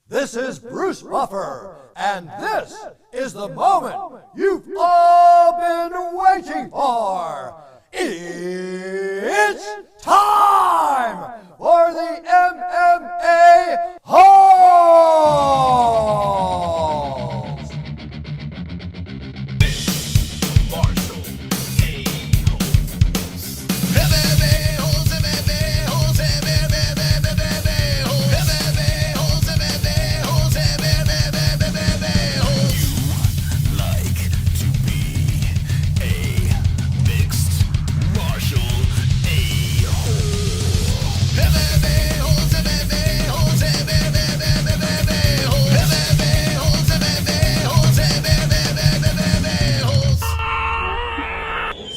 This is Bruce Buffer, and this is the moment you've all been waiting for. It's time for the MMA-Holes!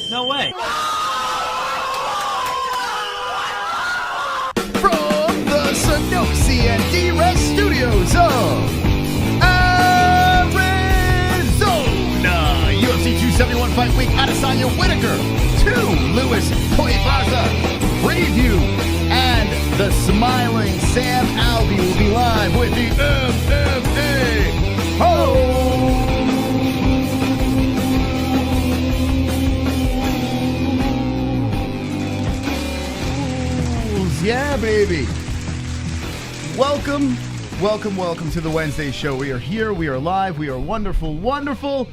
No way. From the Sanofi and DIAZ studios of Arizona, UFC 271 Fight Week, Adesanya Whittaker to Tuivasa preview, and the smiling Sam Alvey will be live with the MMA-Holes. Yeah, baby. Welcome to the Wednesday show. We are here. We are live. We are wonderful. Wonderful.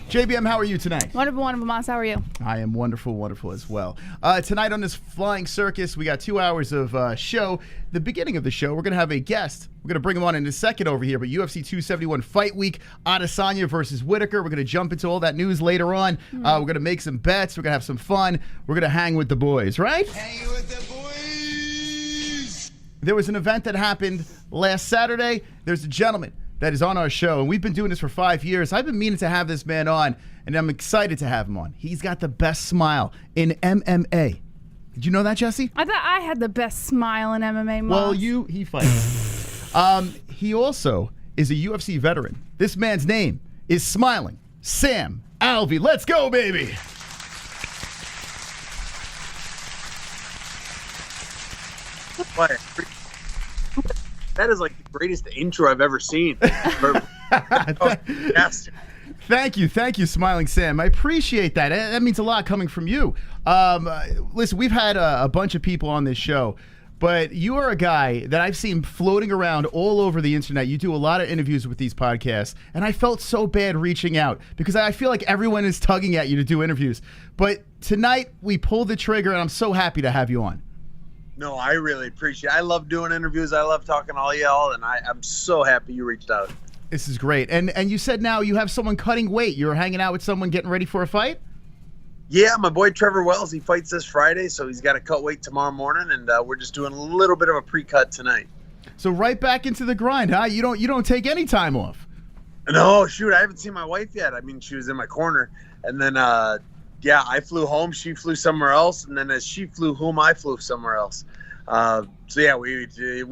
JBM, how are you tonight? Wonderful, Moss. How are you? I am wonderful as well. Tonight on this flying circus, we got 2 hours of show. The beginning of the show, we're going to have a guest. We're going to bring him on in a second over here, but UFC 271 Fight Week, Adesanya versus Whittaker. We're going to jump into all that news later on. We're going to make some bets. We're going to have some fun. We're going to hang with the boys, right? Hang with the boys! There was an event that happened last Saturday. There's a gentleman that is on our show, and we've been doing this for 5 years. I've been meaning to have this man on, and I'm excited to have him on. He's got the best smile in MMA. Did you know that, Jesse? I thought I had the best smile in MMA, Moss. Well, he fights. He also is a UFC veteran. This man's name is Smiling Sam Alvey. Let's go, baby. That is like the greatest intro I've ever seen. Yes. Thank you, Smiling Sam. I appreciate that. That means a lot coming from you. Listen, we've had a bunch of people on this show, but you are a guy that I've seen floating around all over the internet. You do a lot of interviews with these podcasts, and I felt so bad reaching out because I feel like everyone is tugging at you to do interviews. But tonight, we pulled the trigger, and I'm so happy to have you on. No, I really appreciate it. I love doing interviews. I love talking to all y'all, and I'm so happy you reached out. This is great. And you said now you have someone cutting weight. You're hanging out with someone getting ready for a fight? Yeah, my boy Trevor Wells, he fights this Friday, so he's got to cut weight tomorrow morning, and we're just doing a little bit of a pre-cut tonight. So right back into the grind, huh? You don't take any time off. No, shoot, I haven't seen my wife yet. I mean, she was in my corner, and then yeah, I flew home. She flew somewhere else, and then as she flew home, I flew somewhere else. So yeah, we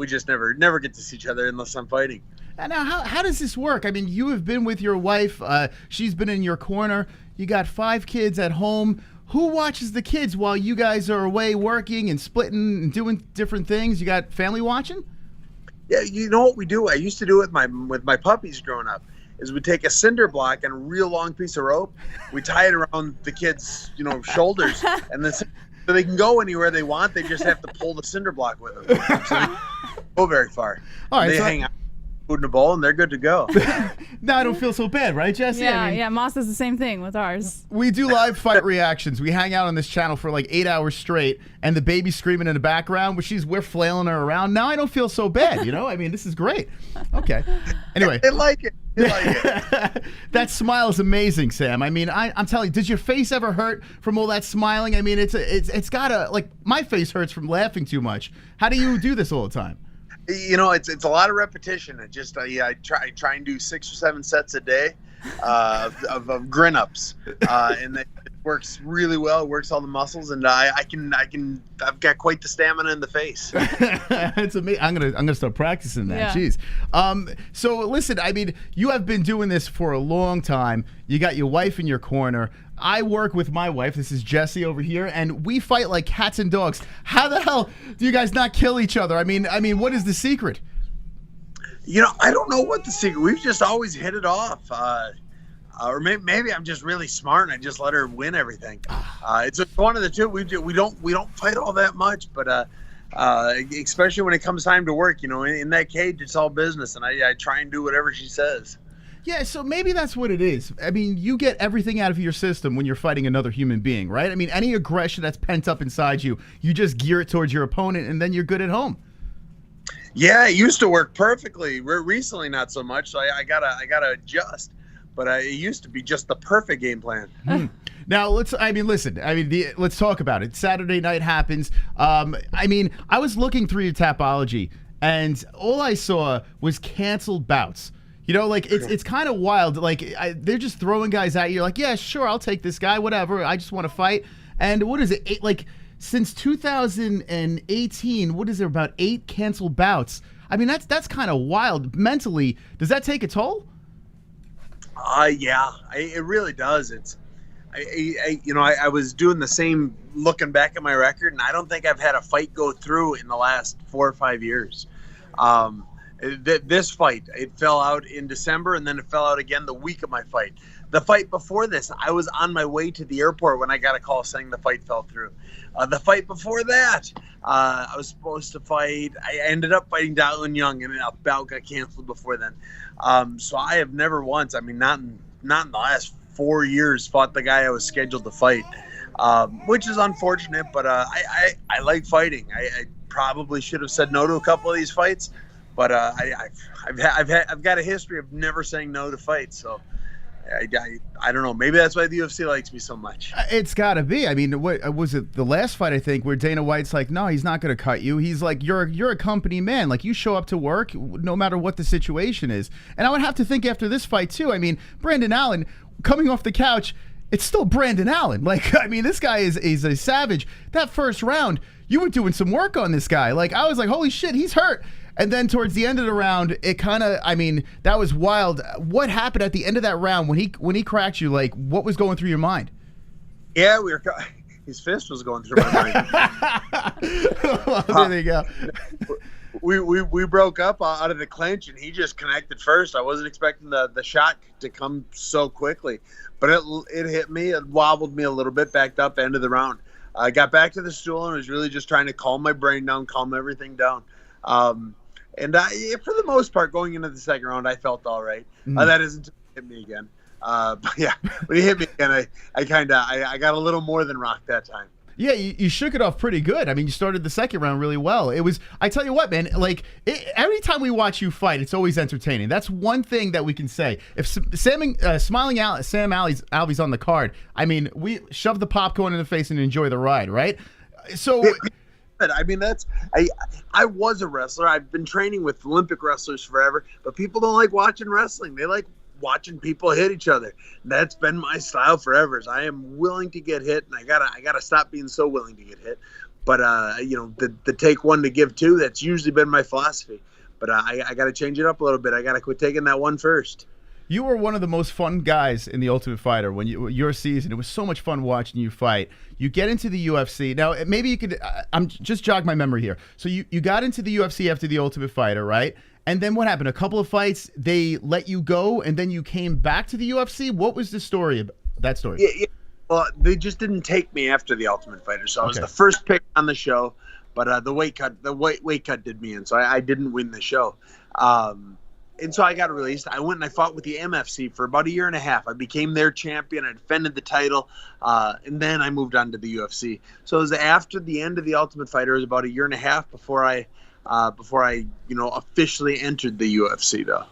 just never get to see each other unless I'm fighting. And now, how does this work? I mean, you have been with your wife. She's been in your corner. You got 5 kids at home. Who watches the kids while you guys are away working and splitting and doing different things? You got family watching? Yeah, you know what we do? I used to do it with my puppies growing up. Is we take a cinder block and a real long piece of rope, we tie it around the kids' shoulders, and then so they can go anywhere they want. They just have to pull the cinder block with them, so they don't go very far. All right, they hang out, food in a bowl, and they're good to go. Now I don't feel so bad, right, Jesse? Yeah, I mean, yeah. Moss does the same thing with ours. We do live fight reactions. We hang out on this channel for like 8 hours straight, and the baby's screaming in the background, but we're flailing her around. Now I don't feel so bad, I mean, this is great. Okay. Anyway. They like it. They like it. That smile is amazing, Sam. I mean, I'm telling you, does your face ever hurt from all that smiling? I mean, it's gotta, like, my face hurts from laughing too much. How do you do this all the time? It's a lot of repetition. I try and do 6 or 7 sets a day of grin ups, and it works really well. It works all the muscles, and I've got quite the stamina in the face. It's amazing. I'm gonna start practicing that. Yeah. Jeez. So listen, I mean, you have been doing this for a long time. You got your wife in your corner. I work with my wife. This is Jessie over here, and we fight like cats and dogs. How the hell do you guys not kill each other? I mean, what is the secret? I don't know what the secret. We've just always hit it off. Or maybe I'm just really smart and I just let her win everything. It's one of the two. We don't fight all that much, but especially when it comes time to work, in that cage, it's all business, and I try and do whatever she says. Yeah, so maybe that's what it is. I mean, you get everything out of your system when you're fighting another human being, right? I mean, any aggression that's pent up inside you, you just gear it towards your opponent, and then you're good at home. Yeah, it used to work perfectly. Recently, not so much. So I gotta adjust. But it used to be just the perfect game plan. Now let's talk about it. Saturday night happens. I was looking through your Tapology, and all I saw was canceled bouts. It's kind of wild. They're just throwing guys at you. You're like, yeah, sure, I'll take this guy, whatever. I just want to fight. And what is it? Since 2018, what is there, about 8 canceled bouts? I mean, that's kind of wild. Mentally, does that take a toll? Yeah, it really does. I was doing the same, looking back at my record, and I don't think I've had a fight go through in the last 4 or 5 years. This fight, it fell out in December, and then it fell out again the week of my fight. The fight before this, I was on my way to the airport when I got a call saying the fight fell through. The fight before that, I was supposed to fight. I ended up fighting Dylan Young, and a bout got canceled before then. So I have never once, not in the last 4 years, fought the guy I was scheduled to fight, which is unfortunate. But I like fighting. I probably should have said no to a couple of these fights, but I've got a history of never saying no to fights. So I don't know. Maybe that's why the UFC likes me so much. It's got to be. I mean, what was it? The last fight, I think, where Dana White's like, no, he's not going to cut you. He's like, you're a company man. Like, you show up to work no matter what the situation is. And I would have to think after this fight too. I mean, Brandon Allen coming off the couch, it's still Brandon Allen. This guy is a savage. That first round, you were doing some work on this guy. I was like, holy shit, he's hurt. And then towards the end of the round, it kind of, that was wild. What happened at the end of that round when he cracked you? What was going through your mind? Yeah, his fist was going through my mind. Well, there you go. We broke up out of the clinch, and he just connected first. I wasn't expecting the shot to come so quickly, but it hit me. It wobbled me a little bit, backed up, end of the round. I got back to the stool and was really just trying to calm my brain down, calm everything down. For the most part, going into the second round, I felt all right. That isn't hit me again. But yeah, when he hit me again, I got a little more than rocked that time. Yeah, you shook it off pretty good. I mean, you started the second round really well. It was, I tell you what, man, every time we watch you fight, it's always entertaining. That's one thing that we can say. If Sam Alvey's on the card, we shove the popcorn in the face and enjoy the ride, right? So... I was a wrestler. I've been training with Olympic wrestlers forever, but people don't like watching wrestling. They like watching people hit each other. That's been my style forever. Is I am willing to get hit, and I gotta stop being so willing to get hit. But the take one to give two, that's usually been my philosophy. But I gotta change it up a little bit. I gotta quit taking that one first. You were one of the most fun guys in The Ultimate Fighter when your season. It was so much fun watching you fight. You get into the UFC. Now, maybe you could, I'm just jog my memory here. So you got into the UFC after The Ultimate Fighter, right? And then what happened? A couple of fights, they let you go, and then you came back to the UFC? What was the story, that story? Yeah. Well, they just didn't take me after The Ultimate Fighter. So I was the first pick on the show, but the weight cut did me in, so I didn't win the show. And so I got released. I went and I fought with the MFC for about a year and a half. I became their champion. I defended the title, and then I moved on to the UFC. So it was after the end of The Ultimate Fighter. It was about a year and a half before I officially entered the UFC, though.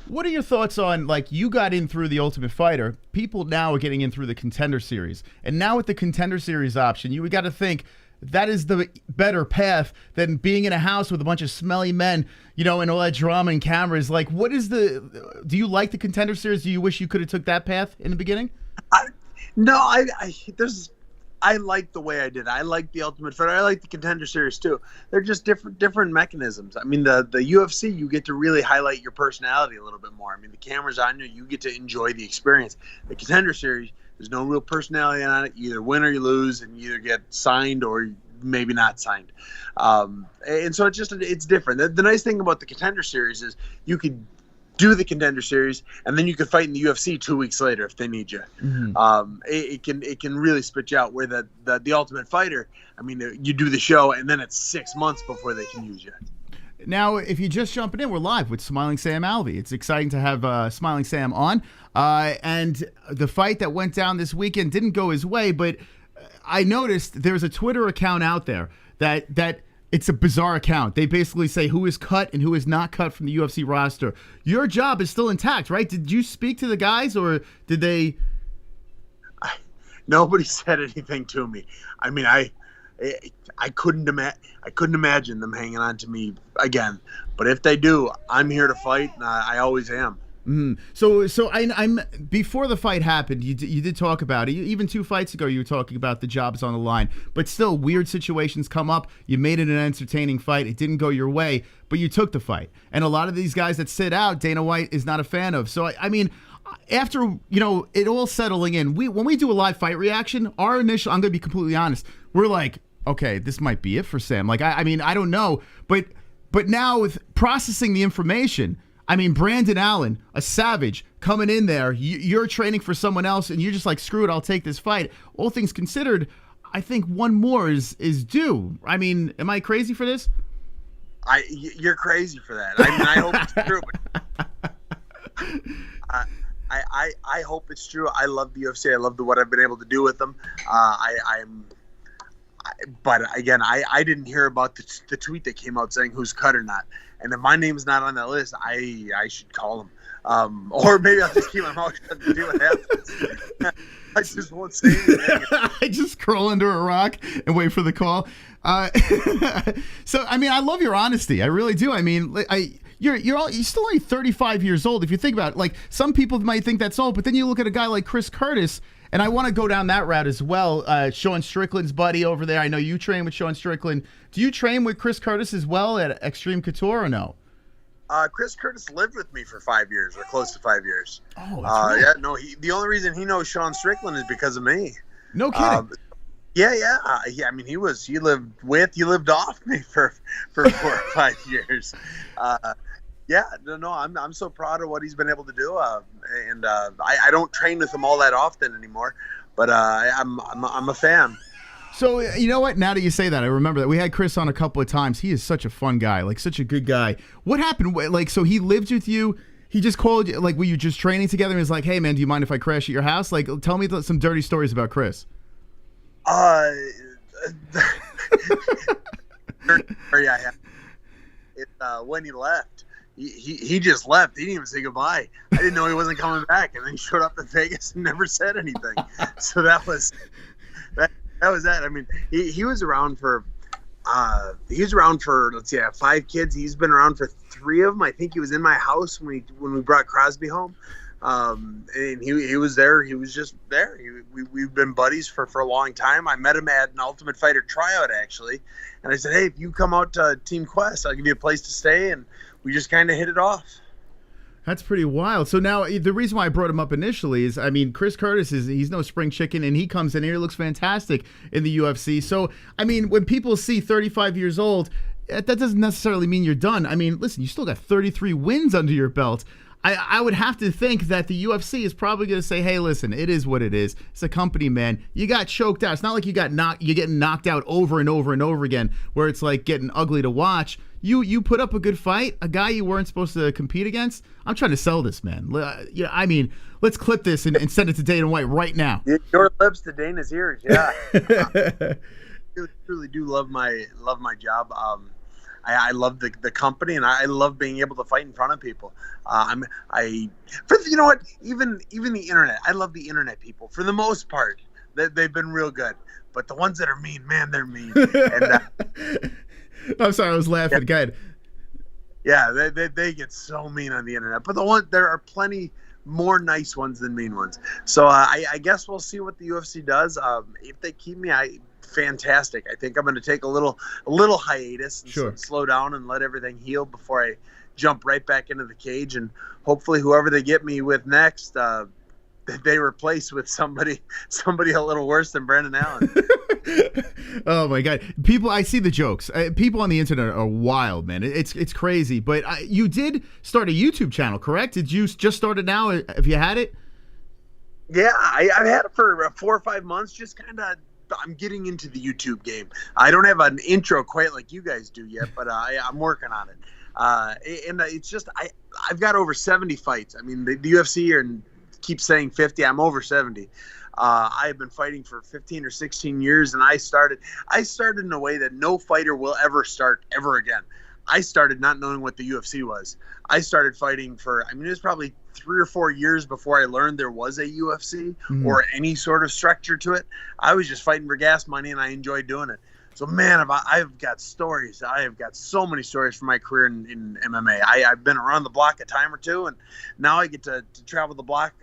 What are your thoughts on, you got in through The Ultimate Fighter. People now are getting in through the Contender Series. And now with the Contender Series option, you got to think, that is the better path than being in a house with a bunch of smelly men, and all that drama and cameras. Do you like the Contender Series? Do you wish you could have took that path in the beginning? No, I like the way I did. I like the Ultimate Fighter. I like the Contender Series too. They're just different mechanisms. The UFC, you get to really highlight your personality a little bit more. The camera's on you. You get to enjoy the experience. The Contender Series, there's no real personality on it. You either win or you lose, and you either get signed or maybe not signed. And so it's different. The nice thing about the Contender Series is you could do the Contender Series and then you could fight in the UFC 2 weeks later if they need you. It can really spit you out, where the Ultimate Fighter, I mean, you do the show and then it's 6 months before they can use you. Now, if you're just jumping in, we're live with Smiling Sam Alvey. It's exciting to have Smiling Sam on. And the fight that went down this weekend didn't go his way, but I noticed there's a Twitter account out there that it's a bizarre account. They basically say who is cut and who is not cut from the UFC roster. Your job is still intact, right? Did you speak to the guys, or did they? Nobody said anything to me. I mean, I couldn't imagine them hanging on to me again. But if they do, I'm here to fight, and I always am. So I'm before the fight happened, you did talk about it. Even 2 fights ago, you were talking about the jobs on the line. But still, weird situations come up. You made it an entertaining fight. It didn't go your way, but you took the fight. And a lot of these guys that sit out, Dana White is not a fan of. So I mean, after it all settling in, when we do a live fight reaction, our initial, I'm going to be completely honest, we're like, okay, this might be it for Sam. Like, I mean, I don't know, but now with processing the information, I mean, Brandon Allen, a savage, coming in there, you're training for someone else, and you're just like, screw it, I'll take this fight. All things considered, I think one more is due. I mean, am I crazy for this? You're crazy for that. I mean, I hope it's true, but I hope it's true. I love the UFC. I love what I've been able to do with them. But again, I didn't hear about the tweet that came out saying who's cut or not. And if my name's not on that list, I should call him. Or maybe I'll just keep my mouth shut and see what happens. I just won't say anything. I just crawl under a rock and wait for the call. So, I mean, I love your honesty. I really do. I mean, you're still only 35 years old. If you think about it, like, some people might think that's old, but then you look at a guy like Chris Curtis. And I want to go down that route as well. Sean Strickland's buddy over there. I know you train with Sean Strickland. Do you train with Chris Curtis as well at Extreme Couture or no? Chris Curtis lived with me for 5 years, or close to 5 years. Oh, that's right. Yeah, no. The only reason he knows Sean Strickland is because of me. No kidding. Yeah. I mean, he lived off me for 4 or 5 years. Yeah, no, I'm so proud of what he's been able to do, and I don't train with him all that often anymore, but I'm a fan. So, you know what? Now that you say that, I remember that we had Chris on a couple of times. He is such a fun guy, like such a good guy. What happened? Like, so he lived with you. He just called you. Like, were you just training together? And was like, hey man, do you mind if I crash at your house? Like, tell me some dirty stories about Chris. When he left. He just left. He didn't even say goodbye. I didn't know he wasn't coming back, and then he showed up in Vegas and never said anything. So that was that. I mean, he was around for let's see, 5 kids. He's been around for 3 of them. I think he was in my house when we brought Crosby home. And he was there. He was just there. We've been buddies for a long time. I met him at an Ultimate Fighter tryout, actually, and I said, hey, if you come out to Team Quest, I'll give you a place to stay, and we just kind of hit it off. That's pretty wild. So now the reason why I brought him up initially is, I mean, Chris Curtis he's no spring chicken, and he comes in here, looks fantastic in the UFC. So, I mean, when people see 35 years old, that doesn't necessarily mean you're done. I mean, listen, you still got 33 wins under your belt. I would have to think that the UFC is probably going to say, hey, listen, it is what it is. It's a company, man. You got choked out. It's not like you're getting knocked out over and over and over again, where it's like getting ugly to watch. You put up a good fight, a guy you weren't supposed to compete against. I'm trying to sell this, man. Yeah, I mean, let's clip this and send it to Dana White right now. Your lips to Dana's ears, yeah. I truly do love my job. I love the company, and I love being able to fight in front of people. You know what? Even the internet. I love the internet people for the most part. They've been real good, but the ones that are mean, man, they're mean. And, I'm sorry, I was laughing. Yeah. Go ahead. Yeah, they get so mean on the internet, but there are plenty more nice ones than mean ones. So I guess we'll see what the UFC does. If they keep me, fantastic. I think I'm going to take a little hiatus and slow down and let everything heal before I jump right back into the cage. And hopefully whoever they get me with next, they replaced with somebody a little worse than Brendan Allen. Oh my God! People, I see the jokes. People on the internet are wild, man. It's crazy. But you did start a YouTube channel, correct? Did you just start it now? Have you had it? Yeah, I've had it for 4 or 5 months. Just kind of, I'm getting into the YouTube game. I don't have an intro quite like you guys do yet, but I'm working on it. And it's just I've got over 70 fights. I mean, the UFC keeps saying 50. I'm over 70. I've been fighting for 15 or 16 years, and I started in a way that no fighter will ever start ever again. I started not knowing what the UFC was. I started fighting it was probably 3 or 4 years before I learned there was a UFC or any sort of structure to it. I was just fighting for gas money, and I enjoyed doing it. So, man, I've got stories. I have got so many stories from my career in MMA. I've been around the block a time or two, and now I get to travel the block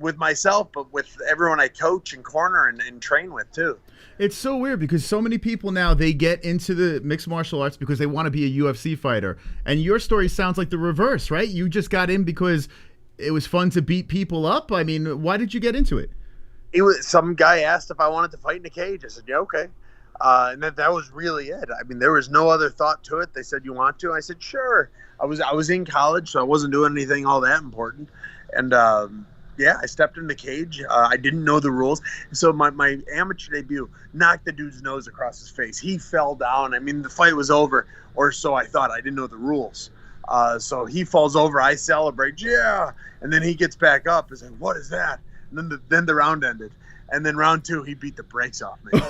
with myself, but with everyone I coach and corner and train with, too. It's so weird because so many people now, they get into the mixed martial arts because they want to be a UFC fighter. And your story sounds like the reverse, right? You just got in because it was fun to beat people up. I mean, why did you get into it? Some guy asked if I wanted to fight in a cage. I said, yeah, okay. And that was really it. I mean, there was no other thought to it. They said, you want to? I said, sure. I was in college, so I wasn't doing anything all that important. And yeah, I stepped in the cage. I didn't know the rules. So my amateur debut knocked the dude's nose across his face. He fell down. I mean, the fight was over, or so I thought. I didn't know the rules. So he falls over. I celebrate. Yeah. And then he gets back up and says, what is that? And then the round ended. And then round 2, he beat the brakes off me.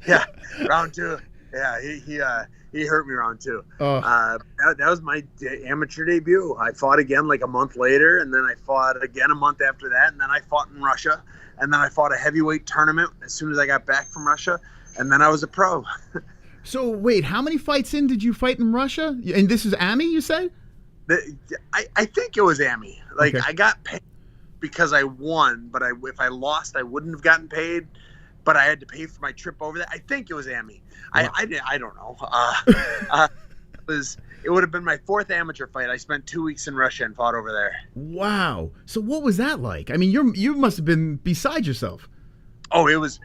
Yeah, round 2. Yeah, he hurt me round 2. That was my amateur debut. I fought again like a month later, and then I fought again a month after that, and then I fought in Russia, and then I fought a heavyweight tournament as soon as I got back from Russia, and then I was a pro. So wait, how many fights in did you fight in Russia? And this is AMI, you said? I think it was AMI. Like, okay. I got paid because I won, but if I lost, I wouldn't have gotten paid. But I had to pay for my trip over there. I think it was AMI. Wow. I don't know. It would have been my 4th amateur fight. I spent 2 weeks in Russia and fought over there. Wow. So what was that like? I mean, you must have been beside yourself. Oh, it was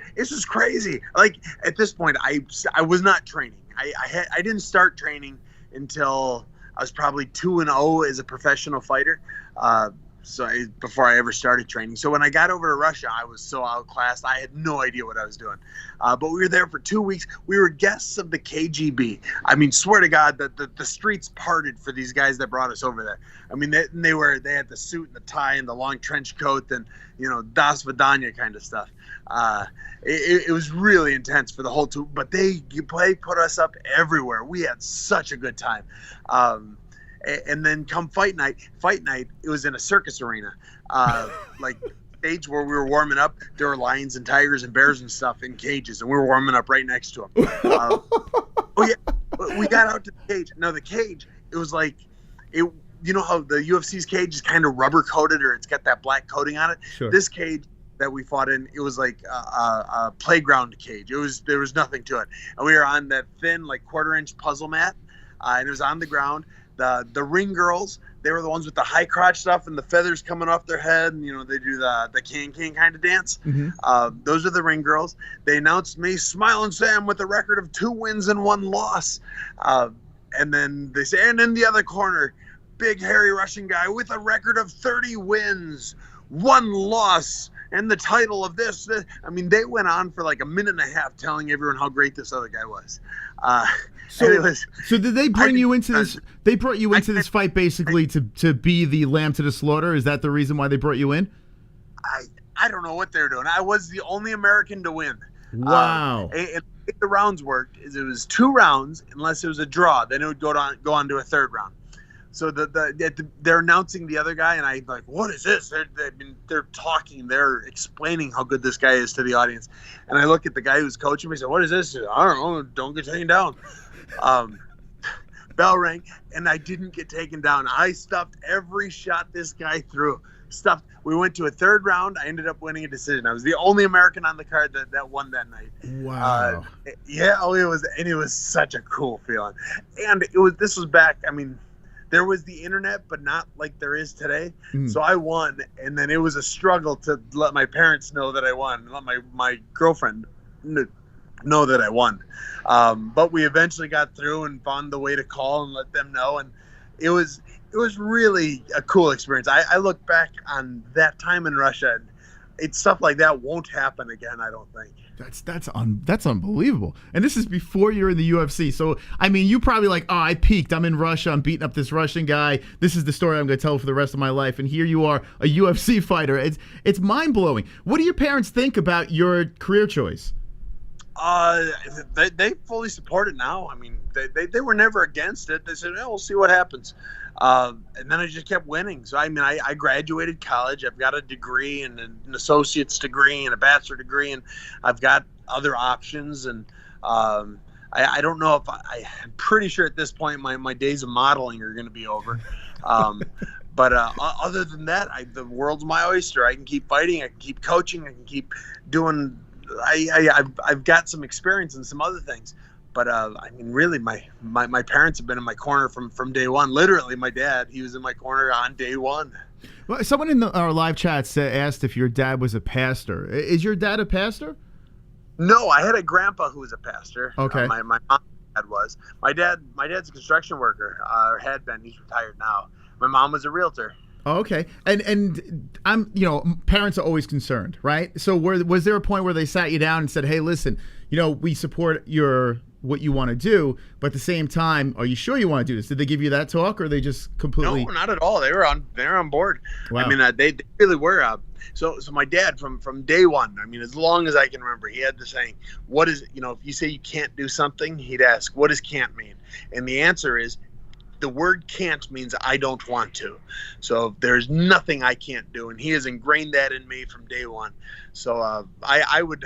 crazy. Like, at this point, I was not training. I didn't start training until I was probably 2-0 as a professional fighter. Before I ever started training. So when I got over to Russia, I was so outclassed. I had no idea what I was doing. But we were there for 2 weeks. We were guests of the KGB. I mean, swear to God that the streets parted for these guys that brought us over there. I mean, they had the suit and the tie and the long trench coat and, Das Vidanya kind of stuff. It was really intense for the whole tour. But they put us up everywhere. We had such a good time. And then come fight night, it was in a circus arena, like stage where we were warming up. There were lions and tigers and bears and stuff in cages, and we were warming up right next to them. Oh yeah, we got out to the cage. Now the cage, it was like, you know how the UFC's cage is kind of rubber coated, or it's got that black coating on it. Sure. This cage that we fought in, it was like a playground cage. There was nothing to it, and we were on that thin, like 1/4-inch puzzle mat, and it was on the ground. The ring girls, they were the ones with the high crotch stuff and the feathers coming off their head, and they do the can kind of dance. Mm-hmm. Those are the ring girls. They announced me, Smilin Sam, with a record of 2 wins and 1 loss. And then they say, and in the other corner, big hairy Russian guy with a record of 30 wins, 1 loss, and the title of this. I mean, they went on for like a minute and a half telling everyone how great this other guy was. So did they bring you into this? They brought you into this fight basically to be the lamb to the slaughter. Is that the reason why they brought you in? I don't know what they're doing. I was the only American to win. Wow. And the rounds worked is it was 2 rounds unless it was a draw. Then it would go on to a 3rd round. So they're announcing the other guy, and I'm like, what is this? They're talking, they're explaining how good this guy is to the audience. And I look at the guy who's coaching me and say, what is this? I don't know, don't get taken down. Bell rang, and I didn't get taken down. I stuffed every shot this guy threw. We went to a 3rd round. I ended up winning a decision. I was the only American on the card that won that night. Wow. It was such a cool feeling. And this was back, I mean, there was the internet, but not like there is today. So I won, and then it was a struggle to let my parents know that I won, let my girlfriend know that I won. But we eventually got through and found the way to call and let them know, and it was really a cool experience. I look back on that time in Russia, and it's stuff like that won't happen again, I don't think. That's unbelievable. And this is before you're in the UFC. So, I mean, you probably like, oh, I peaked. I'm in Russia. I'm beating up this Russian guy. This is the story I'm going to tell for the rest of my life. And here you are, a UFC fighter. It's mind-blowing. What do your parents think about your career choice? They fully support it now. I mean, they were never against it. They said, we'll see what happens. And then I just kept winning. So, I mean, I graduated college. I've got a degree and an associate's degree and a bachelor degree, and I've got other options. And I don't know if I'm pretty sure at this point my days of modeling are going to be over. But other than that, the world's my oyster. I can keep fighting. I can keep coaching. I can keep doing. I've got some experience in some other things. But I mean, really, my parents have been in my corner from day one. Literally, my dad, he was in my corner on day one. Well, someone in our live chat asked if your dad was a pastor. Is your dad a pastor? No, I had a grandpa who was a pastor. Okay. My mom's dad was. My dad's a construction worker, or had been. He's retired now. My mom was a realtor. Oh, okay. And I'm, parents are always concerned, right? So was there a point where they sat you down and said, hey, listen, we support what you want to do, but at the same time, are you sure you want to do this? Did they give you that talk, or they just completely? No, not at all. They were on board. Wow. I mean, they really were. So my dad from day one, I mean, as long as I can remember, he had the saying, what is, if you say you can't do something, he'd ask, what does can't mean? And the answer is, the word can't means I don't want to. So there's nothing I can't do, and he has ingrained that in me from day one. So I would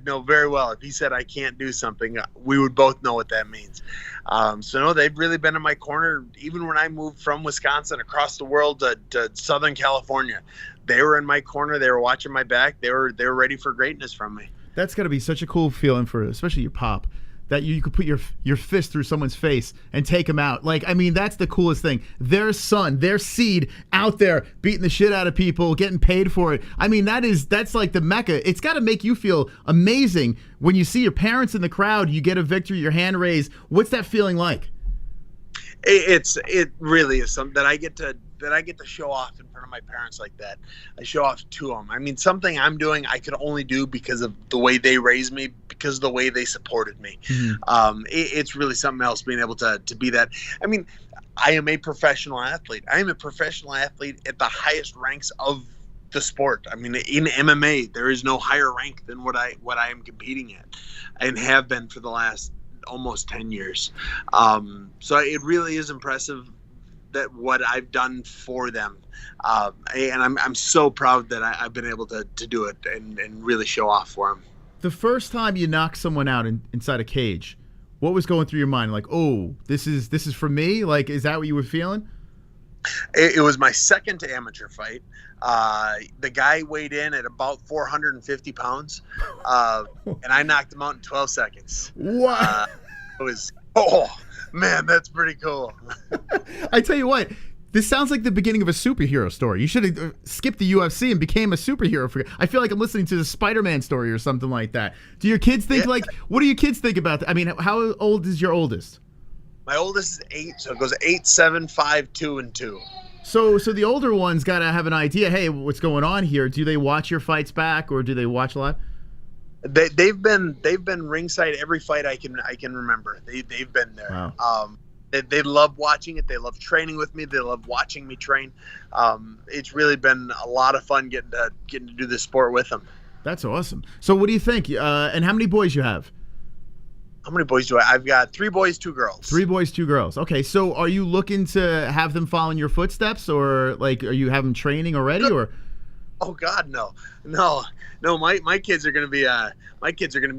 know very well if he said I can't do something, we would both know what that means. So no, they've really been in my corner. Even when I moved from Wisconsin across the world to Southern California, they were in my corner. They were watching my back. They were ready for greatness from me. That's got to be such a cool feeling for especially your pop, that you could put your fist through someone's face and take them out. Like, I mean, that's the coolest thing. Their son, their seed out there beating the shit out of people, getting paid for it. I mean, that's like the mecca. It's got to make you feel amazing when you see your parents in the crowd, you get a victory, your hand raised. What's that feeling like? It really is something that I get to show off in front of my parents like that. I show off to them. I mean, something I'm doing I could only do because of the way they raised me, because of the way they supported me. Mm-hmm. It's really something else being able to be that. I mean, I am a professional athlete. I am a professional athlete at the highest ranks of the sport. I mean, in MMA, there is no higher rank than what I am competing at, and have been for the last almost 10 years. So it really is impressive that what I've done for them. And I'm so proud that I've been able to do it and really show off for them. The first time you knocked someone out inside a cage, what was going through your mind? Like, oh, this is for me? Like, is that what you were feeling? It was my second amateur fight. The guy weighed in at about 450 pounds, and I knocked him out in 12 seconds. Wow. It was, oh, man, that's pretty cool. I tell you what, this sounds like the beginning of a superhero story. You should have skipped the UFC and became a superhero. I feel like I'm listening to the Spider-Man story or something like that. Do your kids think what do your kids think about that? I mean, how old is your oldest? My oldest is 8, so it goes 8, 7, 5, 2, and 2. So the older ones got to have an idea, hey, what's going on here? Do they watch your fights back, or do they watch live? They've been ringside every fight I can remember. They've been there. Wow. They love watching it. They love training with me. They love watching me train. It's really been a lot of fun getting to do this sport with them. That's awesome. So what do you think? And how many boys you have? How many boys do I've got 3 boys, 2 girls. 3 boys, 2 girls. Okay, so are you looking to have them follow in your footsteps, or like are you having training already, or? Oh God, no. My kids are gonna be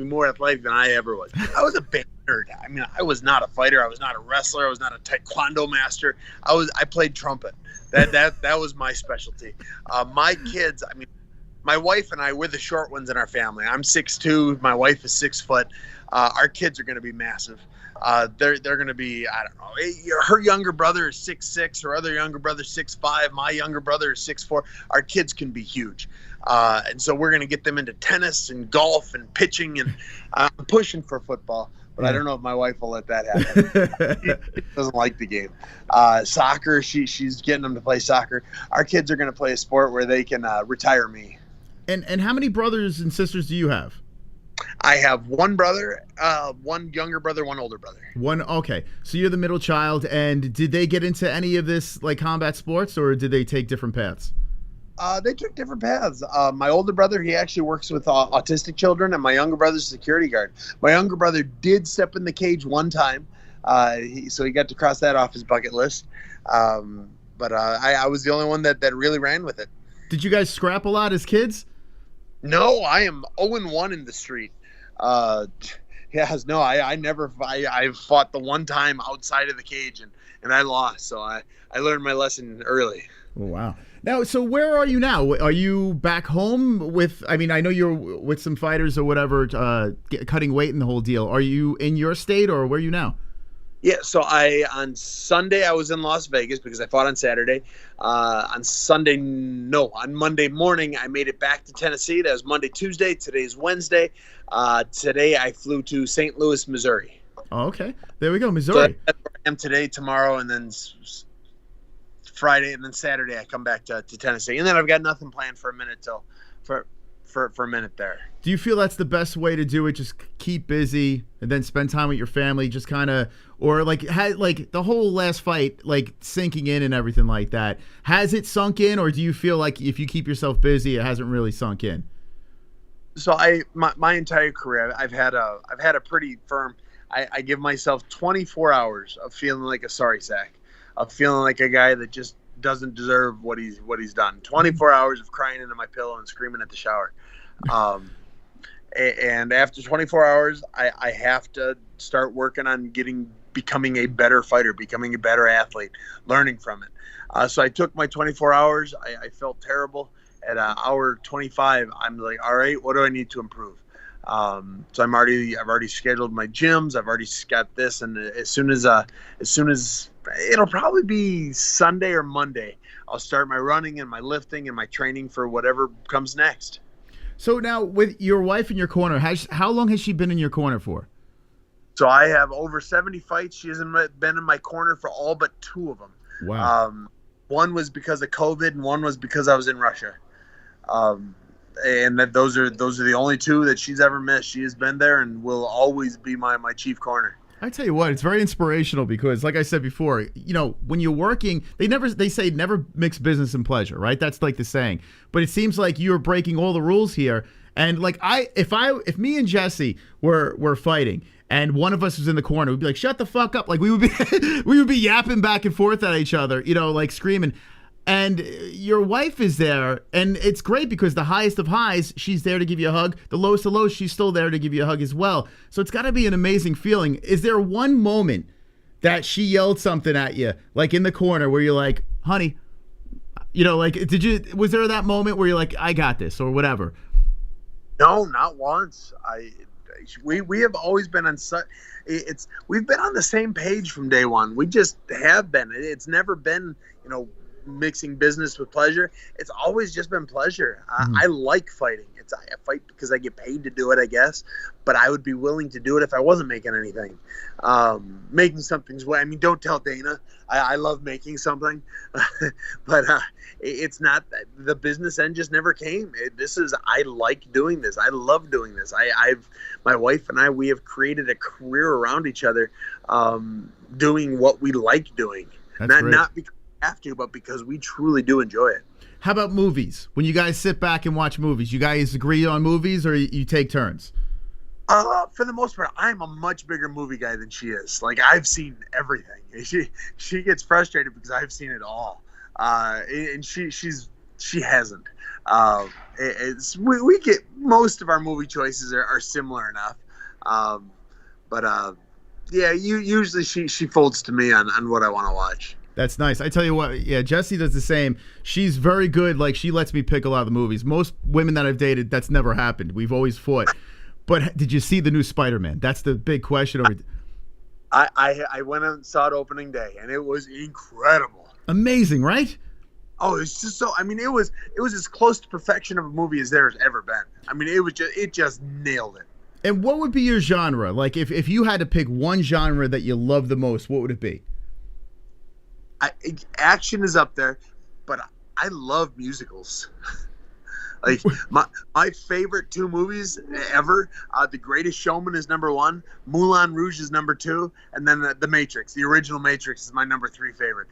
more athletic than I ever was. I was a big nerd. I mean, I was not a fighter. I was not a wrestler. I was not a taekwondo master. I played trumpet. That was my specialty. My kids. I mean, my wife and I, we're the short ones in our family. I'm 6'2". My wife is 6 foot. Our kids are going to be massive. they're going to be, I don't know, her younger brother is 6'6", her other younger brother is 6'5", my younger brother is 6'4". Our kids can be huge. And so we're going to get them into tennis and golf and pitching, and I'm pushing for football, but I don't know if my wife will let that happen. She doesn't like the game. Soccer, she's getting them to play soccer. Our kids are going to play a sport where they can retire me. And how many brothers and sisters do you have? I have one brother, one younger brother, one older brother. Okay. So you're the middle child, and did they get into any of this, like, combat sports, or did they take different paths? They took different paths. My older brother, he actually works with autistic children, and my younger brother's a security guard. My younger brother did step in the cage one time, so he got to cross that off his bucket list. But I was the only one that really ran with it. Did you guys scrap a lot as kids? No, I am 0-1 in the street. Yes, no, I never. I fought the one time outside of the cage, and I lost. So I learned my lesson early. Oh, wow. Now, so where are you now? Are you back home with? I mean, I know you're with some fighters or whatever, cutting weight and the whole deal. Are you in your state, or where are you now? Yeah, so on Sunday I was in Las Vegas because I fought on Saturday. On Monday morning I made it back to Tennessee. That was Monday, Tuesday. Today's Wednesday. Today I flew to St. Louis, Missouri. Oh, okay. There we go, Missouri. So that's where I am today, tomorrow, and then Friday, and then Saturday I come back to Tennessee. And then I've got nothing planned for a minute for a minute there. Do you feel that's the best way to do it? Just keep busy and then spend time with your family, just kind of, or like the whole last fight, like sinking in and everything like that. Has it sunk in, or do you feel like if you keep yourself busy, it hasn't really sunk in? So my entire career, I've had a pretty firm. I give myself 24 hours of feeling like a sorry sack, of feeling like a guy that just doesn't deserve what he's done. 24 hours of crying into my pillow and screaming at the shower. And after 24 hours, I have to start working on becoming a better fighter, becoming a better athlete, learning from it. So I took my 24 hours. I felt terrible. At hour 25, I'm like, all right, what do I need to improve? So I've already scheduled my gyms. I've already got this, and as soon as it'll probably be Sunday or Monday, I'll start my running and my lifting and my training for whatever comes next. So now, with your wife in your corner, how long has she been in your corner for? So I have over 70 fights. She hasn't been in my corner for all but 2 of them. Wow. One was because of COVID, and one was because I was in Russia. And those are the only 2 that she's ever missed. She has been there and will always be my chief corner. I tell you what, it's very inspirational because, like I said before, you know, when you're working, they say never mix business and pleasure, right? That's like the saying. But it seems like you're breaking all the rules here. And like if me and Jesse were fighting and one of us was in the corner, we'd be like, shut the fuck up. Like we would be yapping back and forth at each other, you know, like screaming. And your wife is there, and it's great because the highest of highs, she's there to give you a hug. The lowest of lows, she's still there to give you a hug as well. So it's got to be an amazing feeling. Is there one moment that she yelled something at you, like in the corner, where you're like, honey, you know, like, was there that moment where you're like, I got this, or whatever? No, not once. We have always been on we've been on the same page from day one. We just have been. It's never been, you know, mixing business with pleasure. It's always just been pleasure. I like fighting. I fight because I get paid to do it, I guess, but I would be willing to do it if I wasn't making anything. Making something's way. I mean, don't tell Dana. I love making something, but it's not the business end just never came. I like doing this. I love doing this. My wife and I, we have created a career around each other, doing what we like doing. Not because have to, but because we truly do enjoy it. How about movies? When you guys sit back and watch movies, you guys agree on movies, or you take turns? For the most part, I'm a much bigger movie guy than she is. Like, I've seen everything. She gets frustrated because I've seen it all, and she hasn't. We get most of our movie choices are similar enough, but yeah, usually she folds to me on what I want to watch. That's nice. I tell you what, yeah, Jessie does the same. She's very good. Like, she lets me pick a lot of the movies. Most women that I've dated, that's never happened. We've always fought. But did you see the new Spider-Man? That's the big question. I went out and saw it opening day, and it was incredible. Amazing, right? Oh, it's just so. I mean, it was as close to perfection of a movie as there has ever been. I mean, it just nailed it. And what would be your genre? Like, if you had to pick one genre that you love the most, what would it be? Action is up there, but I love musicals. Like my favorite 2 movies ever, The Greatest Showman is number 1, Moulin Rouge is number 2, and then The Matrix, the original Matrix, is my number 3 favorite.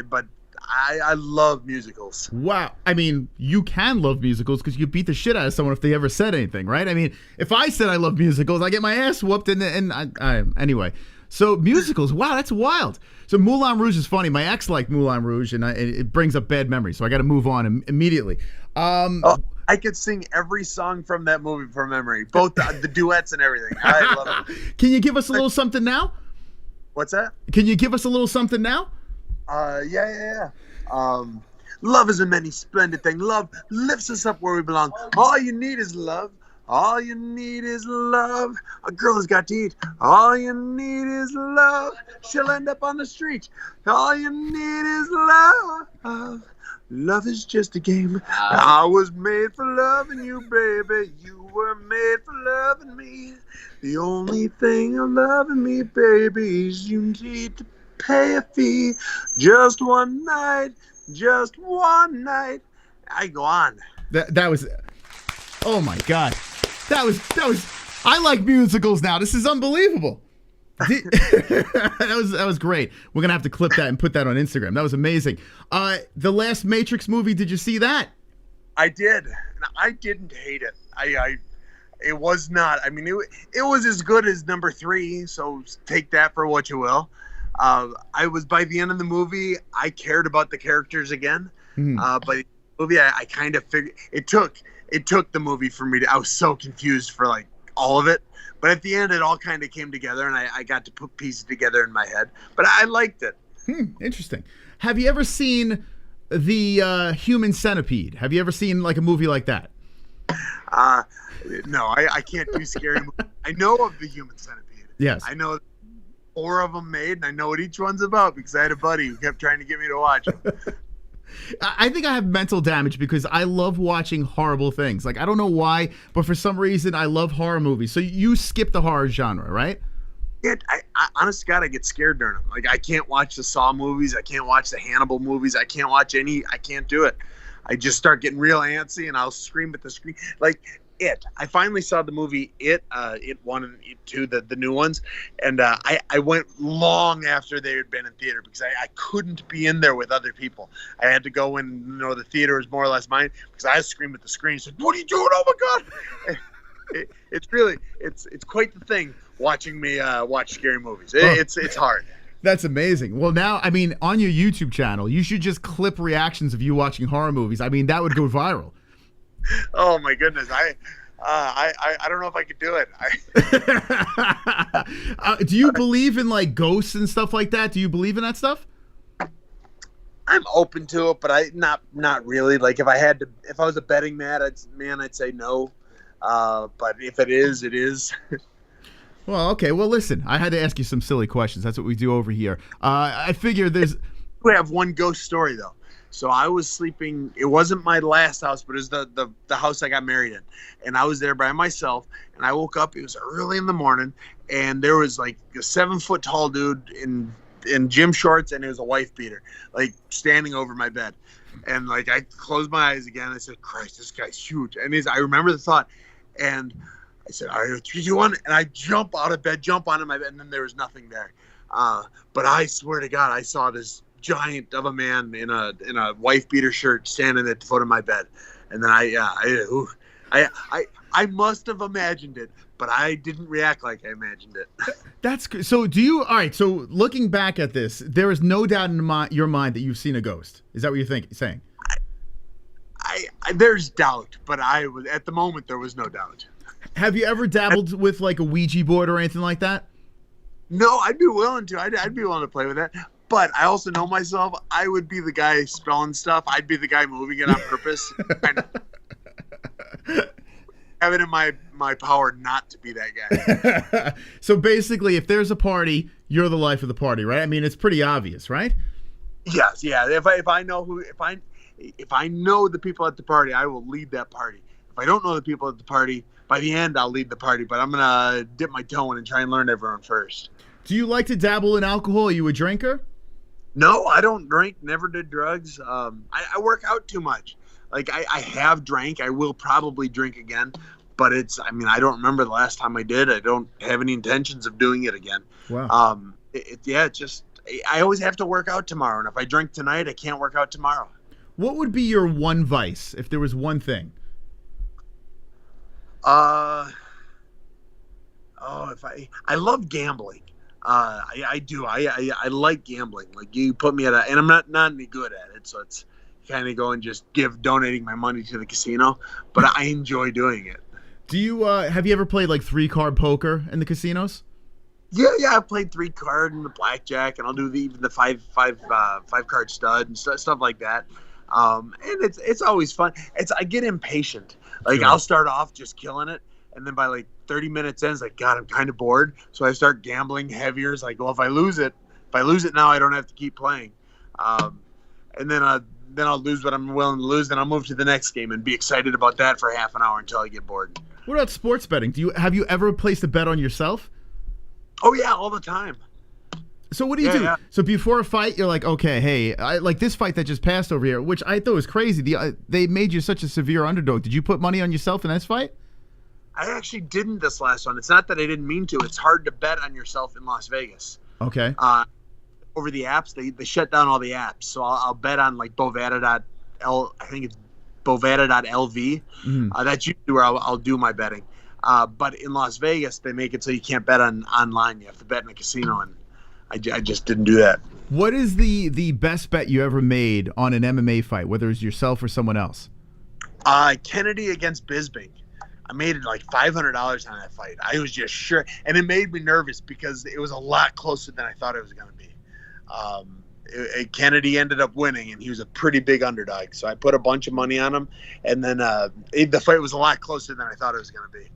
But I love musicals. Wow. I mean, you can love musicals because you beat the shit out of someone if they ever said anything, right? I mean, if I said I love musicals, I get my ass whooped. Anyway, so musicals, wow, that's wild. So Moulin Rouge is funny. My ex liked Moulin Rouge, and it brings up bad memories, so I got to move on immediately. I could sing every song from that movie from memory, both the duets and everything. I love it. Can you give us a little something now? What's that? Can you give us a little something now? Yeah. Love is a many splendid thing. Love lifts us up where we belong. All you need is love. All you need is love. A girl has got to eat. All you need is love. She'll end up on the street. All you need is love. Love is just a game. I was made for loving you, baby. You were made for loving me. The only thing of loving me, baby, is you need to pay a fee. Just one night. Just one night. I go on. That was, oh my God. That was, I like musicals now. This is unbelievable. That was great. We're going to have to clip that and put that on Instagram. That was amazing. The last Matrix movie, did you see that? I did. And I didn't hate it. It was not. I mean, it was as good as number 3, so take that for what you will. I was, by the end of the movie, I cared about the characters again. But the movie, I kind of figured it took the movie for me to. I was so confused for like all of it, but at the end, it all kind of came together, and I got to put pieces together in my head. But I liked it. Interesting. Have you ever seen the Human Centipede? Have you ever seen like a movie like that? No, I can't do scary movies. I know of the Human Centipede. Yes. I know 4 of them made, and I know what each one's about because I had a buddy who kept trying to get me to watch them. I think I have mental damage because I love watching horrible things. Like, I don't know why, but for some reason, I love horror movies. So you skip the horror genre, right? Yeah, I honest to God, I get scared during them. Like, I can't watch the Saw movies. I can't watch the Hannibal movies. I can't watch any. I can't do it. I just start getting real antsy, and I'll scream at the screen. Like, It. I finally saw the movie It 1 and It 2, the new ones, and I went long after they had been in theater because I couldn't be in there with other people. I had to go in, the theater was more or less mine because I was screaming at the screen. Said, "What are you doing? Oh my God!" It's quite the thing watching me watch scary movies. It's hard. That's amazing. Well, now, I mean, on your YouTube channel, you should just clip reactions of you watching horror movies. I mean, that would go viral. Oh my goodness! I don't know if I could do it. Do you believe in like ghosts and stuff like that? Do you believe in that stuff? I'm open to it, but not really. Like if I was a betting man, I'd say no. But if it is, it is. Well, okay. Well, listen, I had to ask you some silly questions. That's what we do over here. I figure We have one ghost story though. So I was sleeping. It wasn't my last house, but it was the house I got married in, and I was there by myself. And I woke up. It was early in the morning, and there was like a 7-foot tall dude in gym shorts, and it was a wife beater, like standing over my bed. And like I closed my eyes again. I said, "Christ, this guy's huge." And I remember the thought, and I said, "All right, 3, 2, 1," and I jump out of bed, jump onto my bed, and then there was nothing there. But I swear to God, I saw this giant of a man in a wife beater shirt standing at the foot of my bed, and then I must have imagined it, but I didn't react like I imagined it. That's good. So all right, so looking back at this, there is no doubt in your mind that you've seen a ghost. Is that what you're saying? There's doubt, but at the moment there was no doubt. Have you ever dabbled with like a Ouija board or anything like that? No, I'd be willing to. I'd be willing to play with that. But I also know myself. I would be the guy spelling stuff. I'd be the guy moving it on purpose. have it in my power not to be that guy. So basically, if there's a party, you're the life of the party, right? I mean, it's pretty obvious, right? Yes, yeah. If I know the people at the party, I will lead that party. If I don't know the people at the party, by the end I'll lead the party. But I'm gonna dip my toe in and try and learn everyone first. Do you like to dabble in alcohol? Are you a drinker? No, I don't drink. Never did drugs. I work out too much. Like I have drank. I will probably drink again, but I don't remember the last time I did. I don't have any intentions of doing it again. Wow. I always have to work out tomorrow, and if I drink tonight, I can't work out tomorrow. What would be your one vice if there was one thing? I love gambling. I do. I like gambling. Like you put me and I'm not any good at it, so it's kind of going just donating my money to the casino, but I enjoy doing it. Do you have you ever played like 3-card poker in the casinos? Yeah, I've played 3-card and the blackjack, and I'll do even the 5-card stud and stuff like that. And it's always fun. I get impatient. Like Sure. I'll start off just killing it, and then by like 30 minutes in, it's like, God, I'm kind of bored. So I start gambling heavier. It's like, well, if I lose it now, I don't have to keep playing. And then I'll lose what I'm willing to lose. Then I'll move to the next game and be excited about that for half an hour until I get bored. What about sports betting? Have you ever placed a bet on yourself? Oh yeah, all the time. So what do you do? Yeah. So before a fight, you're like, okay, hey, I like this fight that just passed over here, which I thought was crazy. They made you such a severe underdog. Did you put money on yourself in this fight? I actually didn't this last one. It's not that I didn't mean to. It's hard to bet on yourself in Las Vegas. Okay. Over the apps, they shut down all the apps. So I'll bet on like Bovada.lv. That's usually where I'll do my betting. But in Las Vegas, they make it so you can't bet online. You have to bet in a casino, and I just didn't do that. What is the best bet you ever made on an MMA fight, whether it's yourself or someone else? Kennedy against Bisping. I made like $500 on that fight. I was just sure, and it made me nervous because it was a lot closer than I thought it was going to be. Kennedy ended up winning, and he was a pretty big underdog. So I put a bunch of money on him, and then the fight was a lot closer than I thought it was going to be.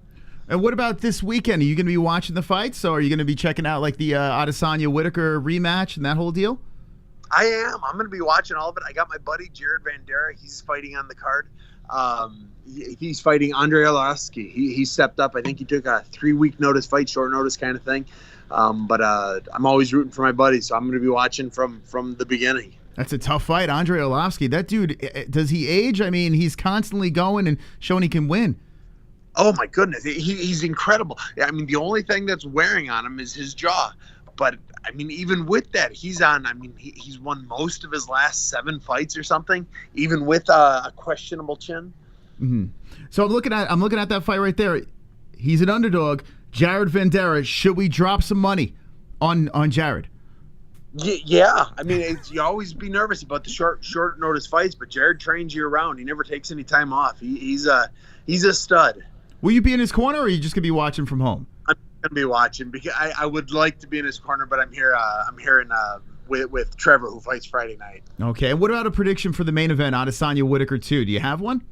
And what about this weekend? Are you going to be watching the fights, or are you going to be checking out like the Adesanya Whittaker rematch and that whole deal? I am. I'm going to be watching all of it. I got my buddy Jared Vandera. He's fighting on the card. He's fighting Andre Arlovsky. He stepped up. I think he took a 3-week notice fight, short notice kind of thing. But I'm always rooting for my buddy, so I'm going to be watching from the beginning. That's a tough fight, Andre Arlovsky. That dude, does he age? I mean, he's constantly going and showing he can win. Oh my goodness, he's incredible. I mean, the only thing that's wearing on him is his jaw. But I mean, even with that, he's won most of his last 7 fights or something, even with a questionable chin. Mm-hmm. So I'm looking at that fight right there. He's an underdog. Jared Vandera. Should we drop some money on Jared? Yeah. I mean, you always be nervous about the short notice fights, but Jared trains year round. He never takes any time off. He's a stud. Will you be in his corner, or are you just gonna be watching from home? I'm gonna be watching because I would like to be in his corner, but I'm here with Trevor, who fights Friday night. Okay. And what about a prediction for the main event, Adesanya Whittaker 2? Do you have one?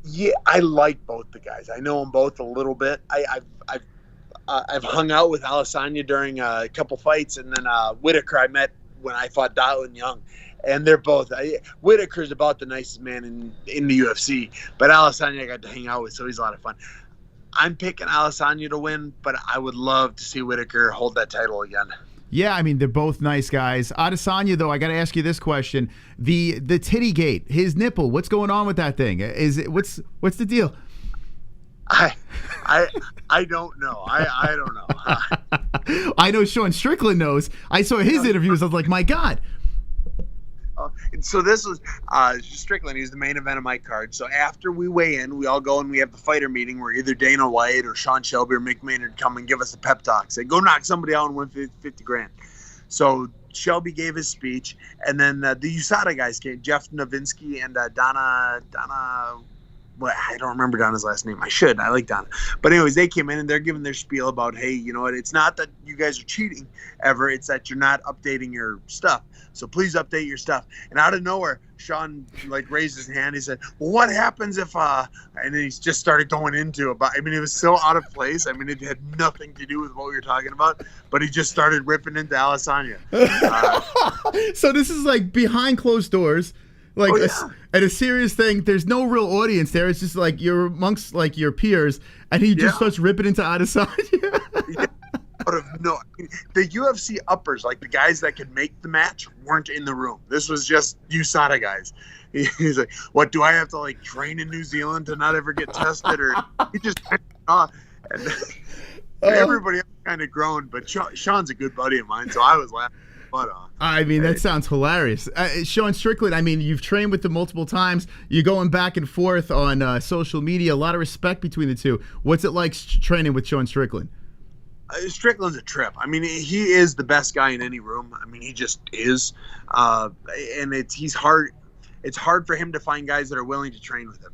Yeah, I like both the guys. I know them both a little bit. I've hung out with Adesanya during a couple fights, and then Whittaker I met when I fought Darlin Young. And they're both. Whittaker's about the nicest man in the UFC, but Adesanya I got to hang out with, so he's a lot of fun. I'm picking Adesanya to win, but I would love to see Whittaker hold that title again. Yeah, I mean, they're both nice guys. Adesanya, though, I got to ask you this question: the titty gate, his nipple. What's going on with that thing? What's the deal? I don't know. I don't know. I know Sean Strickland knows. I saw his interviews. I was like, my God. So this was Strickland. He's the main event of my card. So after we weigh in, we all go and we have the fighter meeting where either Dana White or Sean Shelby or Mick Maynard come and give us a pep talk. Say, go knock somebody out and win 50 grand. So Shelby gave his speech, and then the USADA guys came, Jeff Novinsky and Donna well, I don't remember Donna's last name. I should. I like Donna. But anyways, they came in and they're giving their spiel about, hey, you know what? It's not that you guys are cheating ever. It's that you're not updating your stuff. So please update your stuff. And out of nowhere, Sean like raised his hand. He said, well, what happens if, and then he just started going into about, I mean, it was so out of place. I mean, it had nothing to do with what we were talking about, but he just started ripping into Adesanya. So this is like behind closed doors. Like at a serious thing, there's no real audience there. It's just like you're amongst like your peers, and he just starts ripping into Adesanya. Out of the UFC uppers, like the guys that could make the match, weren't in the room. This was just USADA guys. He's like, "What do I have to like train in New Zealand to not ever get tested?" Or he just and everybody kind of groaned. But Sean's a good buddy of mine, so I was laughing. But, I mean, that sounds hilarious. Sean Strickland, I mean, you've trained with him multiple times. You're going back and forth on social media. A lot of respect between the two. What's it like training with Sean Strickland? Strickland's a trip. I mean, he is the best guy in any room. I mean, he just is. And he's hard. It's hard for him to find guys that are willing to train with him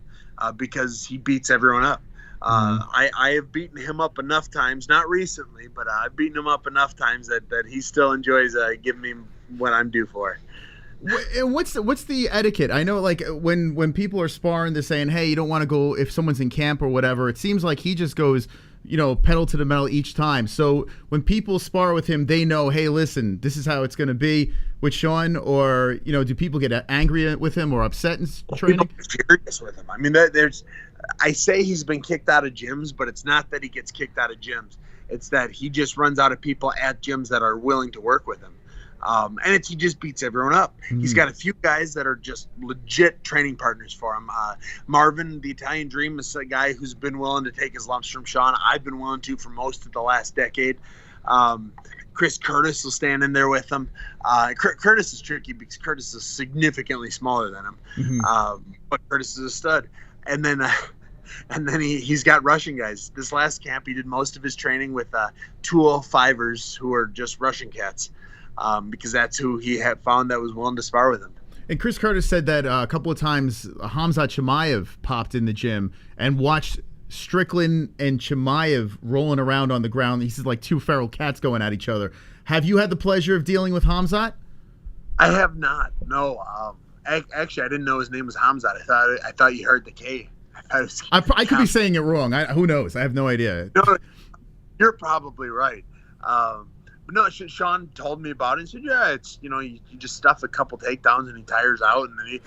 because he beats everyone up. I have beaten him up enough times, not recently, but I've beaten him up enough times that he still enjoys giving me what I'm due for. What's the etiquette? I know, like when people are sparring, they're saying, "Hey, you don't want to go if someone's in camp or whatever." It seems like he just goes, pedal to the metal each time. So when people spar with him, they know, "Hey, listen, this is how it's going to be with Sean." Or do people get angry with him or upset in training? People are furious with him. I mean, I say he's been kicked out of gyms, but it's not that he gets kicked out of gyms. It's that he just runs out of people at gyms that are willing to work with him. And he just beats everyone up. He's got a few guys that are just legit training partners for him. Marvin, the Italian Dream, is a guy who's been willing to take his lumps from Sean. I've been willing to for most of the last decade. Chris Curtis will stand in there with him. Curtis is tricky because Curtis is significantly smaller than him. But Curtis is a stud. And then he's got Russian guys. This last camp, he did most of his training with 205ers who are just Russian cats, because that's who he had found that was willing to spar with him. And Chris Curtis said that a couple of times Khamzat Chimaev popped in the gym and watched Strickland and Chimaev rolling around on the ground. He says like two feral cats going at each other. Have you had the pleasure of dealing with Khamzat? I have not. No. Actually, I didn't know his name was Khamzat. I thought you heard the K. I could be saying it wrong. Who knows? I have no idea. No, you're probably right. But no, Sean told me about it and said, yeah, it's, you just stuff a couple takedowns and he tires out. And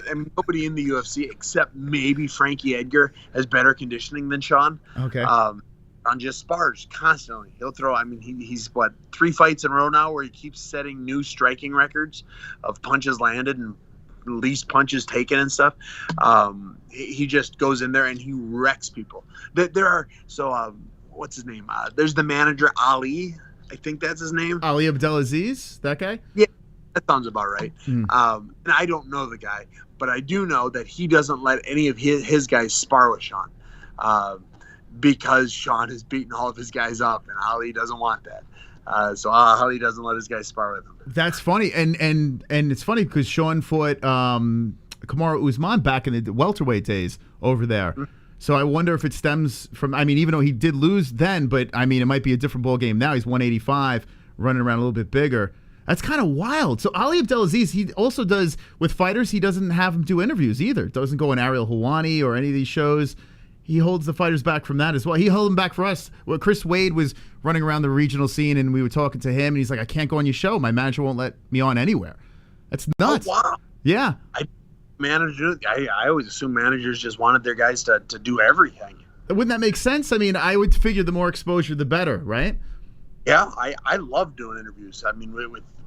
then nobody in the UFC except maybe Frankie Edgar has better conditioning than Sean. Okay. On just spars constantly. He'll throw, he's 3 fights in a row now where he keeps setting new striking records of punches landed and least punches taken and stuff. He just goes in there and he wrecks people. What's his name? There's the manager, Ali. I think that's his name. Ali Abdelaziz, that guy? Yeah, that sounds about right. And I don't know the guy, but I do know that he doesn't let any of his guys spar with Sean, because Sean has beaten all of his guys up, and Ali doesn't want that. So Ali doesn't let his guys spar with him. That's funny, and it's funny because Sean fought Kamaru Usman back in the welterweight days over there. So I wonder if it stems from, even though he did lose then, but it might be a different ball game now. He's 185, running around a little bit bigger. That's kind of wild. So Ali Abdelaziz, he also does, with fighters, he doesn't have them do interviews either. Doesn't go on ARIEL HELWANI or any of these shows. He holds the fighters back from that as well. He held them back for us. Well, Chris Wade was running around the regional scene, and we were talking to him, and he's like, I can't go on your show. My manager won't let me on anywhere. That's nuts. Oh, wow. Yeah. I always assume managers just wanted their guys to do everything. Wouldn't that make sense? I would figure the more exposure, the better, right? Yeah, I love doing interviews.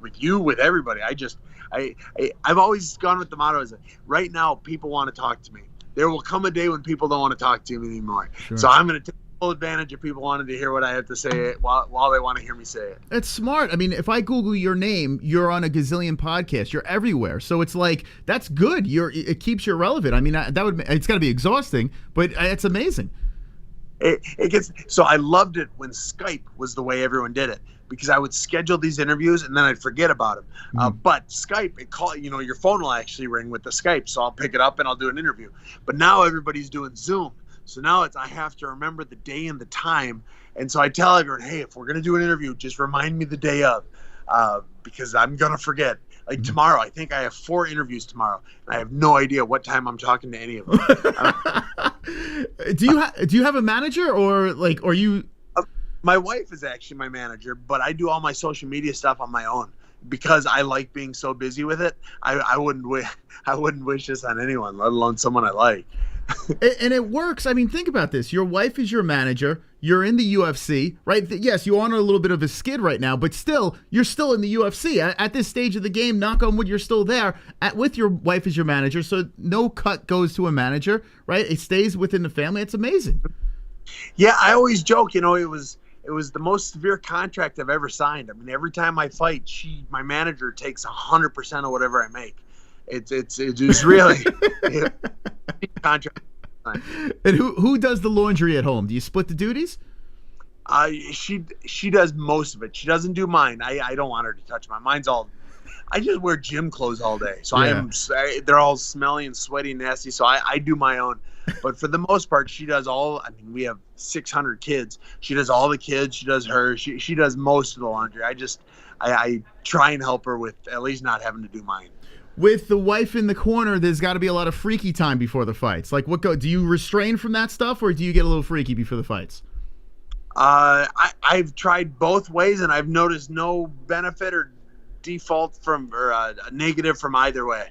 With you, with everybody. I've always gone with the motto is right now people want to talk to me. There will come a day when people don't want to talk to me anymore. Sure. So I'm going to take full advantage of people wanting to hear what I have to say while they want to hear me say it. It's smart. If I Google your name, you're on a gazillion podcasts. You're everywhere. So it's like, that's good. It keeps you relevant. It's got to be exhausting, but it's amazing. So I loved it when Skype was the way everyone did it, because I would schedule these interviews and then I'd forget about them. But Skype, your phone will actually ring with the Skype, so I'll pick it up and I'll do an interview. But now everybody's doing Zoom, so now I have to remember the day and the time, and so I tell everyone, hey, if we're gonna do an interview, just remind me the day of, because I'm gonna forget. Like tomorrow, I think I have 4 interviews tomorrow, and I have no idea what time I'm talking to any of them. Do you have a manager, or you? My wife is actually my manager, but I do all my social media stuff on my own because I like being so busy with it. I wouldn't wish this on anyone, let alone someone I like. And it works. I mean, think about this. Your wife is your manager. You're in the UFC, right? Yes, you're on a little bit of a skid right now, but still, you're still in the UFC. At this stage of the game, knock on wood, you're still there with your wife as your manager. So no cut goes to a manager, right? It stays within the family. It's amazing. Yeah, I always joke, it was the most severe contract I've ever signed. I mean, every time I fight, my manager takes 100% of whatever I make. It's really contract. And who does the laundry at home? Do you split the duties? She does most of it. She doesn't do mine. I don't want her to touch mine. Mine's all. I just wear gym clothes all day, so they're all smelly and sweaty and nasty. So I do my own. But for the most part, she does all. I mean, we have 600 kids. She does all the kids. She does her. She does most of the laundry. I try and help her with at least not having to do mine. With the wife in the corner, there's got to be a lot of freaky time before the fights. Like, do you restrain from that stuff, or do you get a little freaky before the fights? I've tried both ways, and I've noticed no benefit or default or a negative from either way.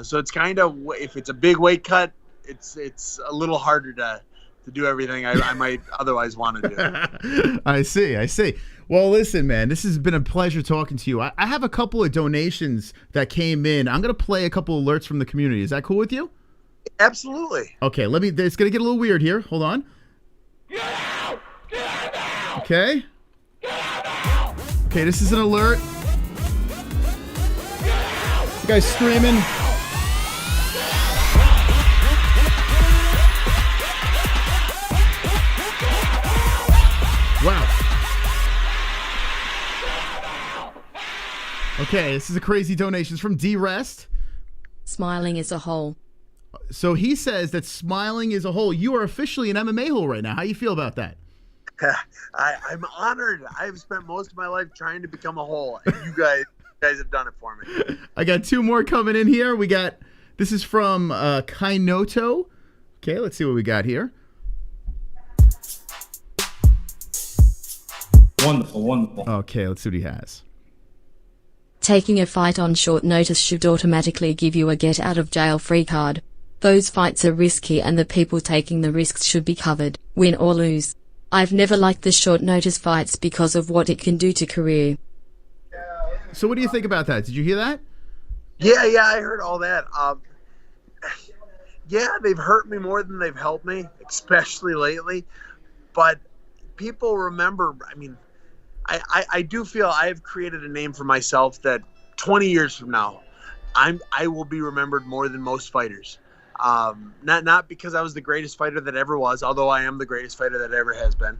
So it's kind of, if it's a big weight cut, it's a little harder to do everything I might otherwise want to do. I see. Well, listen, man, this has been a pleasure talking to you. I have a couple of donations that came in. I'm going to play a couple alerts from the community. Is that cool with you? Absolutely. Okay, it's going to get a little weird here. Hold on. Get out! Get out now! Okay. Get out now! Okay, this is an alert. Get out! The guy's screaming. Wow. Okay, this is a crazy donation. It's from D-Rest. Smiling is a hole. So he says that Smiling is a hole. You are officially an MMA hole right now. How you feel about that? I'm honored. I've spent most of my life trying to become a hole, and you guys have done it for me. I got 2 more coming in here. This is from Kainoto. Okay, let's see what we got here. Wonderful. Okay, let's see what he has. Taking a fight on short notice should automatically give you a get-out-of-jail-free card. Those fights are risky and the people taking the risks should be covered, win or lose. I've never liked the short notice fights because of what it can do to career. So what do you think about that? Did you hear that? Yeah, I heard all that. Yeah, they've hurt me more than they've helped me, especially lately. But people remember, I mean, I do feel I have created a name for myself that 20 years from now, I will be remembered more than most fighters. Not because I was the greatest fighter that ever was, although I am the greatest fighter that ever has been.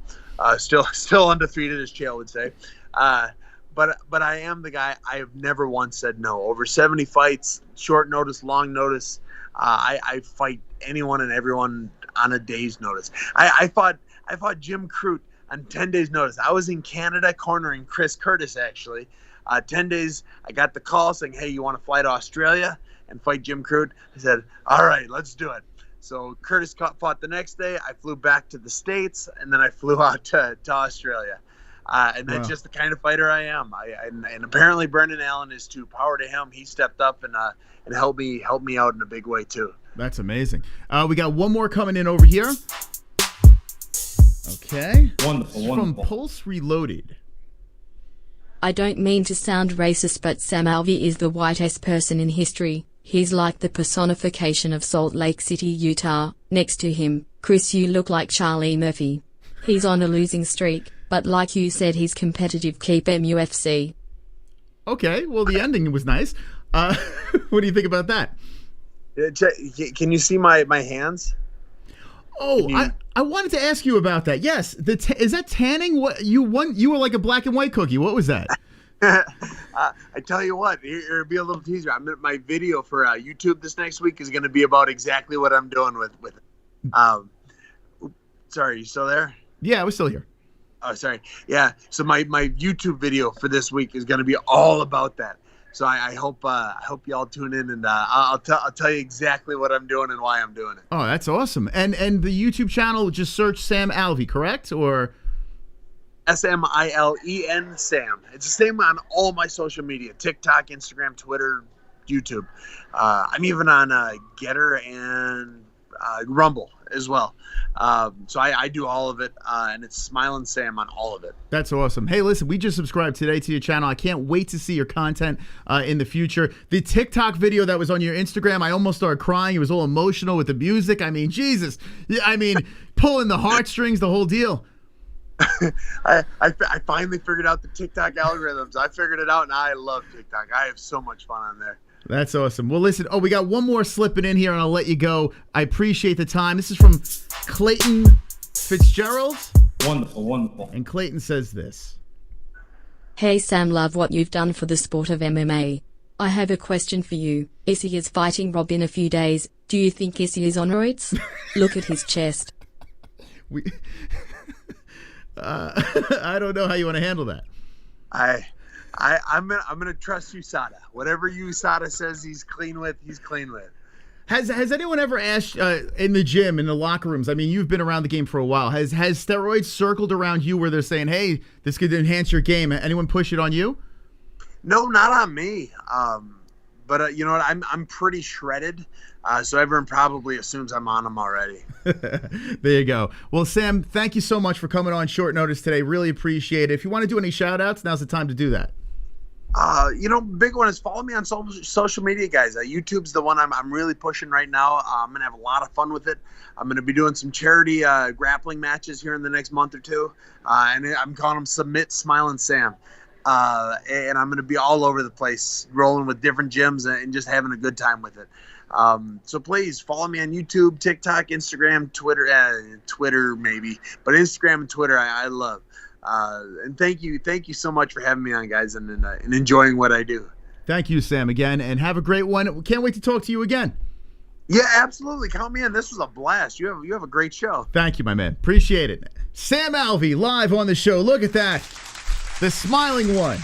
Still undefeated, as Chael would say. But I am the guy. I have never once said no. Over 70 fights, short notice, long notice. I fight anyone and everyone on a day's notice. I fought Jim Crute on 10 days notice. I was in Canada cornering Chris Curtis, actually. 10 days, I got the call saying, hey, you want to fly to Australia and fight Jim Crute? I said, all right, let's do it. So Curtis fought the next day. I flew back to the States, and then I flew out to Australia. And that's just the kind of fighter I am. And apparently Brendan Allen is too. Power to him. He stepped up and helped me out in a big way too. That's amazing. We got one more coming in over here. Okay. Wonderful. From Pulse Reloaded. I don't mean to sound racist, but Sam Alvey is the whitest person in history. He's like the personification of Salt Lake City, Utah. Next to him, Chris, you look like Charlie Murphy. He's on a losing streak, but like you said, he's competitive. Keep him UFC. Okay, well, the ending was nice. What do you think about that? Can you see my hands? Oh, I wanted to ask you about that. Yes, is that tanning? What you were like a black and white cookie. What was that? I tell you what, it'll be a little teaser. My video for YouTube this next week is going to be about exactly what I'm doing with it. Sorry, you still there? Yeah, I was still here. Oh, sorry. Yeah, so my YouTube video for this week is going to be all about that. So I hope y'all tune in, and I'll tell you exactly what I'm doing and why I'm doing it. Oh, that's awesome. And the YouTube channel, just search Sam Alvey, correct? Or SMILEN Sam. It's the same on all my social media: TikTok, Instagram, Twitter, YouTube. I'm even on Getter and Rumble as well. So I do all of it, and it's Smilin Sam on all of it. That's awesome. Hey, listen, we just subscribed today to your channel. I can't wait to see your content in the future. The TikTok video that was on your Instagram, I almost started crying. It was all emotional with the music. I mean, Jesus. I mean, pulling the heartstrings, the whole deal. I finally figured out the TikTok algorithms. I figured it out, and I love TikTok. I have so much fun on there. That's awesome. Well, listen. Oh, we got one more slipping in here, and I'll let you go. I appreciate the time. This is from Clayton Fitzgerald. Wonderful, wonderful. And Clayton says this. Hey Sam, love what you've done for the sport of MMA. I have a question for you. Izzy is fighting Rob in a few days. Do you think Izzy is on roids? Look at his chest. I don't know how you want to handle that. I'm gonna trust USADA. Whatever USADA says he's clean with, he's clean with. Has anyone ever asked in the gym, in the locker rooms? I mean, you've been around the game for a while. Has steroids circled around you where they're saying, "Hey, this could enhance your game"? Anyone push it on you? No, not on me. But you know what? I'm pretty shredded, so everyone probably assumes I'm on them already. There you go. Well, Sam, thank you so much for coming on short notice today. Really appreciate it. If you want to do any shout outs, now's the time to do that. Big one is follow me on social media, guys. YouTube's the one I'm really pushing right now. I'm going to have a lot of fun with it. I'm going to be doing some charity grappling matches here in the next month or two. And I'm calling them Submit Smilin Sam. And I'm going to be all over the place, rolling with different gyms and just having a good time with it. So please follow me on YouTube, TikTok, Instagram, Twitter maybe, but Instagram and Twitter I love. And thank you so much for having me on, guys, and enjoying what I do. Thank you, Sam, again, and have a great one. Can't wait to talk to you again. Yeah, absolutely. Count me in. This was a blast. You have a great show. Thank you, my man. Appreciate it. Sam Alvey live on the show. Look at that. The smiling one.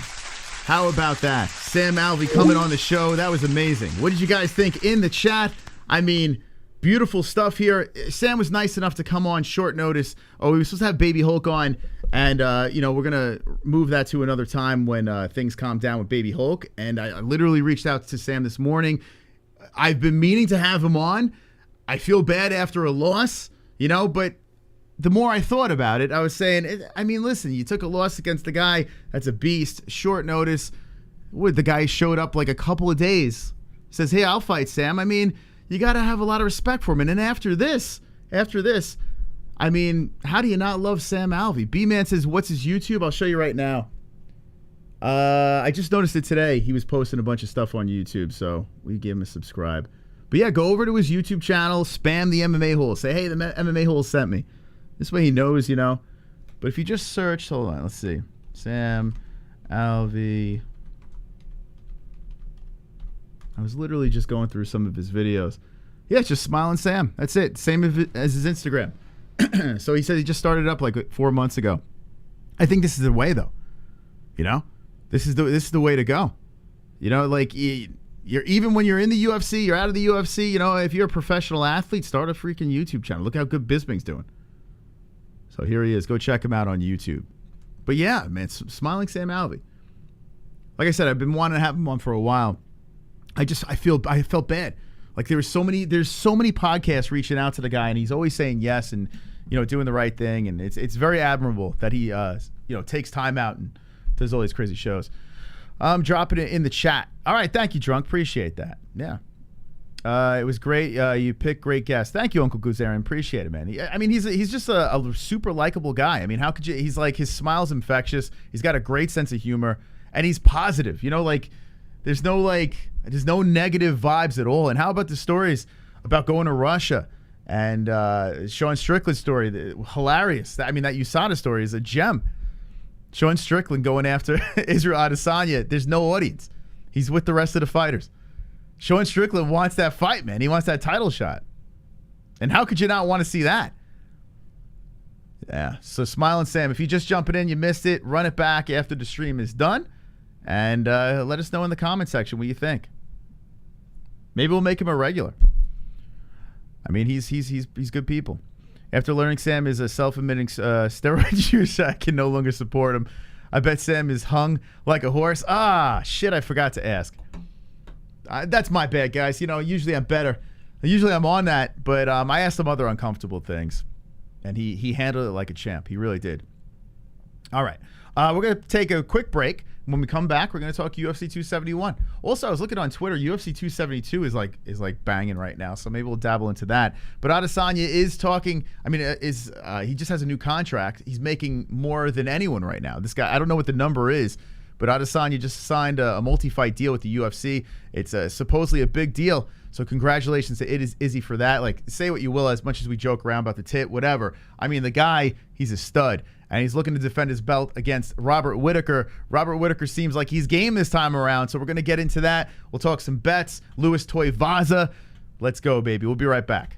How about that? Sam Alvey coming on the show. That was amazing. What did you guys think in the chat? I mean, beautiful stuff here. Sam was nice enough to come on short notice. Oh, we were supposed to have Baby Hulk on, and we're gonna move that to another time when things calm down with Baby Hulk. And I literally reached out to Sam this morning. I've been meaning to have him on. I feel bad after a loss, but the more I thought about it, I was saying, I mean, listen, you took a loss against the guy that's a beast, short notice. The guy showed up like a couple of days, says, "Hey, I'll fight Sam." I mean, you got to have a lot of respect for him. And then after this, I mean, how do you not love Sam Alvey? B-Man says, what's his YouTube? I'll show you right now. I just noticed it today. He was posting a bunch of stuff on YouTube, so we give him a subscribe. But yeah, go over to his YouTube channel, spam the MMA-Holes. Say, hey, the MMA-Holes sent me. This way he knows, But if you just search, hold on, let's see. Sam Alvey. I was literally just going through some of his videos. Yeah, it's just Smilin Sam. That's it. Same as his Instagram. So he said he just started up like 4 months ago. I think this is the way, though. This is the way to go. Like you're even when you're in the UFC, you're out of the UFC. If you're a professional athlete, start a freaking YouTube channel. Look how good Bisping's doing. So here he is. Go check him out on YouTube. But yeah, man, Smiling Sam Alvey. Like I said, I've been wanting to have him on for a while. I felt bad. Like there's so many podcasts reaching out to the guy, and he's always saying yes and doing the right thing, and it's very admirable that he takes time out and does all these crazy shows. I'm dropping it in the chat. All right, thank you, Drunk. Appreciate that. Yeah. It was great. You picked great guests. Thank you, Uncle Guzarian. Appreciate it, man. He's just a super likable guy. I mean, how could you? He's like, his smile's infectious. He's got a great sense of humor, and he's positive. There's no negative vibes at all. And how about the stories about going to Russia And Sean Strickland's story, hilarious. I mean, that USADA story is a gem. Sean Strickland going after Israel Adesanya. There's no audience. He's with the rest of the fighters. Sean Strickland wants that fight, man. He wants that title shot. And how could you not want to see that? Yeah. So Smilin Sam, if you're just jumping in, you missed it, run it back after the stream is done. And let us know in the comment section what you think. Maybe we'll make him a regular. I mean, he's good people. After learning Sam is a self-admitting steroid user, I can no longer support him. I bet Sam is hung like a horse. Ah, shit, I forgot to ask. That's my bad, guys. You know, usually I'm better. Usually I'm on that, but I asked some other uncomfortable things, and he handled it like a champ. He really did. All right. We're going to take a quick break. When we come back, we're going to talk UFC 271. Also, I was looking on Twitter. UFC 272 is like banging right now, so maybe we'll dabble into that. But Adesanya is talking. I mean, he just has a new contract. He's making more than anyone right now. This guy, I don't know what the number is, but Adesanya just signed a multi-fight deal with the UFC. It's supposedly a big deal. So congratulations to IZZY for that. Like, say what you will, as much as we joke around about the tit, whatever. I mean, the guy, he's a stud. And he's looking to defend his belt against Robert Whittaker. Robert Whittaker seems like he's game this time around, so we're going to get into that. We'll talk some bets. Louis Tuivasa. Let's go, baby. We'll be right back.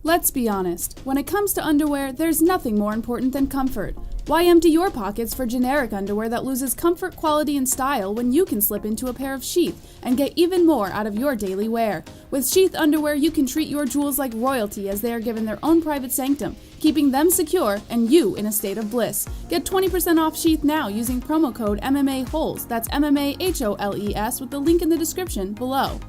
Let's be honest, when it comes to underwear, there's nothing more important than comfort. Why empty your pockets for generic underwear that loses comfort, quality, and style when you can slip into a pair of Sheath and get even more out of your daily wear? With Sheath underwear, you can treat your jewels like royalty as they are given their own private sanctum, keeping them secure and you in a state of bliss. Get 20% off Sheath now using promo code MMA-Holes. That's MMA-HOLES with the link in the description below.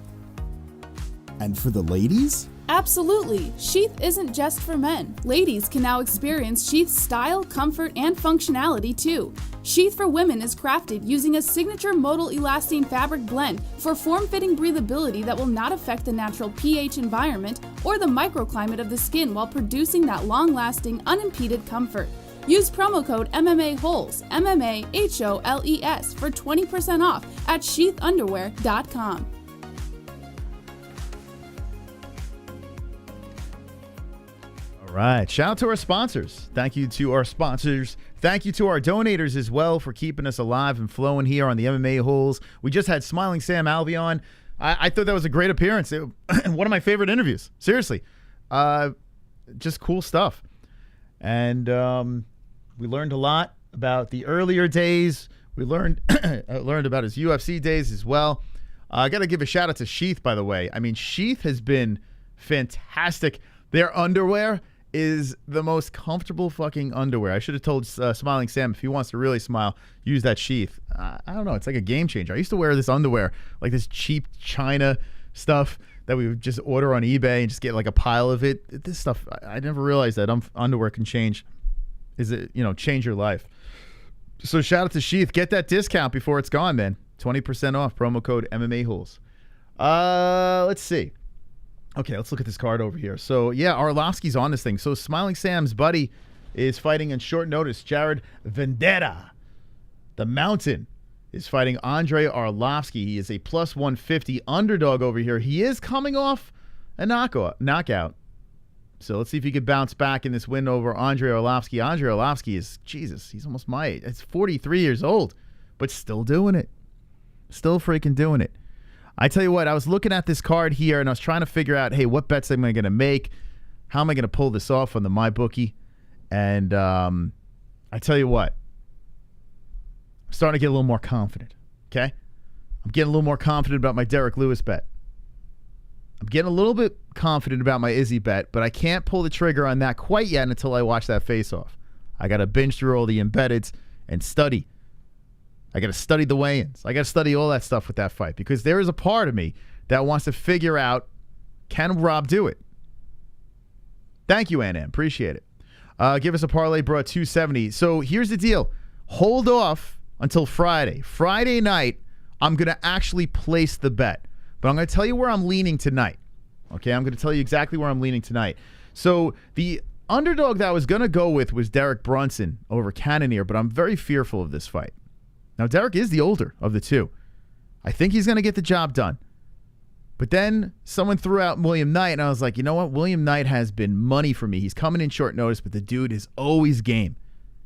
And for the ladies? Absolutely! Sheath isn't just for men. Ladies can now experience Sheath's style, comfort, and functionality too. Sheath for women is crafted using a signature modal elastane fabric blend for form-fitting breathability that will not affect the natural pH environment or the microclimate of the skin while producing that long-lasting, unimpeded comfort. Use promo code MMA-Holes, MMA-HOLES for 20% off at sheathunderwear.com. All right. Shout out to our sponsors. Thank you to our sponsors. Thank you to our donators as well for keeping us alive and flowing here on the MMA Holes. We just had Smiling Sam Alvey on. I thought that was a great appearance. One of my favorite interviews. Seriously. Just cool stuff. And we learned a lot about the earlier days. We learned about his UFC days as well. I got to give a shout out to Sheath, by the way. I mean, Sheath has been fantastic. Their underwear is the most comfortable fucking underwear. I should have told Smiling Sam if he wants to really smile, use that Sheath. I don't know. It's like a game changer. I used to wear this underwear, like this cheap China stuff that we would just order on eBay and just get like a pile of it. This stuff, I never realized that underwear can change. Change your life. So shout out to Sheath. Get that discount before it's gone, man. 20% off. Promo code MMA-Holes. Let's see. Okay, let's look at this card over here. So, yeah, Arlovsky's on this thing. So Smiling Sam's buddy is fighting in short notice. Jared Vendetta, the Mountain, is fighting Andre Arlovsky. He is a plus 150 underdog over here. He is coming off a knockout. So let's see if he could bounce back in this win over Andre Arlovsky. Andre Arlovsky is, Jesus, he's almost my age. It's 43 years old, but still doing it. Still freaking doing it. I tell you what, I was looking at this card here, and I was trying to figure out, hey, what bets am I going to make? How am I going to pull this off on the MyBookie? And I tell you what, I'm starting to get a little more confident, okay? I'm getting a little more confident about my Derrick Lewis bet. I'm getting a little bit confident about my Izzy bet, but I can't pull the trigger on that quite yet until I watch that face-off. I got to binge through all the embeddeds and study. I got to study the weigh-ins. I got to study all that stuff with that fight because there is a part of me that wants to figure out, can Rob do it? Thank you, Ann. Appreciate it. Give us a parlay, bro, at 270. So here's the deal. Hold off until Friday. Friday night, I'm going to actually place the bet. But I'm going to tell you where I'm leaning tonight. Okay, I'm going to tell you exactly where I'm leaning tonight. So the underdog that I was going to go with was Derek Brunson over Cannonier, but I'm very fearful of this fight. Now, Derek is the older of the two. I think he's going to get the job done. But then someone threw out William Knight, and I was like, you know what? William Knight has been money for me. He's coming in short notice, but the dude is always game.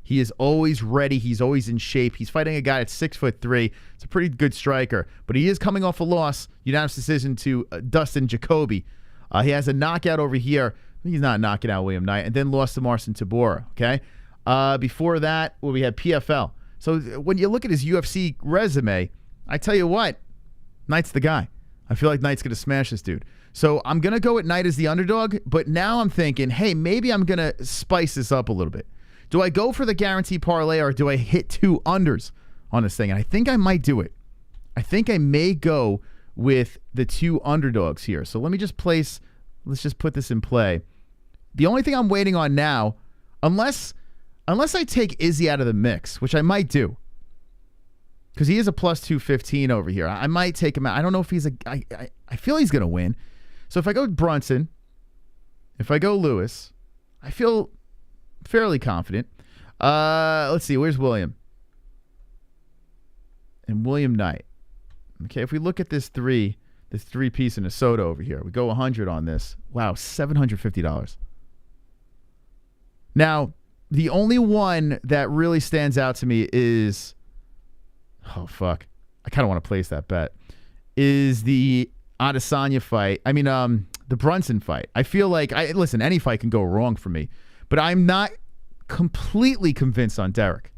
He is always ready. He's always in shape. He's fighting a guy at 6'3". It's a pretty good striker, but he is coming off a loss, unanimous decision to Dustin Jacoby. He has a knockout over here. He's not knocking out William Knight, and then lost to Marcin Tybura. Okay. Before that, we had PFL. So when you look at his UFC resume, I tell you what, Knight's the guy. I feel like Knight's going to smash this dude. So I'm going to go at Knight as the underdog, but now I'm thinking, hey, maybe I'm going to spice this up a little bit. Do I go for the guarantee parlay or do I hit 2 unders on this thing? And I think I might do it. I think I may go with the 2 underdogs here. So let me just place, let's just put this in play. The only thing I'm waiting on now, unless I take Izzy out of the mix, which I might do, because he is a plus 215 over here. I might take him out. I don't know if he's I feel he's going to win. So if I go Brunson, if I go Lewis, I feel fairly confident. Let's see. Where's William? And William Knight. Okay, if we look at this three-piece in a soda over here, we go 100 on this. Wow, $750. Now, the only one that really stands out to me is, oh, fuck. I kind of want to place that bet, is the Adesanya fight. I mean, the Brunson fight. I feel like, listen, any fight can go wrong for me, but I'm not completely convinced on Derrick.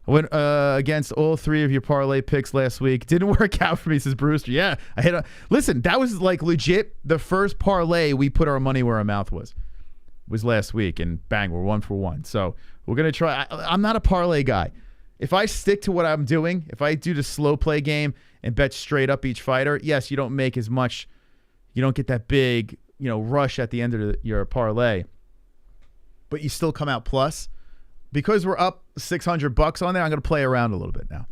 I went against all 3 of your parlay picks last week. Didn't work out for me, says Brewster. Yeah, I hit listen, that was like legit the first parlay we put our money where our mouth was last week, and bang, we're 1 for 1. So we're going to try. I'm not a parlay guy. If I stick to what I'm doing, if I do the slow play game and bet straight up each fighter, yes, you don't make as much, you don't get that big, rush at the end of your parlay, but you still come out plus. Because we're up $600 on there, I'm going to play around a little bit now.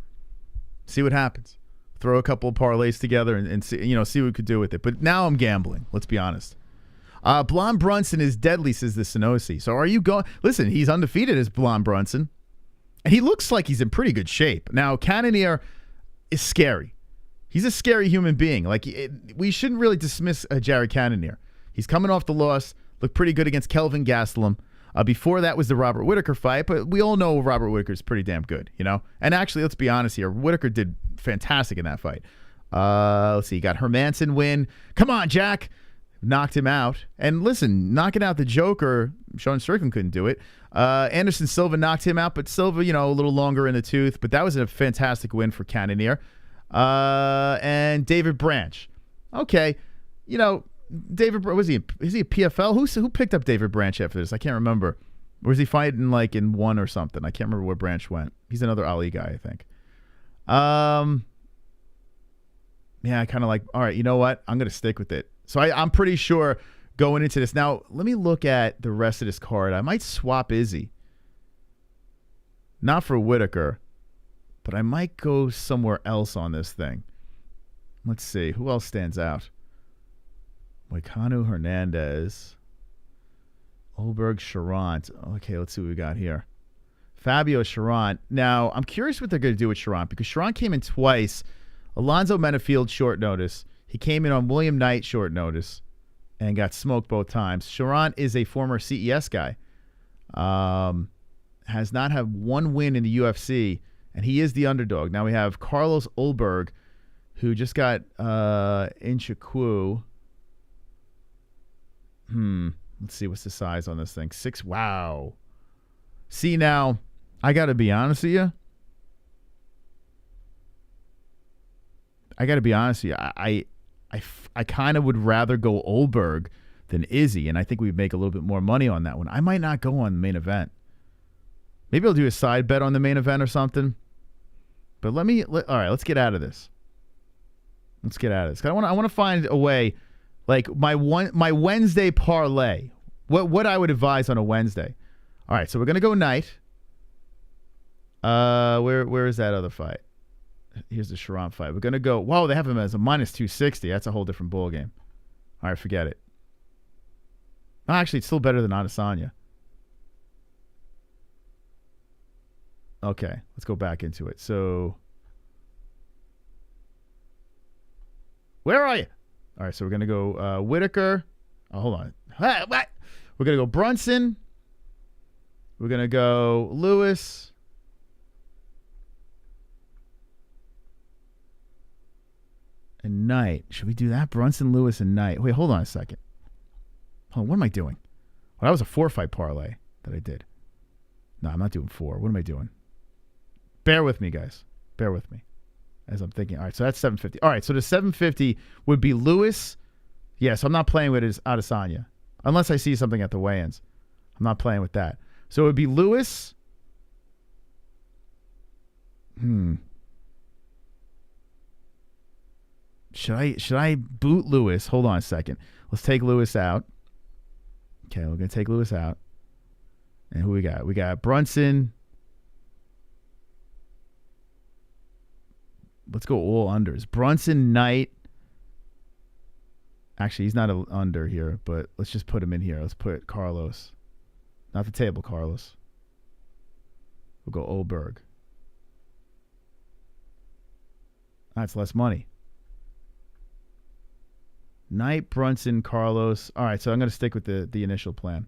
See what happens. Throw a couple of parlays together and see, see what we could do with it. But now I'm gambling, let's be honest. Blonde Brunson is deadly, says the Sonosi. So are you going? Listen, he's undefeated as Blonde Brunson. And he looks like he's in pretty good shape. Now, Cannonier is scary. He's a scary human being. We shouldn't really dismiss Jared Cannonier. He's coming off the loss. Looked pretty good against Kelvin Gastelum. Before that was the Robert Whittaker fight, but we all know Robert Whittaker is pretty damn good, And actually, let's be honest here. Whittaker did fantastic in that fight. Let's see. Got Hermanson win. Come on, Jack. Knocked him out. And listen, knocking out the Joker, Sean Strickland couldn't do it. Anderson Silva knocked him out, but Silva, a little longer in the tooth. But that was a fantastic win for Cannonier. And David Branch. Okay. David, is he a PFL? Who picked up David Branch after this? I can't remember. Or was he fighting in 1 or something? I can't remember where Branch went. He's another Ali guy, I think. Yeah, I kind of all right, you know what? I'm going to stick with it. So I'm pretty sure going into this. Now, let me look at the rest of this card. I might swap Izzy. Not for Whittaker, but I might go somewhere else on this thing. Let's see. Who else stands out? Moicano Hernandez. Olberg Charant. Okay, let's see what we got here. Fabio Charant. Now, I'm curious what they're going to do with Charant because Charant came in twice. Alonzo Menafield, short notice. He came in on William Knight, short notice, and got smoked both times. Charant is a former CES guy. Has not had one win in the UFC, and he is the underdog. Now we have Carlos Olberg, who just got Inchakwu. Let's see what's the size on this thing. 6. Wow. See, now, I got to be honest with you. I kind of would rather go Olberg than Izzy, and I think we'd make a little bit more money on that one. I might not go on the main event. Maybe I'll do a side bet on the main event or something. But all right, let's get out of this. Let's get out of this. I want to find a way. Like my Wednesday parlay, what I would advise on a Wednesday. All right, so we're gonna go Knight. Where is that other fight? Here's the Charant fight. We're gonna go. Whoa, they have him as a -260. That's a whole different ball game. All right, forget it. Actually, it's still better than Adesanya. Okay, let's go back into it. So, where are you? All right, so we're going to go Whittaker. Oh, hold on. We're going to go Brunson. We're going to go Lewis. And Knight. Should we do that? Brunson, Lewis, and Knight. Wait, hold on a second. Hold on, what am I doing? Well, that was a 4-fight parlay that I did. No, I'm not doing 4. What am I doing? Bear with me, guys. Bear with me. As I'm thinking, all right, so that's 750. All right, so the 750 would be Lewis. Yeah, so I'm not playing with his Adesanya. Unless I see something at the weigh-ins. I'm not playing with that. So it would be Lewis. Should I boot Lewis? Hold on a second. Let's take Lewis out. Okay, we're going to take Lewis out. And who we got? We got Brunson. Let's go all unders. Brunson, Knight. Actually, he's not under here, but let's just put him in here. Let's put Carlos. Not the table, Carlos. We'll go Olberg. That's less money. Knight, Brunson, Carlos. All right, so I'm going to stick with the initial plan.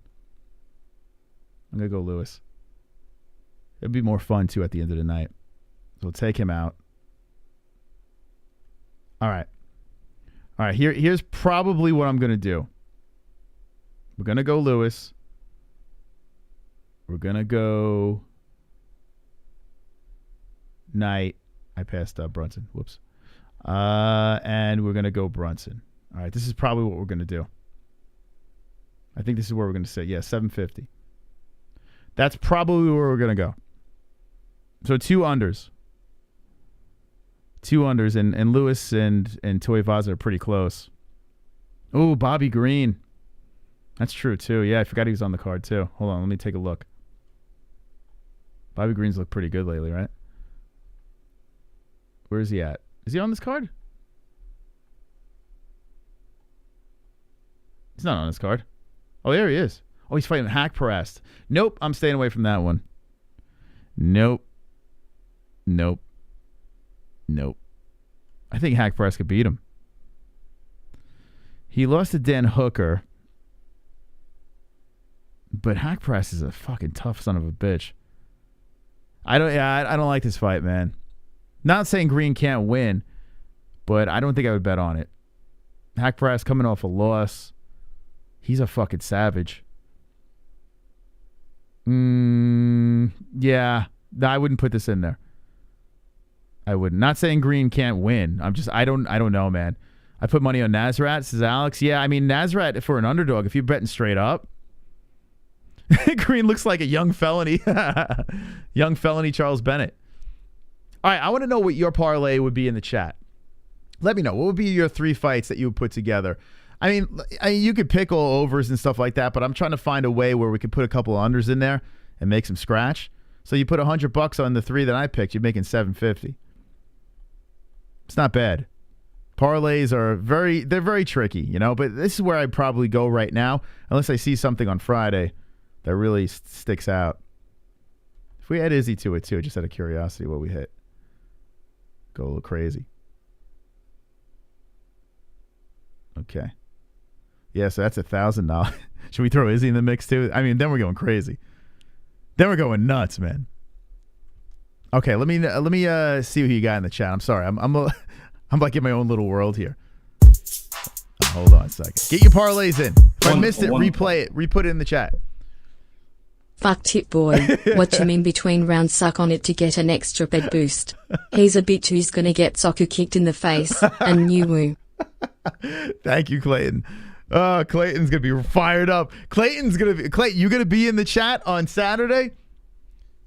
I'm going to go Lewis. It'd be more fun, too, at the end of the night. So we'll take him out. All right. All right, here's probably what I'm going to do. We're going to go Lewis. We're going to go Knight. I passed Brunson. Whoops. And we're going to go Brunson. All right, this is probably what we're going to do. I think this is where we're going to say, yeah, 750. That's probably where we're going to go. So 2 unders. 2 unders, and Lewis and Tuivasa are pretty close. Oh, Bobby Green. That's true, too. Yeah, I forgot he was on the card, too. Hold on, let me take a look. Bobby Green's looked pretty good lately, right? Where is he at? Is he on this card? He's not on this card. Oh, there he is. Oh, he's fighting Hack Parast. Nope, I'm staying away from that one. Nope. I think Hack Parast could beat him. He lost to Dan Hooker. But Hack Parast is a fucking tough son of a bitch. I don't like this fight, man. Not saying Green can't win, but I don't think I would bet on it. Hack Parast coming off a loss. He's a fucking savage. Yeah. No, I wouldn't put this in there. I wouldn't. Not saying Green can't win. I don't know, man. I put money on Nasrat, says Alex. Yeah, I mean, Nasrat for an underdog, if you're betting straight up, Green looks like a young felony. Young felony Charles Bennett. All right, I want to know what your parlay would be in the chat. Let me know. What would be your 3 fights that you would put together? I mean, you could pick all overs and stuff like that, but I'm trying to find a way where we could put a couple of unders in there and make some scratch. So you put $100 on the 3 that I picked, you're making $750. It's not bad. Parlays are they're very tricky, you know, but this is where I'd probably go right now, unless I see something on Friday that really sticks out. If we add Izzy to it too, just out of curiosity, what we hit. Go a little crazy. Okay. Yeah, so that's $1,000. Should we throw Izzy in the mix too? I mean, then we're going crazy. Then we're going nuts, man. Okay, let me see who you got in the chat. I'm sorry, I'm like in my own little world here. Hold on a second. Get your parlays in. If I missed it, replay it. Re-put it in the chat. Fuck tip boy. What you mean between rounds? Suck on it to get an extra bed boost. He's a bitch who's gonna get soccer kicked in the face. And new woo. Thank you, Clayton. Clayton's gonna be fired up. Clayton, you gonna be in the chat on Saturday?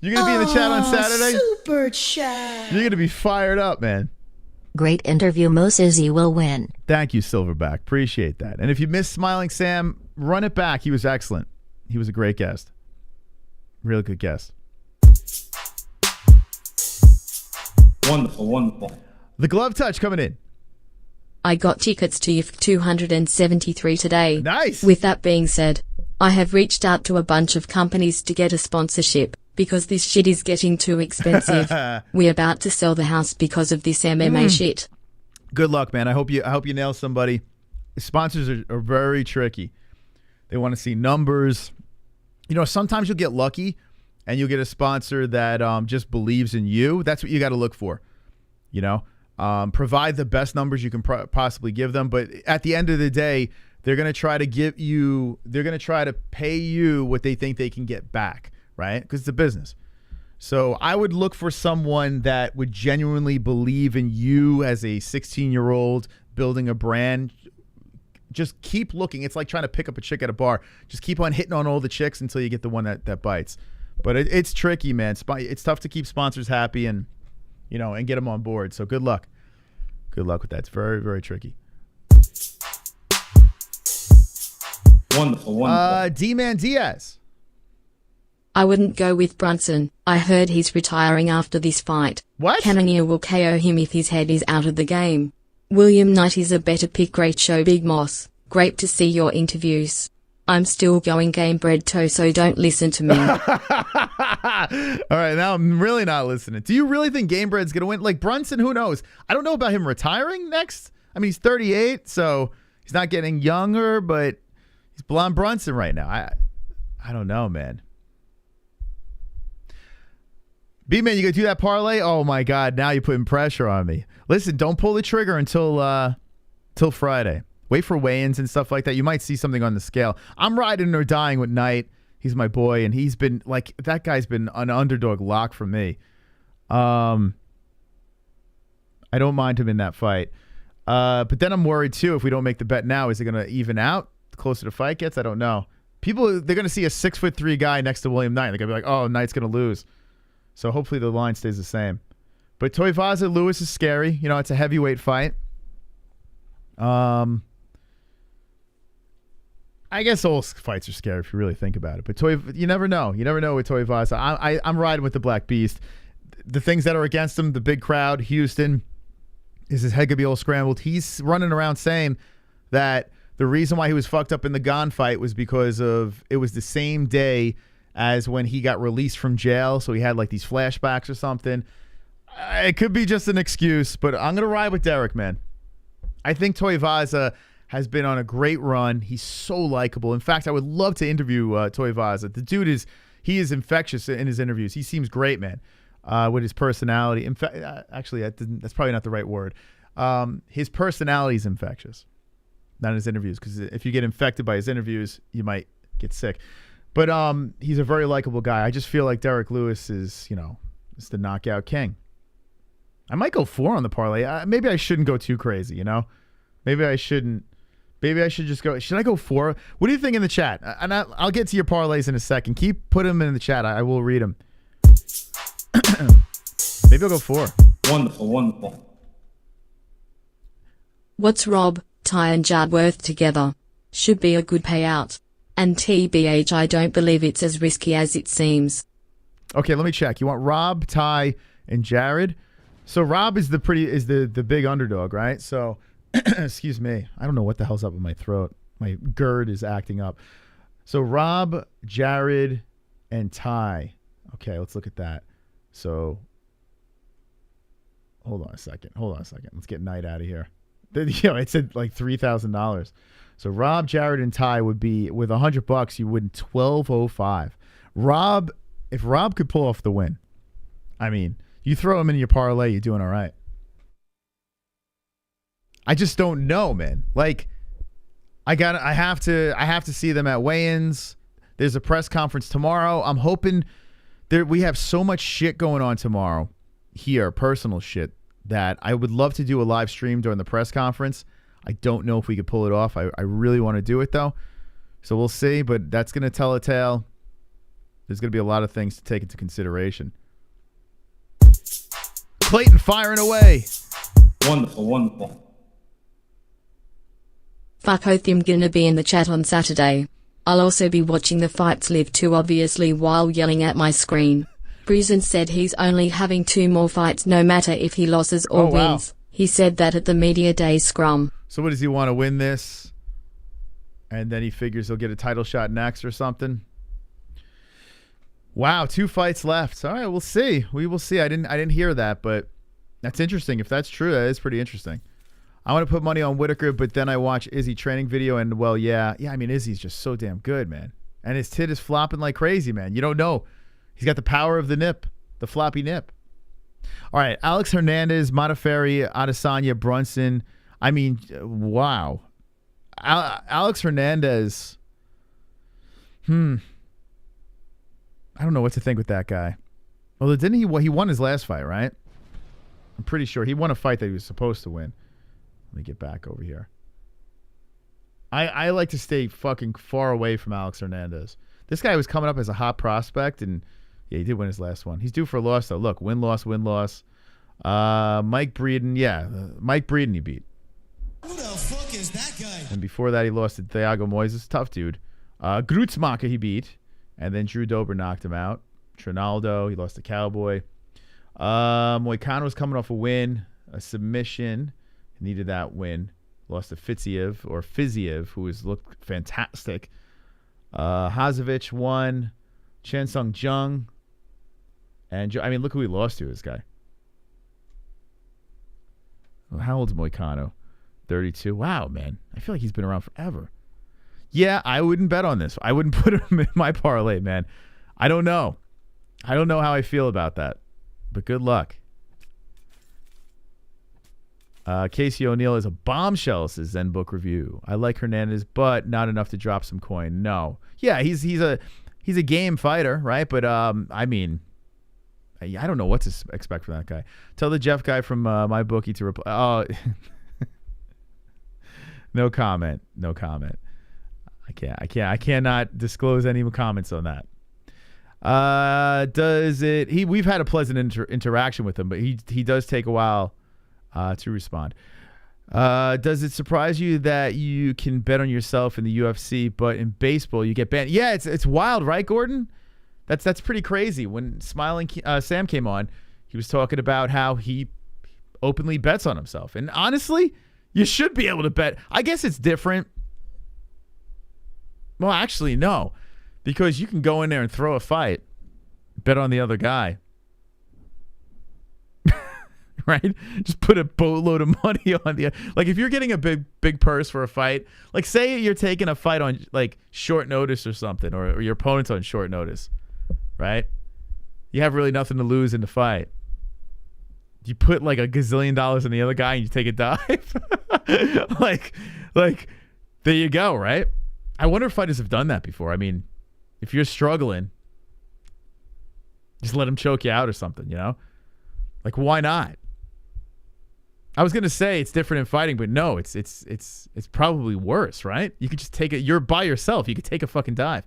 You're gonna be in the chat on Saturday? Super chat. You're gonna be fired up, man. Great interview. Most Izzy will win. Thank you, Silverback. Appreciate that. And if you missed Smiling Sam, run it back. He was excellent. He was a great guest. Really good guest. Wonderful, wonderful. The glove touch coming in. I got tickets to UFC 273 today. Nice. With that being said, I have reached out to a bunch of companies to get a sponsorship because this shit is getting too expensive. We're about to sell the house because of this MMA shit. Good luck, man. I hope you nail somebody. Sponsors are very tricky. They want to see numbers. You know, sometimes you'll get lucky and you'll get a sponsor that just believes in you. That's what you got to look for. You know, provide the best numbers you can possibly give them. But at the end of the day, they're going to try to pay you what they think they can get back, right? Because it's a business. So I would look for someone that would genuinely believe in you as a 16-year-old building a brand. Just keep looking. It's like trying to pick up a chick at a bar. Just keep on hitting on all the chicks until you get the one that bites. But it's tricky, man. It's tough to keep sponsors happy and, you know, and get them on board. So good luck. Good luck with that. It's very, very tricky. Wonderful, wonderful. D-Man Diaz. I wouldn't go with Brunson. I heard he's retiring after this fight. What? Cannonier will KO him if his head is out of the game. William Knight is a better pick. Great show, Big Moss. Great to see your interviews. I'm still going game bread toe, so don't listen to me. All right, now I'm really not listening. Do you really think Game Bread's going to win? Like Brunson, who knows? I don't know about him retiring next. I mean, he's 38, so he's not getting younger, but he's blonde Brunson right now. I don't know, man. B-Man, you going to do that parlay? Oh, my God. Now you're putting pressure on me. Listen, don't pull the trigger until Friday. Wait for weigh-ins and stuff like that. You might see something on the scale. I'm riding or dying with Knight. He's my boy, and he's been, like, that guy's been an underdog lock for me. I don't mind him in that fight. But then I'm worried, too, if we don't make the bet now, is it going to even out the closer the fight gets? I don't know. They're going to see a 6'3" guy next to William Knight. They're going to be like, oh, Knight's going to lose. So hopefully the line stays the same. But Tuivasa Lewis is scary. You know, it's a heavyweight fight. I guess all fights are scary if you really think about it. But you never know. You never know with Tuivasa. I'm riding with the Black Beast. The things that are against him, the big crowd, Houston, is his head going to be all scrambled. He's running around saying that the reason why he was fucked up in the Gane fight was because it was the same day as when he got released from jail, so he had like these flashbacks or something. It could be just an excuse, but I'm going to ride with Derrick, man. I think Tuivasa has been on a great run. He's so likable. In fact, I would love to interview Tuivasa. The dude is infectious in his interviews. He seems great, man, with his personality. In fact, actually, that's probably not the right word. His personality is infectious, not his interviews, because if you get infected by his interviews, you might get sick. But he's a very likable guy. I just feel like Derrick Lewis is, is the knockout king. I might go 4 on the parlay. Maybe I shouldn't go too crazy, Maybe I shouldn't. Maybe I should just go. Should I go 4? What do you think in the chat? And I'll get to your parlays in a second. Put them in the chat. I will read them. Maybe I'll go 4. Wonderful, wonderful. What's Rob, Ty and Judd worth together? Should be a good payout. And TBH, I don't believe it's as risky as it seems. Okay, let me check. You want Rob, Ty, and Jared? So Rob is the big underdog, right? So, excuse me. I don't know what the hell's up with my throat. My GERD is acting up. So Rob, Jared, and Ty. Okay, let's look at that. So, hold on a second. Let's get Knight out of here. It said like $3,000. So Rob, Jared, and Ty would be, with $100, you win $1,205. Rob, if Rob could pull off the win, I mean, you throw him in your parlay, you're doing all right. I just don't know, man. Like, I have to see them at weigh-ins. There's a press conference tomorrow. I'm hoping we have so much shit going on tomorrow here, personal shit, that I would love to do a live stream during the press conference. I don't know if we could pull it off. I really want to do it, though. So we'll see, but that's going to tell a tale. There's going to be a lot of things to take into consideration. Clayton firing away. Wonderful, wonderful. Fuck oath, I'm gonna be in the chat on Saturday. I'll also be watching the fights live too, obviously, while yelling at my screen. Breezen said he's only having 2 more fights no matter if he loses or wins. He said that at the media day scrum. So what does he want to win this? And then he figures he'll get a title shot next or something? Wow, 2 fights left. All right, we'll see. We will see. I didn't hear that, but that's interesting. If that's true, that is pretty interesting. I want to put money on Whittaker, but then I watch Izzy training video, and, well, yeah, I mean, Izzy's just so damn good, man. And his tit is flopping like crazy, man. You don't know. He's got the power of the nip, the floppy nip. All right, Alex Hernandez, Modafferi, Adesanya, Brunson. I mean, wow. Alex Hernandez, I don't know what to think with that guy. Well, didn't he? Well, he won his last fight, right? I'm pretty sure he won a fight that he was supposed to win. Let me get back over here. I like to stay fucking far away from Alex Hernandez. This guy was coming up as a hot prospect, and yeah, he did win his last one. He's due for a loss, though. Look, win-loss, win-loss. Mike Breeden, Mike Breeden he beat. Who the fuck is that guy? And before that, he lost to Thiago Moises. Tough dude. Grutzmacher he beat, and then Drew Dober knocked him out. Trinaldo, he lost to Cowboy. Moicano was coming off a win, a submission. Needed that win. Lost to Fiziev, who has looked fantastic. Hazovic won. Chen Sung Jung. And, I mean, look who he lost to, this guy. Well, how old is Moicano? 32. Wow, man. I feel like he's been around forever. Yeah, I wouldn't bet on this. I wouldn't put him in my parlay, man. I don't know. I don't know how I feel about that. But good luck. Casey O'Neill is a bombshell, says Zen Book Review. I like Hernandez, but not enough to drop some coin. No. Yeah, he's a game fighter, right? But I mean, I don't know what to expect from that guy. Tell the Jeff guy from my bookie to reply. Oh, no comment. No comment. I cannot disclose any comments on that. We've had a pleasant interaction with him, but he does take a while to respond. Does it surprise you that you can bet on yourself in the UFC, but in baseball you get banned? Yeah, it's wild, right, Gordon? That's pretty crazy. When Smiling Sam came on, he was talking about how he openly bets on himself. And honestly, you should be able to bet. I guess it's different. Well, actually, no. Because you can go in there and throw a fight, bet on the other guy. Right? Just put a boatload of money on the, like, if you're getting a big purse for a fight, like, say you're taking a fight on, like, short notice or something, or your opponent's on short notice, right? You have really nothing to lose in the fight. You put like $1 gazillion on the other guy and you take a dive. like there you go, right? I wonder if fighters have done that before. I mean, if you're struggling, just let him choke you out or something, you know? Like, why not? I was gonna say it's different in fighting, but no, it's probably worse, right? You could just take it. You're by yourself. You could take a fucking dive.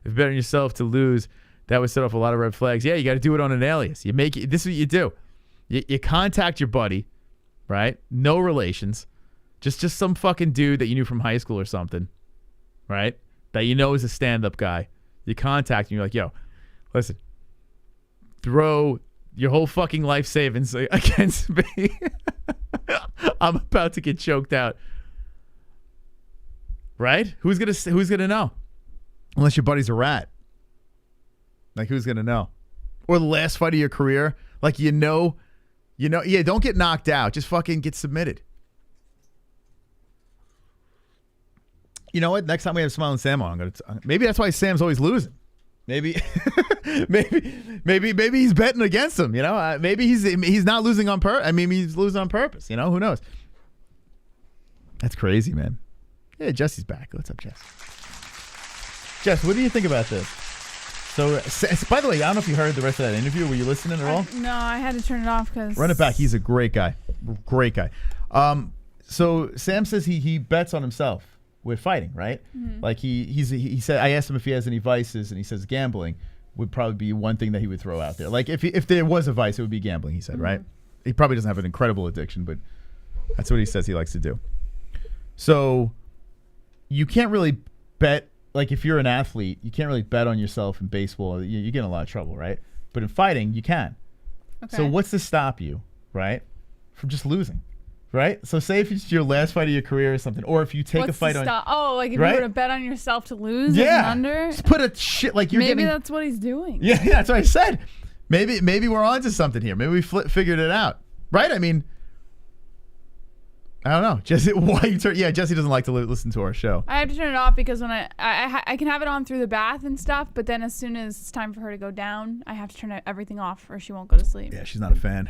If you bet on yourself to lose, that would set off a lot of red flags. Yeah, you got to do it on an alias. You make it. This is what you do. You contact your buddy, right? No relations, just some fucking dude that you knew from high school or something, right? That you know is a stand-up guy. You contact him. You're like, yo, listen, throw your whole fucking life savings against me. I'm about to get choked out. Right? Who's gonna know? Unless your buddy's a rat. Like, who's gonna know? Or the last fight of your career. Like, yeah, don't get knocked out. Just fucking get submitted. You know what? Next time we have Smilin Sam on, maybe that's why Sam's always losing. Maybe, maybe he's betting against him. You know, maybe he's not losing on purpose. I mean, he's losing on purpose. You know, who knows? That's crazy, man. Yeah, Jesse's back. What's up, Jess? Jess, what do you think about this? So, by the way, I don't know if you heard the rest of that interview. Were you listening at all? No, I had to turn it off because... Run it back. He's a great guy. Great guy. So Sam says he bets on himself with fighting, right? Mm-hmm. Like he said, I asked him if he has any vices, and he says gambling would probably be one thing that he would throw out there. Like if there was a vice, it would be gambling, he said, mm-hmm. right? He probably doesn't have an incredible addiction, but that's what he says he likes to do. So you can't really bet, like if you're an athlete, you can't really bet on yourself in baseball. You get in a lot of trouble, right? But in fighting, you can. Okay. So what's to stop you, right, from just losing? Right? So say if it's your last fight of your career or something, or if you take a fight on... Oh, like if right? you were to bet on yourself to lose as an under? Just put a shit like you're Maybe that's what he's doing. Yeah, that's what I said. Maybe we're onto something here. Maybe we figured it out. Right? I mean, I don't know. Jesse, why you turn... Yeah, Jesse doesn't like to listen to our show. I have to turn it off because when I can have it on through the bath and stuff, but then as soon as it's time for her to go down, I have to turn everything off or she won't go to sleep. Yeah, she's not a fan.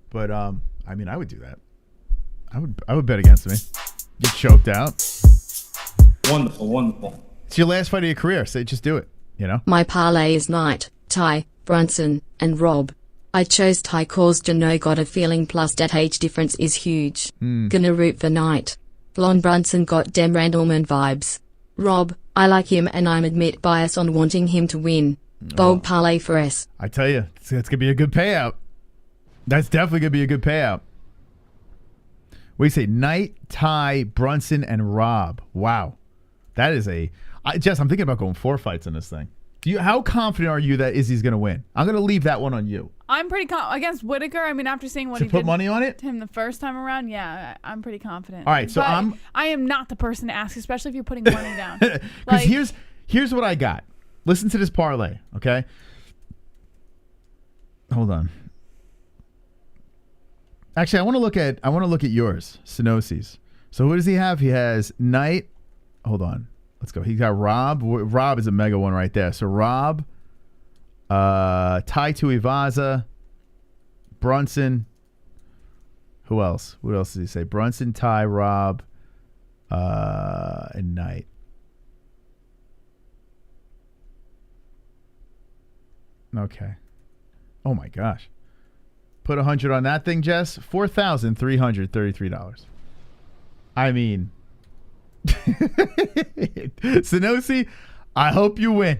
But, I mean, I would do that. I would bet against me. Get choked out. Wonderful, wonderful. It's your last fight of your career, so just do it, you know? My parlay is Knight, Ty, Brunson, and Rob. I chose Ty cause Jano got a feeling plus that age difference is huge. Gonna root for Knight. Blonde Brunson got dem Randleman vibes. Rob, I like him and I'm admit bias on wanting him to win. Bold parlay for S. I tell you, it's gonna be a good payout. That's definitely gonna be a good payout. What do you say? Knight, Ty, Brunson, and Rob. Wow. That is Jess, I'm thinking about going 4 fights in this thing. How confident are you that Izzy's going to win? I'm going to leave that one on you. I'm pretty against Whittaker. I mean, after seeing what he put money on it? To him the first time around, yeah, I'm pretty confident. All right, so but I am not the person to ask, especially if you're putting money down. Because here's what I got. Listen to this parlay, okay? Hold on. Actually, I want to look at yours, Sinosi's. So what does he have? He has Knight. Hold on. Let's go. He got Rob. Rob is a mega one right there. So Rob, Ty Tuivasa, Brunson. Who else? What else did he say? Brunson, Ty, Rob, and Knight. Okay. Oh my gosh. Put 100 on that thing, Jess. $4,333. I mean, Sinosi, I hope you win.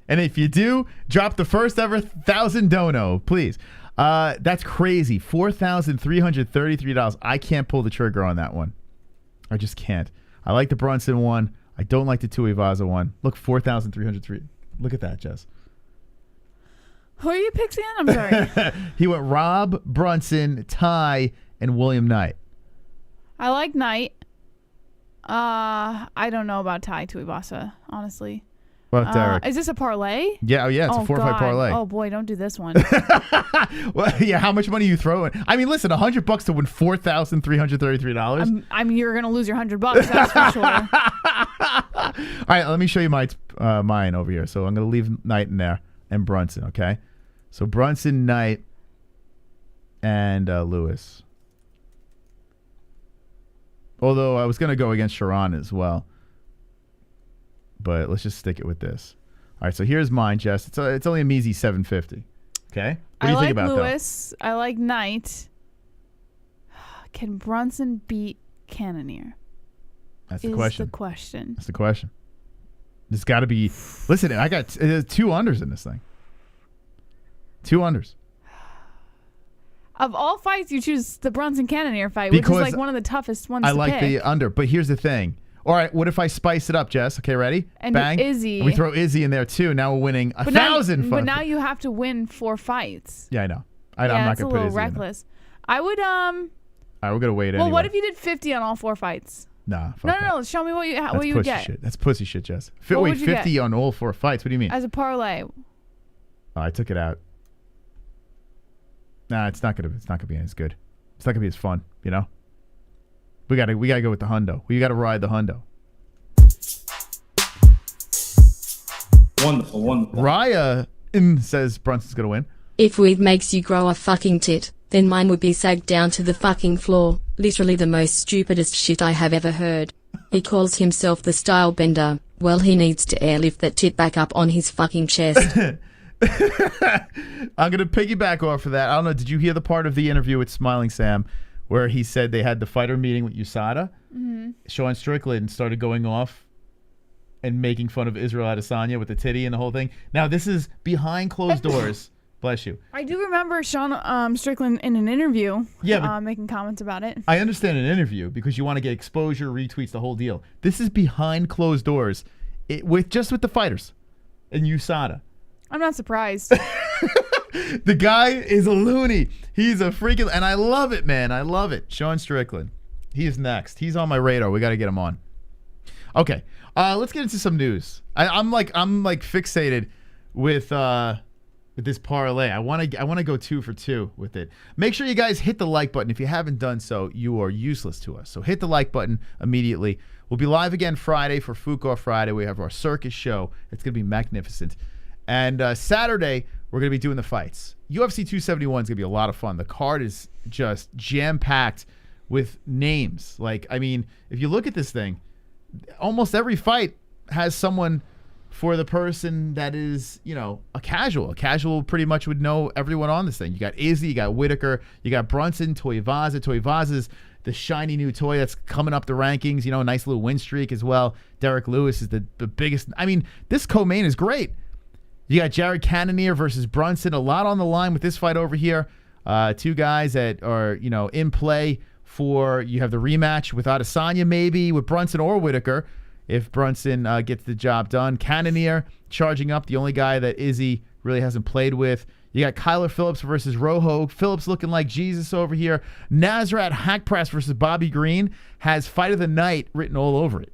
And if you do, drop the first ever 1,000 dono, please. That's crazy. $4,333. I can't pull the trigger on that one. I just can't. I like the Brunson one. I don't like the Tuivasa one. Look, 4,303. Look at that, Jess. Who are you picking? I'm sorry. He went Rob, Brunson, Ty, and William Knight. I like Knight. I don't know about Ty Tuivasa, honestly. Well, Derrick. Is this a parlay? Yeah, it's a 4-fight parlay. Oh boy, don't do this one. Well, yeah, how much money are you throwing? I mean, listen, $100 to win $4,333. I mean, you're gonna lose your $100. That's for sure. All right, let me show you mine over here. So I'm gonna leave Knight in there and Brunson. Okay, so Brunson, Knight, and Lewis. Although I was gonna go against Sharon as well. But let's just stick it with this. All right, so here's mine, Jess. It's only a measly $750. Okay? What do you think about Lewis. I like Knight. Can Brunson beat Cannonier? That's the question. That's the question. There's got to be... Listen, I got 2 unders in this thing. 2 unders. Of all fights, you choose the Brunson Cannonier fight, which is like one of the toughest ones to pick. I like the under, but here's the thing. All right, what if I spice it up, Jess? Okay, ready? And Bang. Izzy. And we throw Izzy in there too. Now we're winning 1,000. But now you have to win 4 fights. Yeah, I know. I'm not that's gonna a put little Izzy reckless. I would All right, we're gonna wait. Well, anyway. what if you did 50 on all 4 fights? Nah. Fuck No. Show me what you would get. Shit. That's pussy shit, Jess. What Wait, would you 50 get? on all 4 fights. What do you mean? As a parlay. Oh, I took it out. Nah, it's not gonna be as good. It's not gonna be as fun. You know. We gotta go with the hundo. We gotta ride the hundo. Wonderful, wonderful. Raya says Brunson's gonna win. If weed makes you grow a fucking tit, then mine would be sagged down to the fucking floor. Literally the most stupidest shit I have ever heard. He calls himself the style bender. Well, he needs to airlift that tit back up on his fucking chest. I'm gonna piggyback off of that. I don't know. Did you hear the part of the interview with Smiling Sam where he said they had the fighter meeting with USADA? Mm-hmm. Sean Strickland started going off and making fun of Israel Adesanya with the titty and the whole thing. Now this is behind closed doors. Bless you. I do remember Sean Strickland in an interview. Yeah, but making comments about it. I understand an interview because you want to get exposure, retweets, the whole deal. This is behind closed doors, with the fighters and USADA. I'm not surprised. The guy is a loony. He's a freaking, and I love it, man. I love it. Sean Strickland. He is next. He's on my radar. We got to get him on. Okay, let's get into some news. I'm fixated with this parlay. I want to go 2 for 2 with it. Make sure you guys hit the like button. If you haven't done so, you are useless to us. So hit the like button immediately. We'll be live again Friday for Fuko Friday. We have our circus show. It's going to be magnificent. And Saturday, we're going to be doing the fights. UFC 271 is going to be a lot of fun. The card is just jam-packed with names. Like, I mean, if you look at this thing, almost every fight has someone for the person that is, you know, a casual. A casual pretty much would know everyone on this thing. You got IZZY, you got Whittaker, you got Brunson, Tuivasa. Tuivasa's the shiny new toy that's coming up the rankings. You know, a nice little win streak as well. Derrick Lewis is the biggest. I mean, this co-main is great. You got Jared Cannonier versus Brunson. A lot on the line with this fight over here. 2 guys that are, you know, in play for, you have the rematch with Adesanya maybe, with Brunson or Whittaker, if Brunson gets the job done. Cannonier charging up, the only guy that Izzy really hasn't played with. You got Kyler Phillips versus Rojo. Phillips looking like Jesus over here. Nasrat Hackpress versus Bobby Green has fight of the night written all over it.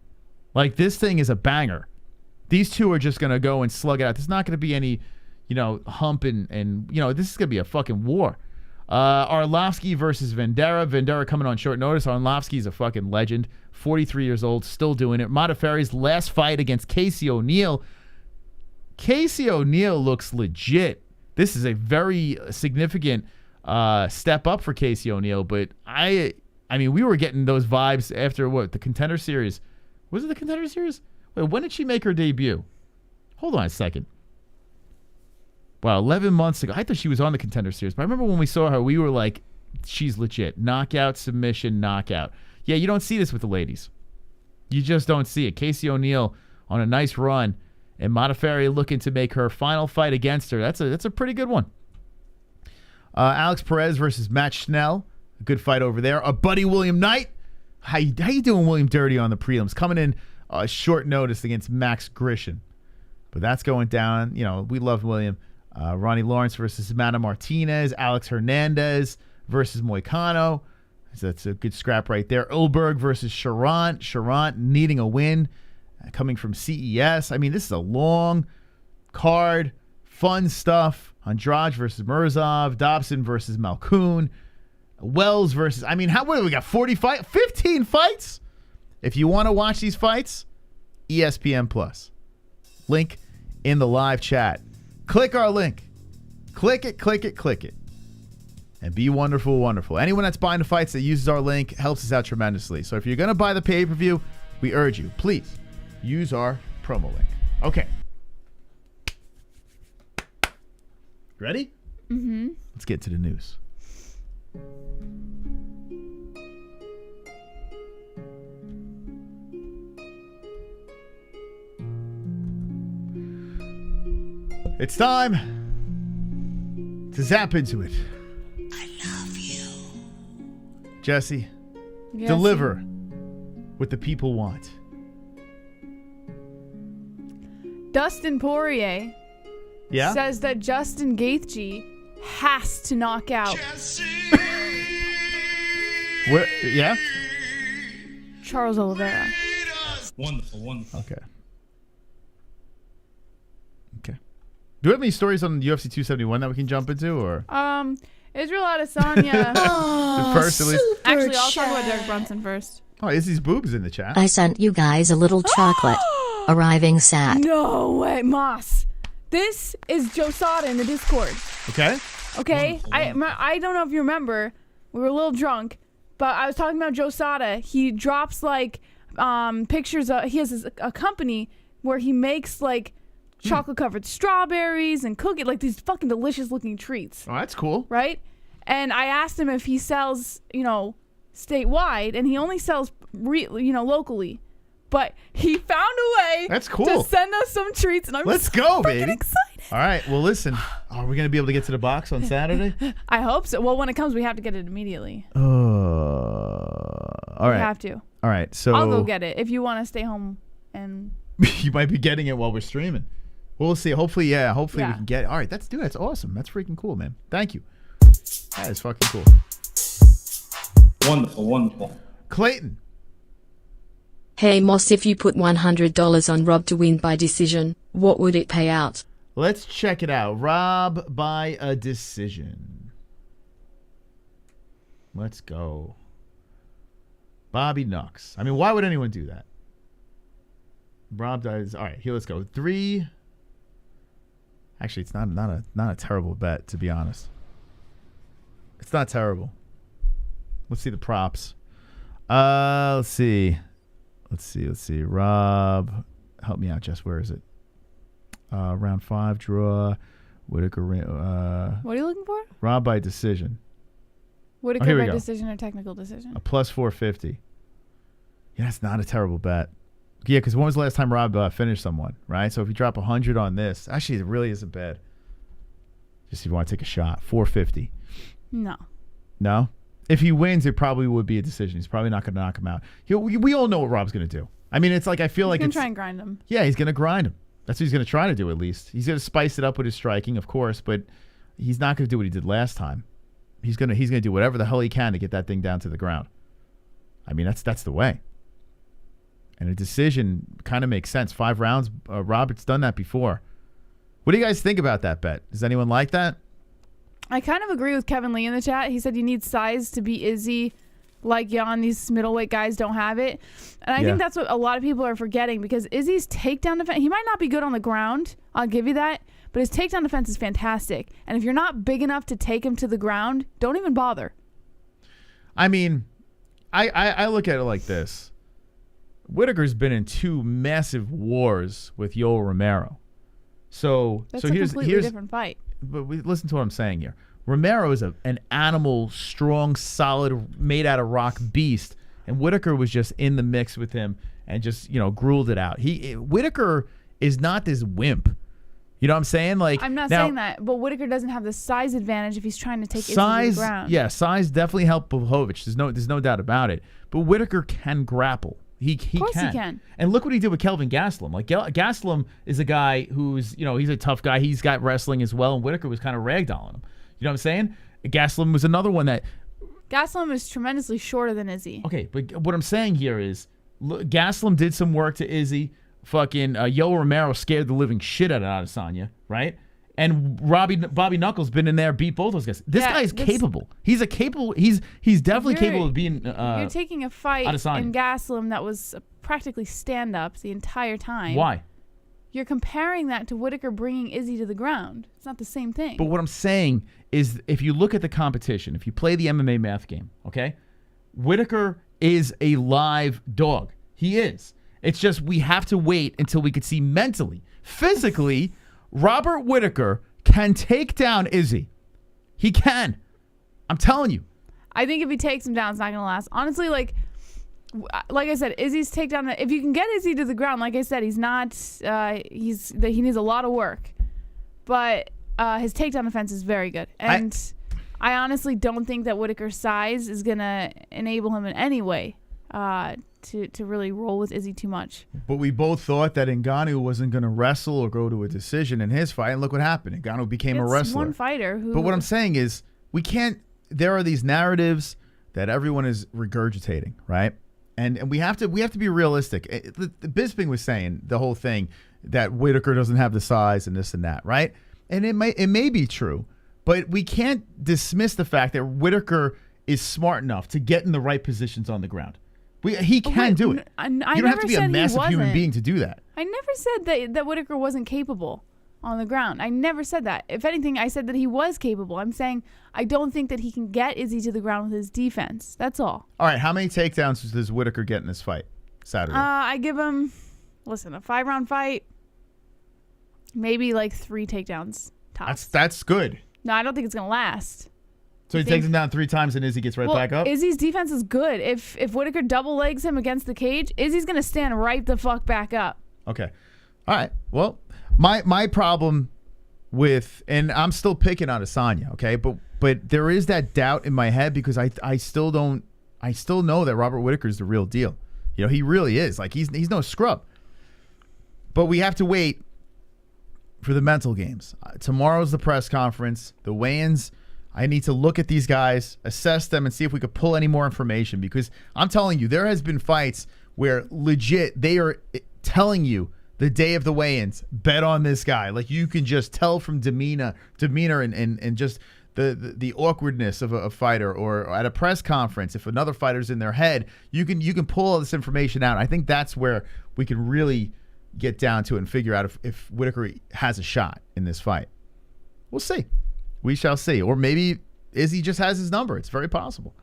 Like, this thing is a banger. These 2 are just going to go and slug it out. There's not going to be any, you know, hump and you know, this is going to be a fucking war. Arlovsky versus Vendera. Vendera coming on short notice. Arlovsky's a fucking legend. 43 years old, still doing it. Modafferi's last fight against Casey O'Neill. Casey O'Neill looks legit. This is a very significant step up for Casey O'Neill, but I mean, we were getting those vibes after the Contender Series. Was it the Contender Series? Wait, when did she make her debut? Hold on a second. Wow, 11 months ago. I thought she was on the Contender Series, but I remember when we saw her, we were like, she's legit. Knockout, submission, knockout. Yeah, you don't see this with the ladies. You just don't see it. Casey O'Neill on a nice run, and Modafferi looking to make her final fight against her. That's a pretty good one. Alex Perez versus Matt Schnell. A good fight over there. Buddy William Knight. How you doing, William Dirty, on the prelims? Coming in short notice against Max Grishin. But that's going down. You know, we love William. Ronnie Lawrence versus Amanda Martinez. Alex Hernandez versus Moicano. So that's a good scrap right there. Ulberg versus Charant. Charant needing a win. Coming from CES. I mean, this is a long card. Fun stuff. Andrade versus Murzov. Dobson versus Malkoun. Wells versus... I mean, what do we got? 15 fights? If you want to watch these fights, ESPN Plus. Link in the live chat. Click our link. Click it, click it, click it. And be wonderful, wonderful. Anyone that's buying the fights that uses our link helps us out tremendously. So if you're going to buy the pay-per-view, we urge you, please, use our promo link. Okay. Ready? Mm-hmm. Let's get to the news. It's time to zap into it. I love you. Jesse, Yes. deliver what the people want. Dustin Poirier says that Justin Gaethje has to knock out Charles Oliveira. Wonderful. Okay. Do we have any stories on UFC 271 that we can jump into, or? Israel Adesanya. First, at least. Actually, I'll talk about Derek Brunson first. Oh, Izzy's boobs in the chat. I sent you guys a little chocolate. Arriving sad. No way, Moss. This is Joe Sada in the Discord. Okay. Okay? I don't know if you remember. We were a little drunk, but I was talking about Joe Sada. He drops, like, pictures of... He has a company where he makes, like, chocolate-covered strawberries and cookies, like these fucking delicious-looking treats. Oh, that's cool. Right? And I asked him if he sells, statewide, and he only sells, locally. But he found a way That's cool. to send us some treats, and I'm Let's go, baby. excited. All right. Well, listen. Are we going to be able to get to the box on Saturday? I hope so. Well, when it comes, we have to get it immediately. All right. We have to. All right. So I'll go get it if you want to stay home and... You might be getting it while we're streaming. We'll see. Hopefully, we can get it. All right. Let's do it. That's awesome. That's freaking cool, man. Thank you. That is fucking cool. Wonderful. Clayton. Hey Moss, if you put $100 on Rob to win by decision, what would it pay out? Let's check it out. Rob by a decision. Let's go. Bobby Nux. I mean, why would anyone do that? Rob dies. All right, here, let's go. 3. Actually, it's not a terrible bet, to be honest. It's not terrible. Let's see the props. Let's see. Rob, help me out, Jess. Where is it? Round 5 draw. Whittaker. What are you looking for? Rob by decision. Whittaker by decision or technical decision? A plus 450. Yeah, that's not a terrible bet. Yeah, because when was the last time Rob finished someone, right? So if you drop 100 on this, actually, it really isn't bad. Just if you want to take a shot. 450. No. No? If he wins, it probably would be a decision. He's probably not going to knock him out. We all know what Rob's going to do. I mean, it's like, I feel like he's going to try and grind him. Yeah, he's going to grind him. That's what he's going to try to do, at least. He's going to spice it up with his striking, of course, but he's not going to do what he did last time. He's going to do whatever the hell he can to get that thing down to the ground. I mean, that's the way. And a decision kind of makes sense. 5 rounds. Robert's done that before. What do you guys think about that bet? Does anyone like that? I kind of agree with Kevin Lee in the chat. He said you need size to beat Izzy. Like Jan, these middleweight guys don't have it. And I think that's what a lot of people are forgetting, because Izzy's takedown defense, he might not be good on the ground. I'll give you that. But his takedown defense is fantastic. And if you're not big enough to take him to the ground, don't even bother. I mean, I look at it like this. Whittaker's been in 2 massive wars with Yoel Romero. So that's a completely different fight. But listen to what I'm saying here. Romero is an animal, strong, solid, made out of rock beast, and Whittaker was just in the mix with him and just gruled it out. Whittaker is not this wimp. You know what I'm saying? Like, I'm not saying that, but Whittaker doesn't have the size advantage if he's trying to take Izzy to the ground. Yeah, size definitely helped Blachowicz. There's no doubt about it. But Whittaker can grapple. He of course he can. And look what he did with Kelvin Gastelum. Like, Gastelum is a guy who's, he's a tough guy. He's got wrestling as well, and Whittaker was kind of ragdolling him. You know what I'm saying? Gastelum was another one that... Gastelum is tremendously shorter than Izzy. Okay, but what I'm saying here is, Gastelum did some work to Izzy. Fucking Yoel Romero scared the living shit out of Adesanya, right? And Bobby Knuckles been in there, beat both those guys. This guy is capable. He's definitely capable of being. You're taking a fight Adesanya. in Gastelum that was practically stand-up the entire time. Why? You're comparing that to Whittaker bringing Izzy to the ground. It's not the same thing. But what I'm saying is, if you look at the competition, if you play the MMA math game, okay, Whittaker is a live dog. He is. It's just we have to wait until we could see mentally, physically. Robert Whittaker can take down Izzy. He can. I'm telling you. I think if he takes him down, it's not going to last. Honestly, like I said, Izzy's takedown, if you can get Izzy to the ground, like I said, he's not, he needs a lot of work. But his takedown defense is very good. And I honestly don't think that Whittaker's size is going to enable him in any way to really roll with Izzy too much. But we both thought that Ngannou wasn't going to wrestle or go to a decision in his fight, and look what happened. Ngannou became a wrestler. One fighter who. But what I'm saying is, we can't. There are these narratives that everyone is regurgitating, right? And we have to be realistic. Bisping was saying the whole thing that Whittaker doesn't have the size and this and that, right? And it may be true, but we can't dismiss the fact that Whittaker is smart enough to get in the right positions on the ground. He can do it. You don't have to be a massive human being to do that. I never said that Whittaker wasn't capable on the ground. I never said that. If anything, I said that he was capable. I'm saying I don't think that he can get Izzy to the ground with his defense. That's all. All right, how many takedowns does Whittaker get in this fight Saturday? I give him, listen, a 5-round fight, maybe like 3 takedowns tops. That's good. No, I don't think it's going to last. So he takes him down 3 times and Izzy gets back up? Izzy's defense is good. If Whittaker double legs him against the cage, Izzy's going to stand right the fuck back up. Okay. All right. Well, my problem with, and I'm still picking on Adesanya, okay? But there is that doubt in my head because I still know that Robert Whittaker is the real deal. You know, he really is. Like, he's no scrub. But we have to wait for the mental games. Tomorrow's the press conference. The weigh-ins, I need to look at these guys, assess them, and see if we could pull any more information. Because I'm telling you, there has been fights where legit they are telling you the day of the weigh-ins, bet on this guy. Like, you can just tell from demeanor and just the awkwardness of a fighter, or at a press conference, if another fighter's in their head, you can pull all this information out. I think that's where we can really get down to it and figure out if Whittaker has a shot in this fight. We'll see. We shall see. Or maybe Izzy just has his number. It's very possible.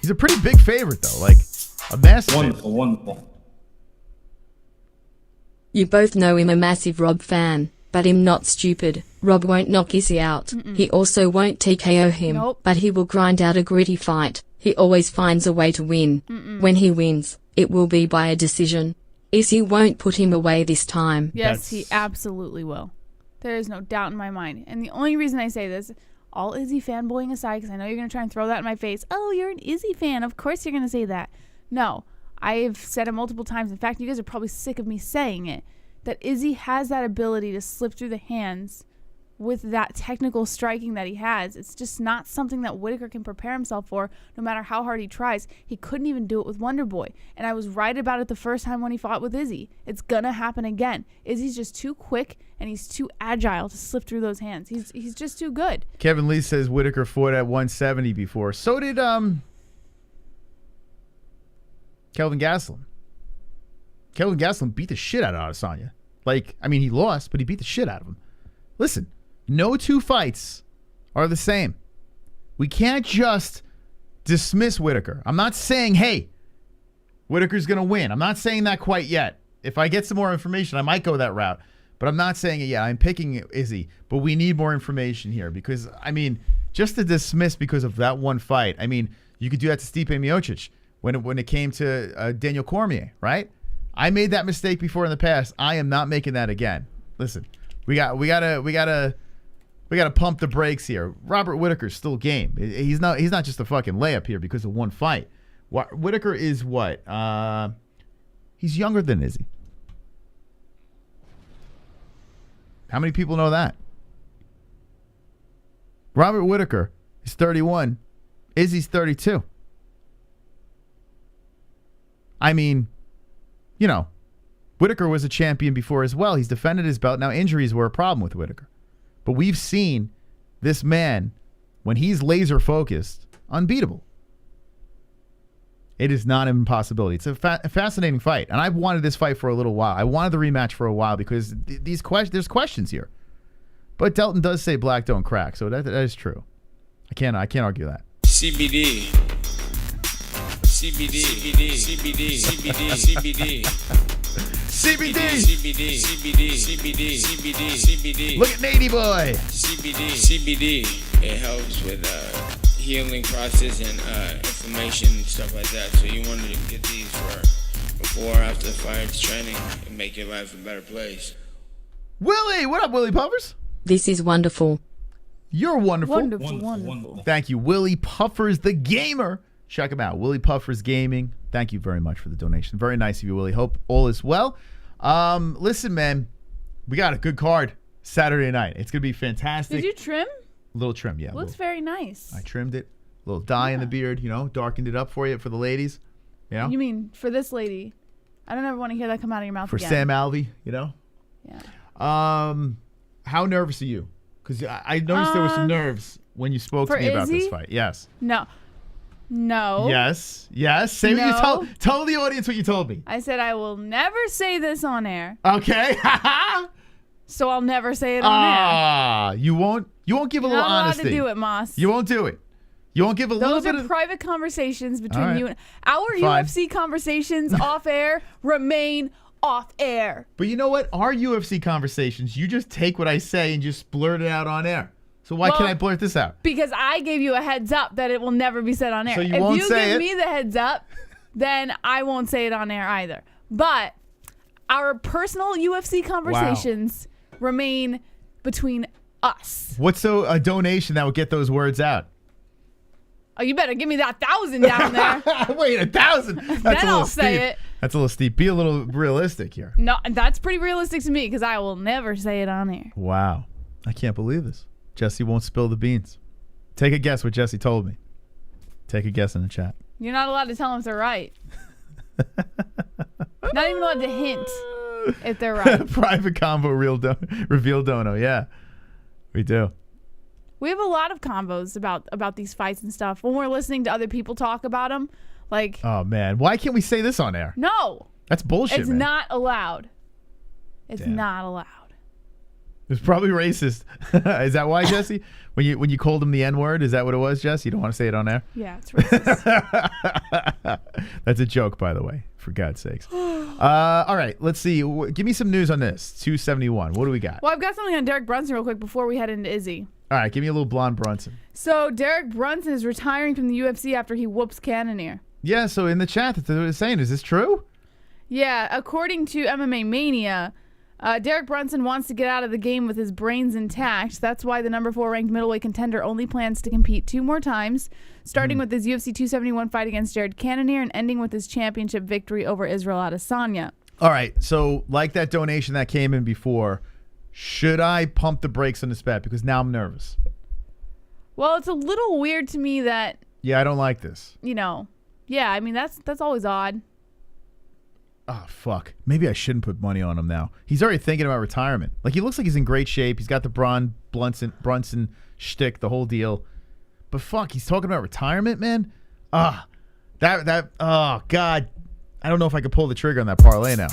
He's a pretty big favorite, though. Like, a massive favorite. Wonderful. You both know him a massive Rob fan, but him not stupid. Rob won't knock Izzy out. He also won't TKO him, but he will grind out a gritty fight. He always finds a way to win. When he wins, it will be by a decision. Izzy won't put him away this time. Yes, he absolutely will. There is no doubt in my mind. And the only reason I say this, all Izzy fanboying aside, because I know you're going to try and throw that in my face. Oh, you're an Izzy fan. Of course you're going to say that. No, I've said it multiple times. In fact, you guys are probably sick of me saying it, that Izzy has that ability to slip through the hands with that technical striking that he has. It's just not something that Whittaker can prepare himself for, no matter how hard he tries. He couldn't even do it with Wonder Boy. And I was right about it the first time when he fought with Izzy. It's gonna happen again. Izzy's just too quick and he's too agile to slip through those hands. He's just too good. Kevin Lee says Whittaker fought at 170 before. So did Kelvin Gastelum. Kelvin Gastelum beat the shit out of Adesanya. Like, I mean, he lost, but he beat the shit out of him. Listen, no 2 fights are the same. We can't just dismiss Whittaker. I'm not saying, hey, Whittaker's going to win. I'm not saying that quite yet. If I get some more information, I might go that route. But I'm not saying it yet. I'm picking Izzy. But we need more information here because, I mean, just to dismiss because of that one fight, I mean, you could do that to Stipe Miocic when it came to Daniel Cormier, right? I made that mistake before in the past. I am not making that again. Listen, we gotta pump the brakes here. Robert Whittaker's still game. He's not just a fucking layup here because of one fight. Whittaker is what? He's younger than Izzy. How many people know that? Robert Whittaker is 31. Izzy's 32. I mean, you know, Whittaker was a champion before as well. He's defended his belt. Now, injuries were a problem with Whittaker. But we've seen this man, when he's laser focused, unbeatable. It is not an impossibility. It's a fascinating fight. And I've wanted this fight for a little while. I wanted the rematch for a while because there's questions here. But Delton does say black don't crack, so that is true. I can't argue that. CBD. CBD. CBD. CBD. CBD. CBD. CBD. CBD. CBD. CBD. CBD. CBD. Look at Nady boy. CBD. CBD. It helps with healing process and inflammation and stuff like that. So you wanted to get these for before or after the fight training and make your life a better place. Willie, what up, Willie Puffers? This is wonderful. You're wonderful. Wonderful. Thank you, Willie Puffers, the gamer. Check him out. Willie Puffers Gaming. Thank you very much for the donation. Very nice of you, Willie. Hope all is well. Listen, man, we got a good card Saturday night. It's going to be fantastic. Did you trim? A little trim, yeah. Looks very nice. I trimmed it. A little dye in the beard, darkened it up for you, for the ladies. You mean for this lady? I don't ever want to hear that come out of your mouth for again. Sam Alvey, Yeah. How nervous are you? Because I noticed there was some nerves when you spoke to me about this fight. Yes. No. Yes. Say what you tell the audience what you told me. I said I will never say this on air. Okay. So I'll never say it on air. You won't give a little honesty. You're not allowed to do it, Moss. You won't do it. You won't give a little bit of... Those are private conversations between you and... Our Fine. UFC conversations off air remain off air. But you know what? Our UFC conversations, you just take what I say and just blurt it out on air. So why can't I blurt this out? Because I gave you a heads up that it will never be said on air. So you won't say it? If you give me the heads up, then I won't say it on air either. But our personal UFC conversations remain between us. What's a donation that would get those words out? Oh, you better give me that 1,000 down there. Wait, 1,000? That's then I'll say it. That's a little steep. Be a little realistic here. No, that's pretty realistic to me because I will never say it on air. Wow. I can't believe this. Jesse won't spill the beans. Take a guess what Jesse told me. Take a guess in the chat. You're not allowed to tell them if they're right. Not even allowed to hint if they're right. Private combo reveal dono. Yeah, we do. We have a lot of combos about these fights and stuff. When we're listening to other people talk about them, like... Oh, man. Why can't we say this on air? No. That's bullshit, It's man. not allowed. It's not allowed. It was probably racist. Is that why, Jesse? When you called him the N-word, is that what it was, Jesse? You don't want to say it on air? Yeah, it's racist. That's a joke, by the way, for God's sakes. All right, let's see. Give me some news on this. 271. What do we got? Well, I've got something on Derrick Brunson real quick before we head into Izzy. All right, give me a little blonde Brunson. So Derrick Brunson is retiring from the UFC after he whoops Cannonier. Yeah, so in the chat that they were saying, is this true? Yeah, according to MMA Mania, Derrick Brunson wants to get out of the game with his brains intact. That's why the number 4 ranked middleweight contender only plans to compete 2 more times, starting with his UFC 271 fight against Jared Cannonier and ending with his championship victory over Israel Adesanya. All right, so like that donation that came in before, should I pump the brakes on this bet? Because now I'm nervous. Well, it's a little weird to me that... Yeah, I don't like this. Yeah, I mean, that's always odd. Oh, fuck. Maybe I shouldn't put money on him now. He's already thinking about retirement. Like, he looks like he's in great shape. He's got the Brunson shtick, the whole deal. But fuck, he's talking about retirement, man? Oh, God. I don't know if I could pull the trigger on that parlay now.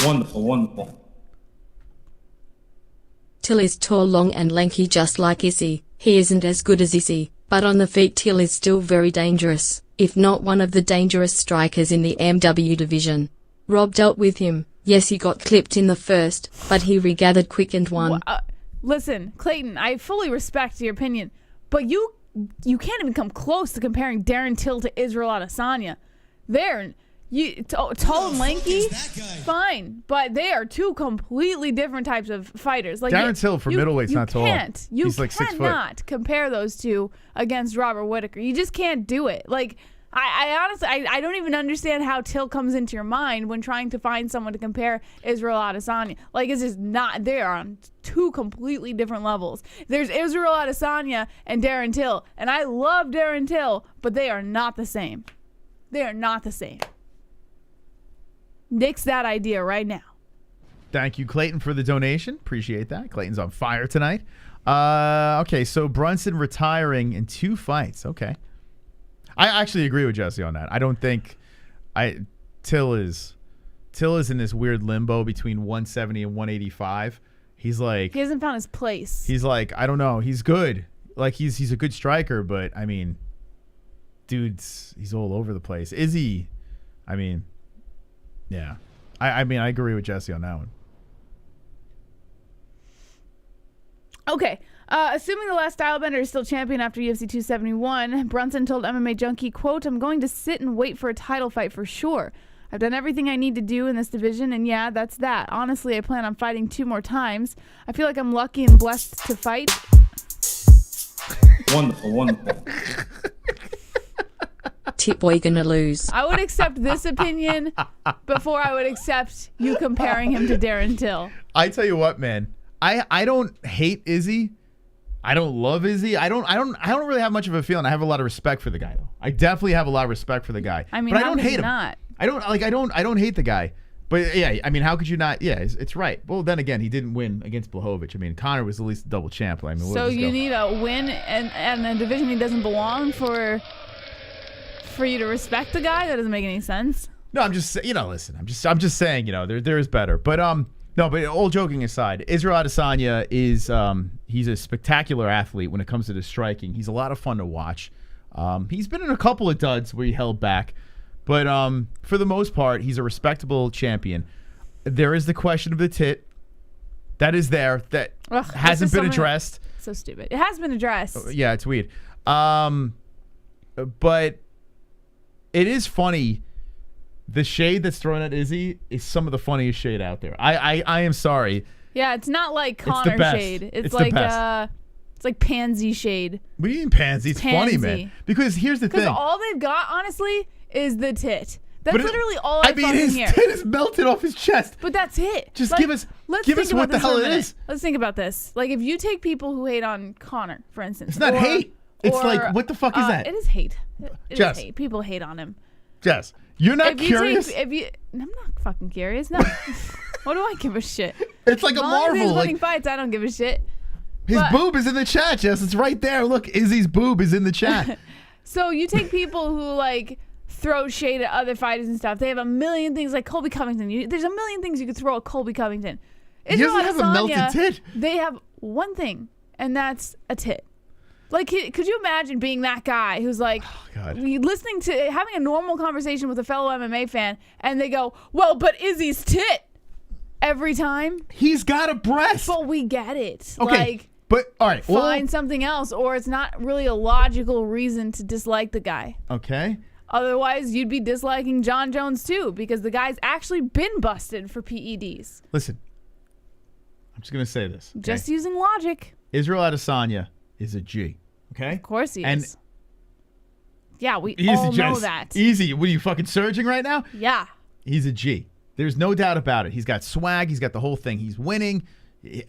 Wonderful. Till is tall, long and lanky just like Izzy. He isn't as good as Izzy, but on the feet Till is still very dangerous, if not one of the dangerous strikers in the MW division. Rob dealt with him. Yes, he got clipped in the first, but he regathered quick and won. Listen, Clayton, I fully respect your opinion, but you can't even come close to comparing Darren Till to Israel Adesanya. Tall and lanky, fine, but they are 2 completely different types of fighters. Like Darren Till for middleweight's not tall. He's like 6 foot. You cannot compare those 2 against Robert Whittaker. You just can't do it. Like, I honestly, I don't even understand how Till comes into your mind when trying to find someone to compare Israel Adesanya. Like, it's just not, they are on 2 completely different levels. There's Israel Adesanya and Darren Till, and I love Darren Till, but they are not the same. They are not the same. Nix that idea right now. Thank you, Clayton, for the donation. Appreciate that. Clayton's on fire tonight. Okay, so Brunson retiring in 2 fights. Okay. I actually agree with Jesse on that. I don't think Till is in this weird limbo between 170 and 185. He's like, he hasn't found his place. He's like, I don't know. He's good. Like, he's a good striker, but I mean, he's all over the place. Is he? I mean, yeah. I mean, I agree with Jesse on that one. Okay. Assuming the last stylebender is still champion after UFC 271, Brunson told MMA Junkie, quote, "I'm going to sit and wait for a title fight for sure. I've done everything I need to do in this division, and yeah, that's that. Honestly, I plan on fighting 2 more times. I feel like I'm lucky and blessed to fight." Wonderful, wonderful. Tip boy gonna lose. I would accept this opinion before I would accept you comparing him to Darren Till. I tell you what, man. I don't hate Izzy. I don't love Izzy. I don't really have much of a feeling. I have a lot of respect for the guy, though. I definitely have a lot of respect for the guy. I mean, but I how don't could hate you him. not? I don't hate the guy. But yeah, I mean, how could you not? Yeah, it's right. Well, then again, he didn't win against Blachowicz. I mean, Conor was at least a double champ. I mean, So you need a win and a division he doesn't belong for you to respect the guy? That doesn't make any sense. No, I'm just listen. I'm just saying, there is better. But no, but all joking aside, Israel Adesanya is he's a spectacular athlete when it comes to the striking. He's a lot of fun to watch. He's been in a couple of duds where he held back. But for the most part, he's a respectable champion. There is the question of the tit. That is there. That hasn't been addressed. So stupid. It has been addressed. Yeah, it's weird. But it is funny. The shade that's thrown at Izzy is some of the funniest shade out there. I am sorry. Yeah, it's not like Conor shade. It's like it's like pansy shade. What do you mean pansy? It's funny, man. Because here's the thing. Because all they've got, honestly, is the tit. That's literally all I fucking hear. His tit is melted off his chest. But that's it. Just give us what the hell it is. Let's think about this. Like, if you take people who hate on Conor, for instance. It's not hate. It's like, what the fuck is that? It is hate. It Jess. is hate. People hate on him. Jess, you're not curious? I'm not fucking curious. No. What do I give a shit? It's like a marvel. Like fights, I don't give a shit. His boob is in the chat, Jess. It's right there. Look, Izzy's boob is in the chat. So you take people who like throw shade at other fighters and stuff. They have a million things like Colby Covington. There's a million things you could throw at Colby Covington. He doesn't have a melted tit. They have one thing, and that's a tit. Like, could you imagine being that guy who's like, listening to, having a normal conversation with a fellow MMA fan, and they go, well, but Izzy's tit every time? He's got a breast. But we get it. Okay, like, but all right. Find something else, or it's not really a logical reason to dislike the guy. Okay. Otherwise, you'd be disliking John Jones, too, because the guy's actually been busted for PEDs. Listen, I'm just going to say this. Okay? Just using logic. Israel Adesanya is a G. Okay? Of course he is. And yeah, we all know that. Easy. What are you fucking surging right now? Yeah. He's a G. There's no doubt about it. He's got swag. He's got the whole thing. He's winning.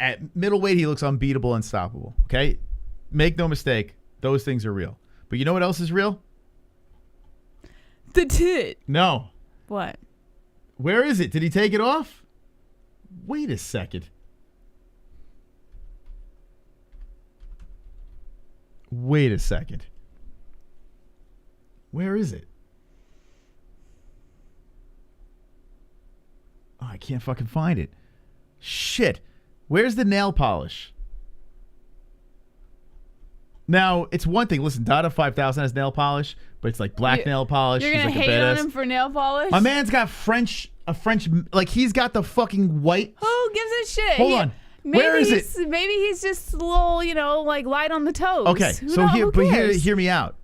At middleweight, he looks unbeatable, unstoppable. Okay? Make no mistake. Those things are real. But you know what else is real? The tit. No. What? Where is it? Did he take it off? Wait a second. Wait a second. Where is it? Oh, I can't fucking find it. Shit. Where's the nail polish? Now, it's one thing. Listen, Dada 5000 has nail polish, but it's like black nail polish. You're going to hate on him for nail polish? My man's got like he's got the fucking white. Who gives a shit? Hold on. Where is it? Maybe he's just a little, like light on the toes. Okay, so hear me out.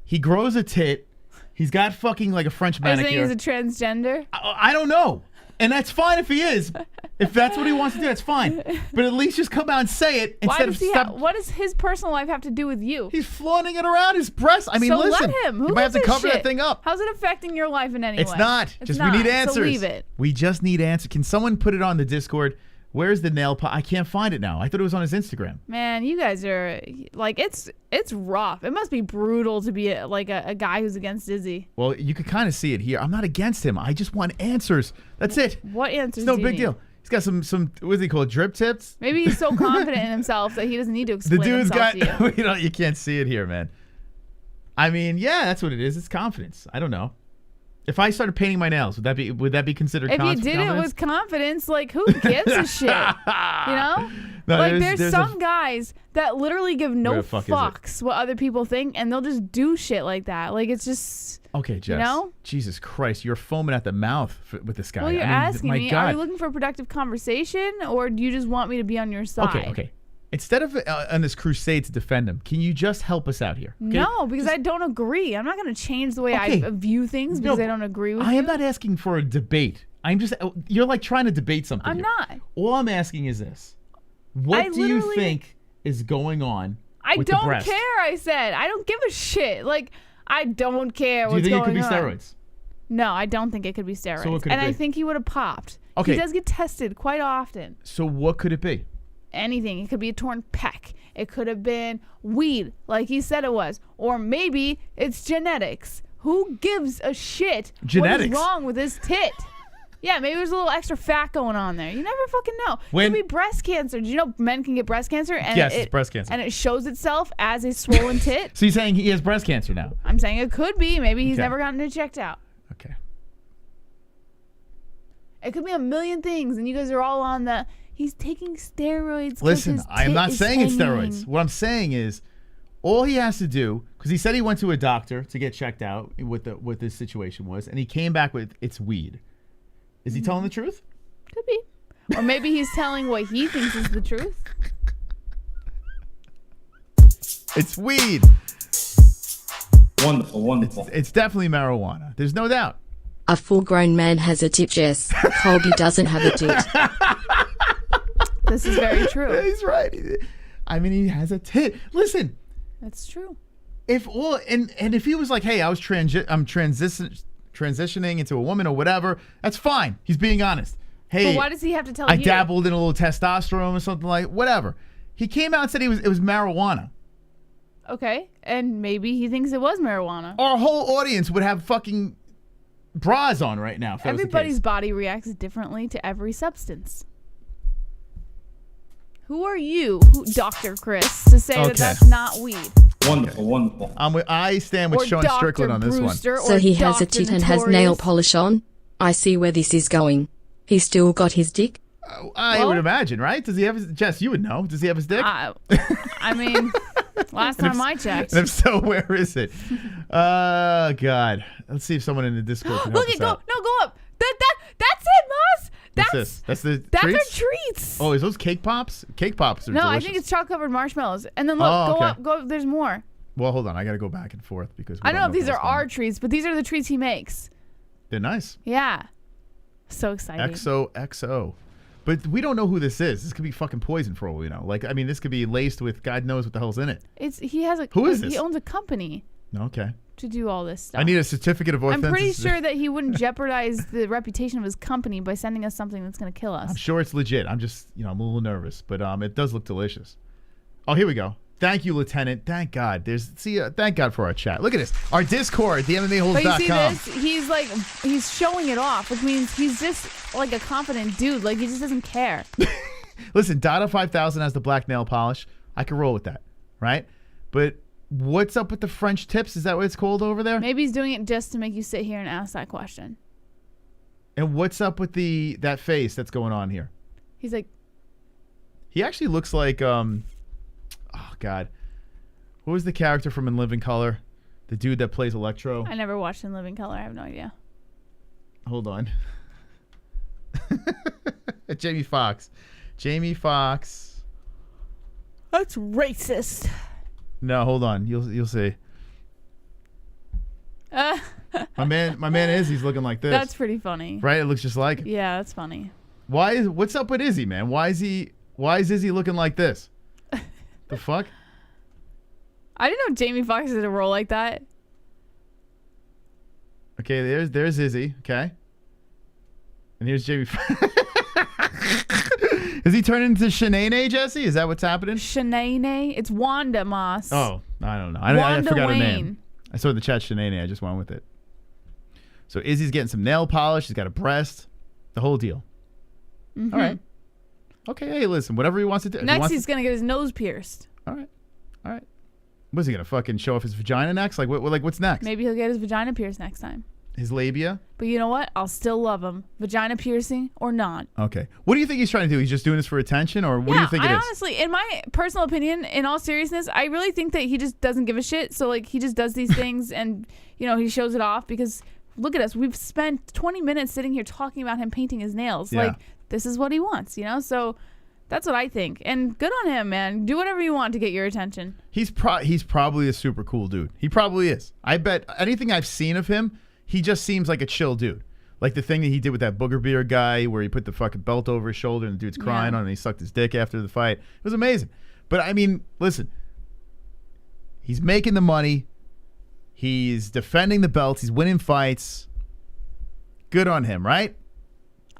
He grows a tit. He's got fucking like a French manicure. Are you saying he's a transgender? I don't know. And that's fine if he is. If that's what he wants to do, that's fine. But at least just come out and say it instead of what does his personal life have to do with you? He's flaunting it around his breast. I mean, so listen. let him. You might have to cover that thing up. How's it affecting your life in any way? It's not. We need answers. So leave it. We just need answers. Can someone put it on the Discord? Where's the nail polish? I can't find it now. I thought it was on his Instagram. Man, you guys are like it's rough. It must be brutal to be a guy who's against Izzy. Well, you could kind of see it here. I'm not against him. I just want answers. That's it. What answers? It's no big deal. He's got some what do they call it? Drip tips? Maybe he's so confident in himself that he doesn't need to explain himself to you. You can't see it here, man. I mean, yeah, that's what it is. It's confidence. I don't know. If I started painting my nails, would that be considered confidence? If you did it with confidence, like, who gives a shit? You know? No, like, there's some guys that literally give no fucks what other people think, and they'll just do shit like that. Like, it's just... Okay, Jess. You know? Jesus Christ, you're foaming at the mouth with this guy. Well, you're asking me, are you looking for a productive conversation, or do you just want me to be on your side? Okay. Instead of on this crusade to defend him, can you just help us out here? Okay? No, because I don't agree. I'm not going to change the way I view things because I don't agree with you. I am not asking for a debate. I'm just, you're like trying to debate something. I'm not. All I'm asking is this. What do you think is going on I with don't the breast. care, I said. I don't give a shit. Like, I don't care Do you what's think it going could be on. steroids? No, I don't think it could be steroids. So what could it and I be? think he would have popped. Okay. He does get tested quite often. So what could it be? Anything. It could be a torn pec. It could have been weed, like he said it was. Or maybe it's genetics. Who gives a shit Genetics? what is wrong with his tit? Yeah, maybe there's a little extra fat going on there. You never fucking know. It could be breast cancer. Do you know men can get breast cancer? And Yes, it's breast cancer. And it shows itself as a swollen tit? So you're saying he has breast cancer now? I'm saying it could be. Maybe he's Okay. never gotten it checked out. Okay. It could be a million things, and you guys are all on the, he's taking steroids. 'cause Listen, his I am tit not is saying it's hanging. steroids. What I'm saying is, all he has to do, because he said he went to a doctor to get checked out what this situation was, and he came back with it's weed. Is he telling the truth? Could be. Or maybe he's telling what he thinks is the truth. It's weed. Wonderful, wonderful. It's definitely marijuana. There's no doubt. A full-grown man has a tit, Jess. Colby doesn't have a tit. This is very true. He's right. I mean, he has a tit. Listen. That's true. If all and if he was like, hey, I'm transitioning into a woman or whatever, that's fine. He's being honest. Hey, But why does he have to tell I you? dabbled in a little testosterone or something like whatever. He came out and said it was marijuana. Okay, and maybe he thinks it was marijuana. Our whole audience would have fucking bras on right now. If that was the Everybody's case. body reacts differently to every substance. Who are you, Dr. Chris, to say that Okay. that's not weed? Wonderful, wonderful. I stand with Or Sean Dr. Strickland on this Brewster, one. So or he has a Dr. tit and has nail Notorious. polish on? I see where this is going. He's still got his dick? I would imagine, right? Does he have his... Jess, you would know. Does he have his dick? I mean, last And if- time I checked. And if so, where is it? God. Let's see if someone in the Discord can help Look, us it go. out. No, go up. That's it, Moss. What's this? That's the That's treats? our treats. Oh, is those cake pops? Cake pops are No, delicious. I think it's chocolate covered marshmallows. And then look, Oh, okay. go up. There's more. Well, hold on. I got to go back and forth because we I don't know if these are what's going our on. treats, but these are the treats he makes. They're nice. Yeah. So exciting. XOXO. But we don't know who this is. This could be fucking poison for all we know. Like, I mean, this could be laced with God knows what the hell's in it. He has a Who is this? He owns a company Okay. to do all this stuff. I need a certificate of I'm authenticity. pretty sure that he wouldn't jeopardize the reputation of his company by sending us something that's going to kill us. I'm sure it's legit. I'm just, I'm a little nervous, but it does look delicious. Oh, here we go. Thank you, Lieutenant. Thank God. Thank God for our chat. Look at this. Our Discord, the But you see MMA-Holes.com. this? He's showing it off, which means he's just like a confident dude. Like, he just doesn't care. Listen, Dada 5000 has the black nail polish. I can roll with that, right? But what's up with the French tips? Is that what it's called over there? Maybe he's doing it just to make you sit here and ask that question. And what's up with that face that's going on here? He's like, He actually looks like oh God, what was the character from In Living Color? The dude that plays Electro. I never watched In Living Color. I have no idea. Hold on. Jamie Foxx. Jamie Foxx. That's racist. No, hold on. You'll see. My man Izzy's looking like this. That's pretty funny. Right? It looks just like. Yeah, that's funny. What's up with Izzy, man? Why is Izzy looking like this? The fuck? I didn't know Jamie Foxx did a role like that. Okay, there's Izzy, okay? And here's Jamie Is he turning into Shanae, Jesse? Is that what's happening? Shanae? It's Wanda Moss. Oh, I don't know. I Wanda forgot her Wayne. name. I saw in the chat Shanae. I just went with it. So Izzy's getting some nail polish. She's got a breast. The whole deal. Mm-hmm. All right. Okay, hey, listen, whatever he wants to do. Next, he's going to get his nose pierced. All right. What's he going to fucking show off his vagina next? Like what's next? Maybe he'll get his vagina pierced next time. His labia? But you know what? I'll still love him. Vagina piercing or not. Okay. What do you think he's trying to do? He's just doing this for attention, or what do you think it is? Honestly, in my personal opinion, in all seriousness, I really think that he just doesn't give a shit. So, like, he just does these things and, he shows it off because, look at us. We've spent 20 minutes sitting here talking about him painting his nails. Yeah. Like, this is what he wants, So, that's what I think. And good on him, man. Do whatever you want to get your attention. He's probably a super cool dude. He probably is. I bet anything I've seen of him, he just seems like a chill dude. Like the thing that he did with that booger beard guy where he put the fucking belt over his shoulder and the dude's crying on it and he sucked his dick after the fight. It was amazing. But I mean, listen, He's making the money. He's defending the belts. He's winning fights. Good on him, right?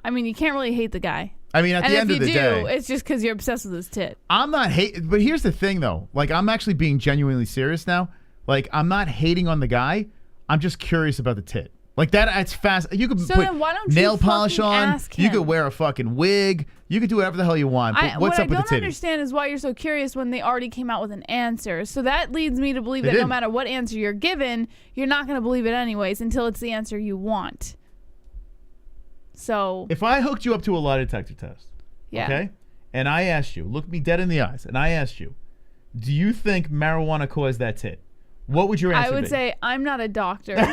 I mean, you can't really hate the guy. I mean, at the end of the day. And if you do, it's just because you're obsessed with his tit. I'm not hating, but here's the thing, though. Like, I'm actually being genuinely serious now. Like, I'm not hating on the guy. I'm just curious about the tit. Like, that, it's fast. You could So put then why don't nail you polish fucking on. ask You him? could wear a fucking wig. You could do whatever the hell you want. But what's up with the What I don't titty? understand is why you're so curious when they already came out with an answer. So that leads me to believe that no matter what answer you're given, you're not going to believe it anyways until it's the answer you want. So If I hooked you up to a lie detector test, yeah. okay, and I asked you, look me dead in the eyes, and I asked you, do you think marijuana caused that tit? What would your answer be? I would say, I'm not a doctor, so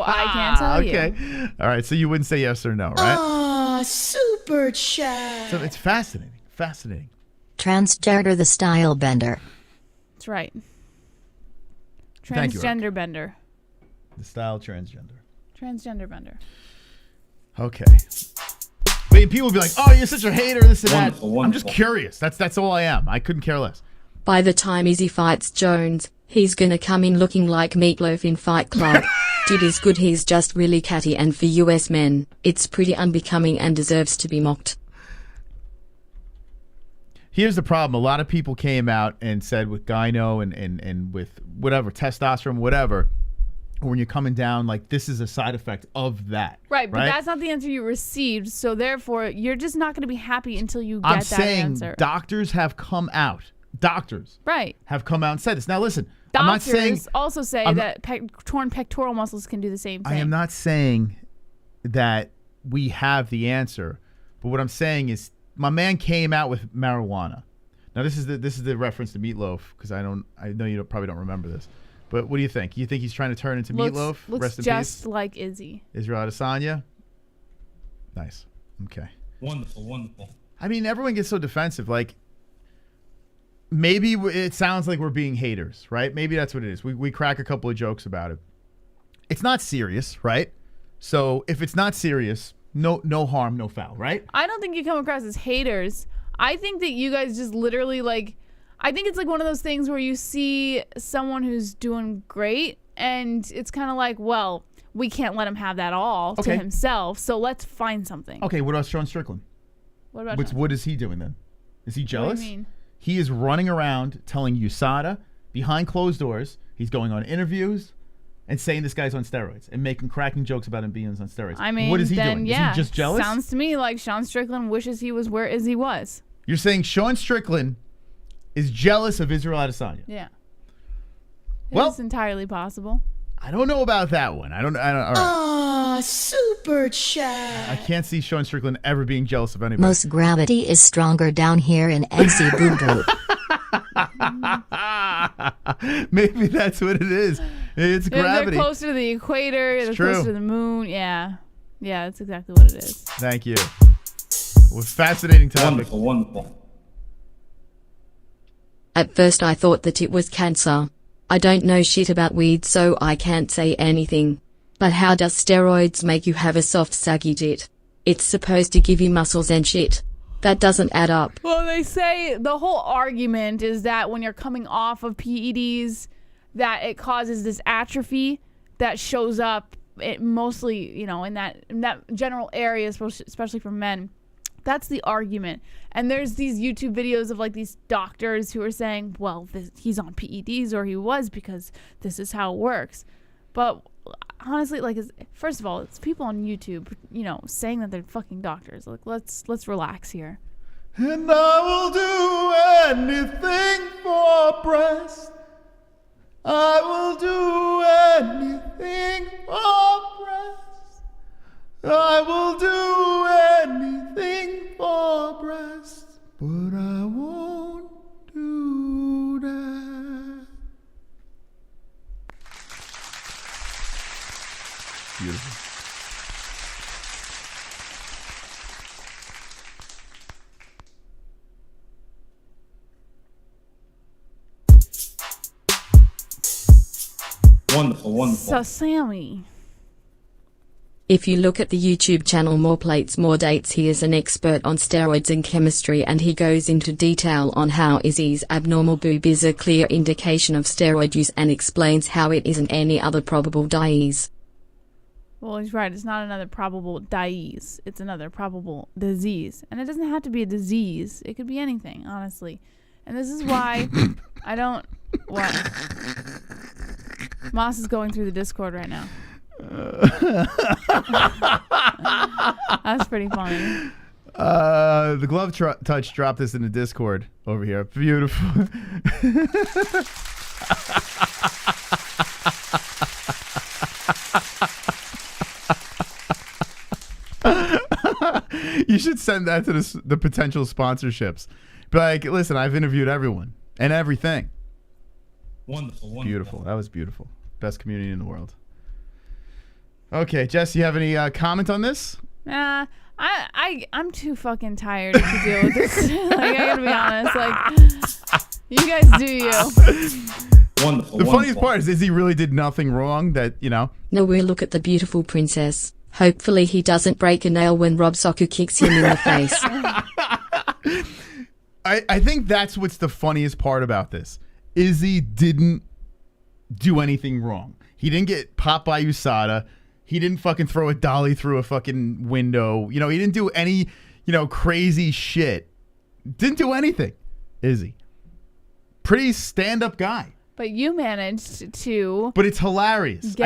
I can't tell you. Okay. All right, so you wouldn't say yes or no, right? Ah, super chat. So it's fascinating. Fascinating. Transgender the style bender. That's right. Thank you, Eric. Transgender bender. The style transgender. Transgender bender. Okay. But people would be like, oh, you're such a hater, this and that. Wonderful, I'm just curious. That's all I am. I couldn't care less. By the time Izzy fights Jones, he's gonna come in looking like Meatloaf in Fight Club. Dude is good, he's just really catty, and for US men, it's pretty unbecoming and deserves to be mocked. Here's the problem. A lot of people came out and said with gyno and with whatever, testosterone, whatever, when you're coming down, like, this is a side effect of that. Right, but that's not the answer you received, so therefore, you're just not going to be happy until you get I'm that saying answer. doctors have come out. Doctors Right. have come out and said this. Now, listen, Doctors I'm not saying also say that torn pectoral muscles can do the same thing. I am not saying that we have the answer, but what I'm saying is my man came out with marijuana. Now, this is the reference to Meatloaf, because I know you probably don't remember this. But what do you think? You think he's trying to turn into Meatloaf? Looks Rest in just peace. like Izzy. Israel Adesanya. Nice. Okay. Wonderful, wonderful. I mean, everyone gets so defensive. Like, maybe it sounds like we're being haters, right? Maybe that's what it is. We crack a couple of jokes about it. It's not serious, right? So if it's not serious, no harm, no foul, right? I don't think you come across as haters. I think that you guys just literally like, I think it's like one of those things where you see someone who's doing great and it's kind of like, well, we can't let him have that all to himself, so let's find something. Okay, what about Sean Strickland? What about Sean? What is he doing then? Is he jealous? What do you mean? He is running around telling USADA behind closed doors. He's going on interviews and saying this guy's on steroids and cracking jokes about him being on steroids. I mean, what is he then, doing? Yeah, is he just jealous? Sounds to me like Sean Strickland wishes he was where Izzy was. You're saying Sean Strickland is jealous of Israel Adesanya? Yeah. Well, it's entirely possible. I don't know about that one. I don't. All right. Ah, super chat. I can't see Sean Strickland ever being jealous of anybody. Most gravity is stronger down here in NC Boob. Maybe that's what it is. It's gravity. They're closer to the equator. They're true. closer to the moon. Yeah. Yeah, that's exactly what it is. Thank you. Well, fascinating topic. Wonderful, wonderful. At first I thought that it was cancer. I don't know shit about weed, so I can't say anything. But how does steroids make you have a soft saggy tit? It's supposed to give you muscles and shit. That doesn't add up. Well, they say the whole argument is that when you're coming off of PEDs, that it causes this atrophy that shows up mostly, you know, in that general area, especially for men. That's the argument. And there's these YouTube videos of like these doctors who are saying, well, he's on PEDs or he was because this is how it works. But honestly, like, first of all, it's people on YouTube, you know, saying that they're fucking doctors. Like, let's relax here. And I will do anything for breast. I will do anything for breast. I will do anything for breast, but I won't do that. Beautiful. Wonderful, wonderful. So, Sammy, If you look at the YouTube channel More Plates More Dates, he is an expert on steroids and chemistry, and he goes into detail on how Izzy's abnormal boob is a clear indication of steroid use and explains how it isn't any other probable DIAZ. Well, he's right. It's not another probable DIAZ. It's another probable disease. And it doesn't have to be a disease. It could be anything, honestly. And this is why I don't... What? Moss is going through the Discord right now. That's pretty funny. The glove touch dropped this in the Discord over here. Beautiful. You should send that to the potential sponsorships. Be like, listen, I've interviewed everyone and everything. Wonderful. Beautiful. That was beautiful. Best community in the world. Okay, Jess, you have any comment on this? I'm too fucking tired to deal with this. Like, I gotta be honest. Like, you guys do you. Wonderful. The funniest part is he really did nothing wrong that, you know. Now we look at the beautiful princess. Hopefully he doesn't break a nail when Rob Soku kicks him in the face. I think that's what's the funniest part about this. Izzy didn't do anything wrong. He didn't get popped by USADA. He didn't fucking throw a dolly through a fucking window. You know, he didn't do any, you know, crazy shit. Didn't do anything. Izzy. Pretty stand-up guy. But you managed to... But it's hilarious.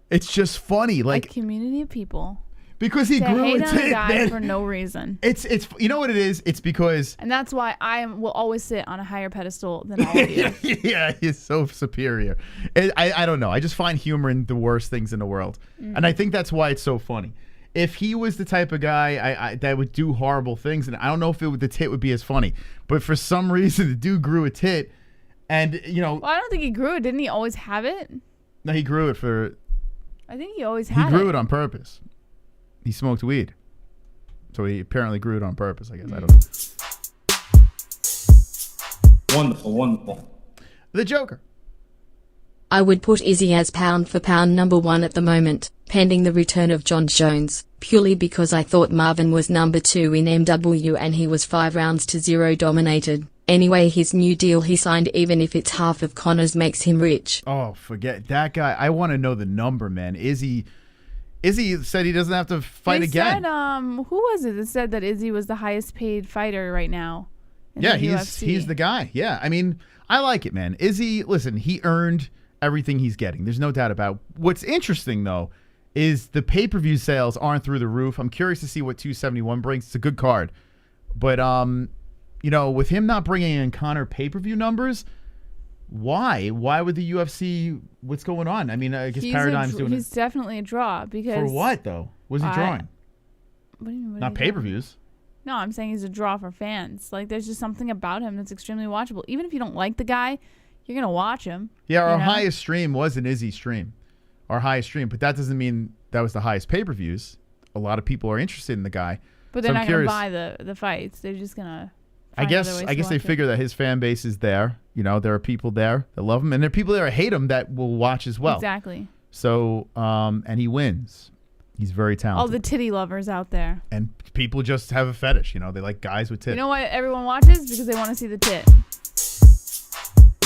It's just funny. Like, a community of people. Because he grew hate a on a tit, guy man. for no reason. It's you know what it is? It's because... And that's why I will always sit on a higher pedestal than all of you. Yeah, he's so superior. I don't know. I just find humor in the worst things in the world. Mm-hmm. And I think that's why it's so funny. If he was the type of guy that would do horrible things, and I don't know if the tit would be as funny, but for some reason the dude grew a tit, and, you know... Well, I don't think he grew it. Didn't he always have it? No, he grew it for... I think he always had it. He grew it on purpose. He smoked weed. So he apparently grew it on purpose, I guess. I don't know. Wonderful. The Joker. I would put Izzy as pound for pound #1 at the moment, pending the return of John Jones, purely because I thought Marvin was #2 in MW and he was 5 rounds to 0 dominated. Anyway, his new deal he signed, even if it's half of Conor's, makes him rich. Oh, forget that guy. I want to know the number, man. Izzy said he doesn't have to fight again. Said, who was it that said that Izzy was the highest paid fighter right now? Yeah, he's the guy. Yeah, I mean, I like it, man. Izzy, listen, he earned everything he's getting. There's no doubt about it. What's interesting, though, is the pay-per-view sales aren't through the roof. I'm curious to see what 271 brings. It's a good card. But, you know, with him not bringing in Conor pay-per-view numbers... Why? Why would the UFC... What's going on? I mean, I guess Paradigm's doing it. He's definitely a draw because... For what, though? What's he drawing? What do you mean? Not pay-per-views. No, I'm saying he's a draw for fans. Like, there's just something about him that's extremely watchable. Even if you don't like the guy, you're going to watch him. Yeah, our highest stream was an Izzy stream. Our highest stream. But that doesn't mean that was the highest pay-per-views. A lot of people are interested in the guy. But they're not going to buy the fights. They're just going to... I guess they figure that his fan base is there. You know, there are people there that love him, and there are people there that hate him that will watch as well. Exactly. So, and he wins. He's very talented. All the titty lovers out there. And people just have a fetish. You know, they like guys with tits. You know why everyone watches? Because they want to see the tit.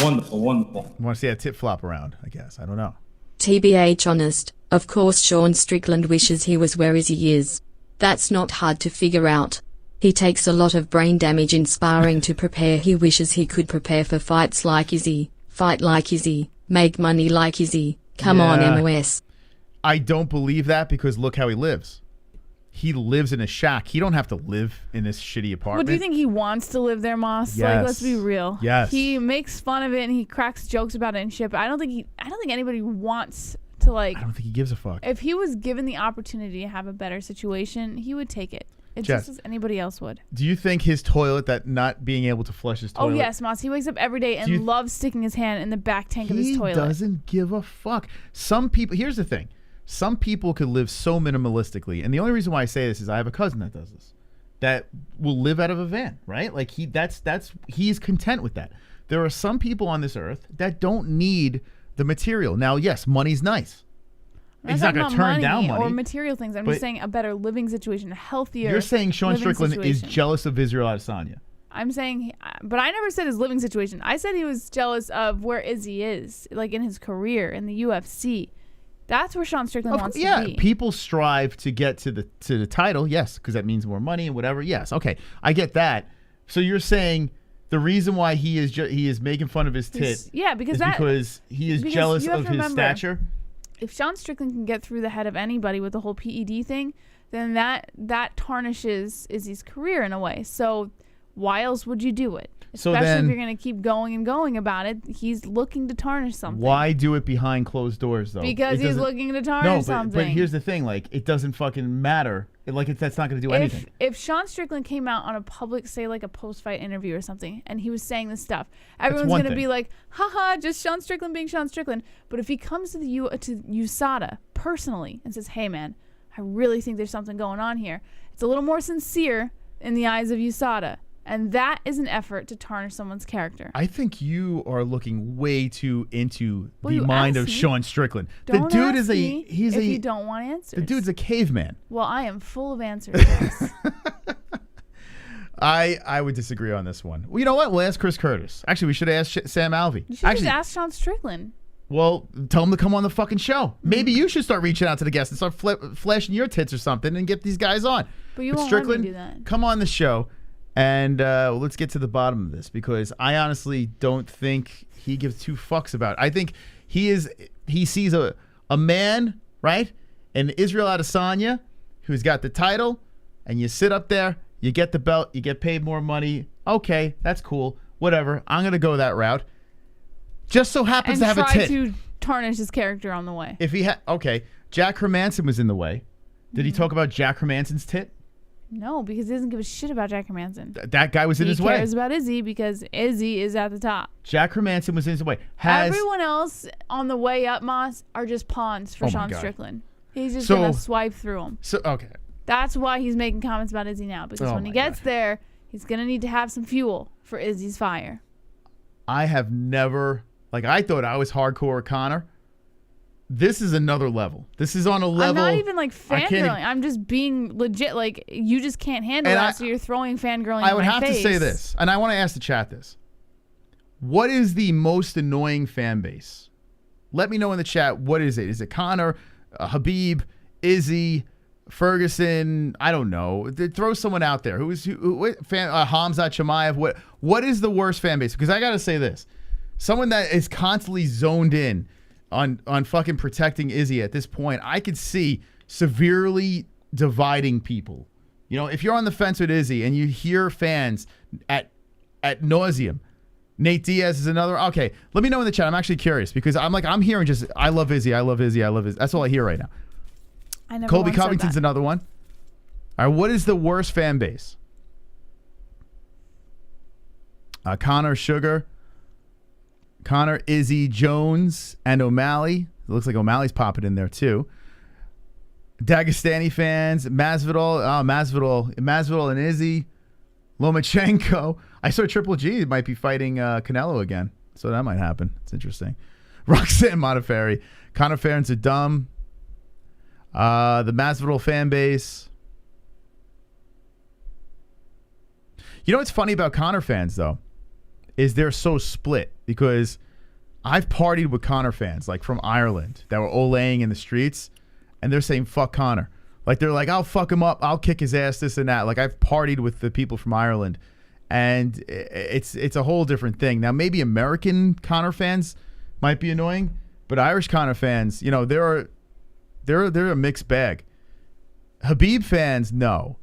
Wonderful. Want to see that tit flop around, I guess. I don't know. TBH honest, of course Sean Strickland wishes he was where Izzy is. That's not hard to figure out. He takes a lot of brain damage in sparring to prepare. He wishes he could prepare for fights like Izzy, fight like Izzy, make money like Izzy. Come on, MOS. I don't believe that because look how he lives. He lives in a shack. He don't have to live in this shitty apartment. Well, do you think he wants to live there, Moss? Yes. Like, let's be real. Yes. He makes fun of it and he cracks jokes about it and shit. But I don't think anybody wants to, like... I don't think he gives a fuck. If he was given the opportunity to have a better situation, he would take it. It's Jess, just as anybody else would. Do you think his toilet, that not being able to flush his toilet... Oh, yes, Moss. He wakes up every day and loves sticking his hand in the back tank of his toilet. He doesn't give a fuck. Some people... Here's the thing. Some people could live so minimalistically. And the only reason why I say this is I have a cousin that does this. That will live out of a van, right? Like, he's content with that. There are some people on this earth that don't need the material. Now, yes, money's nice. He's not going to turn down money or material things. I'm just saying a better living situation, a healthier. You're saying Sean Strickland situation. is jealous of Israel Adesanya. I'm saying, but I never said his living situation. I said he was jealous of where Izzy is, like in his career in the UFC. That's where Sean Strickland wants to be. Yeah, people strive to get to the title, yes, because that means more money and whatever. Yes, okay, I get that. So you're saying the reason why he is making fun of his tit, because he is jealous of his stature. If Sean Strickland can get through the head of anybody with the whole PED thing, then that tarnishes Izzy's career in a way. So why else would you do it? Especially if you're going to keep going and going about it. He's looking to tarnish something. Why do it behind closed doors, though? Because he's looking to tarnish something. But here's the thing. Like, it doesn't fucking matter. That's not going to do anything. If Sean Strickland came out on a public, say, like a post-fight interview or something, and he was saying this stuff, everyone's going to be like, haha, just Sean Strickland being Sean Strickland. But if he comes to USADA personally and says, hey, man, I really think there's something going on here, it's a little more sincere in the eyes of USADA. And that is an effort to tarnish someone's character. I think you are looking way too into the mind of Sean Strickland. Don't the dude ask me if you don't want answers. The dude's a caveman. Well, I am full of answers. I would disagree on this one. Well, you know what? We'll ask Chris Curtis. Actually, we should ask Sam Alvey. You should just ask Sean Strickland. Well, tell him to come on the fucking show. Maybe you should start reaching out to the guests and start flashing your tits or something and get these guys on. But you won't Strickland, let me do that. Come on the show. And let's get to the bottom of this, because I honestly don't think he gives two fucks about it. I think he sees a man, right, in Israel Adesanya, who's got the title, and you sit up there, you get the belt, you get paid more money. Okay, that's cool. Whatever. I'm going to go that route. Just so happens to have a tit. And try to tarnish his character on the way. If he okay, Jack Hermanson was in the way. Did he talk about Jack Hermanson's tit? No, because he doesn't give a shit about Jack Hermanson. That guy was in his way. He cares about Izzy because Izzy is at the top. Jack Hermanson was in his way. Everyone else on the way up, Moss, are just pawns for Sean Strickland. He's just going to swipe through them. Okay. That's why he's making comments about Izzy now, because when he gets there, he's going to need to have some fuel for Izzy's fire. I have never, I thought I was hardcore with Conor. This is another level. This is on a level. I'm not even fangirling. I'm just being legit. You just can't handle that, so you're throwing fangirling in my face. I would have to say this, and I want to ask the chat this. What is the most annoying fan base? Let me know in the chat. What is it? Is it Conor, Habib, Izzy, Ferguson? I don't know. Throw someone out there. Hamzat Chimaev. What is the worst fan base? Because I got to say this. Someone that is constantly zoned in on fucking protecting Izzy at this point, I could see severely dividing people. You know, if you're on the fence with Izzy and you hear fans at nauseum, Nate Diaz is another. Okay, let me know in the chat. I'm actually curious, because I'm hearing just, I love Izzy, I love Izzy, I love Izzy. That's all I hear right now. I never Colby Covington's another one. All right, what is the worst fan base? Conor, Sugar, Conor, Izzy, Jones, and O'Malley. It looks like O'Malley's popping in there too. Dagestani fans, Masvidal and Izzy, Lomachenko. I saw Triple G might be fighting Canelo again, so that might happen. It's interesting. Roxanne Modafferi, Conor fans are dumb. The Masvidal fan base. You know what's funny about Conor fans though? Is they're so split, because I've partied with Conor fans from Ireland that were olaying in the streets, and they're saying fuck Conor. They're like, I'll fuck him up, I'll kick his ass, this and that. I've partied with the people from Ireland, and it's a whole different thing. Now maybe American Conor fans might be annoying, but Irish Conor fans, they're a mixed bag. Habib fans, no.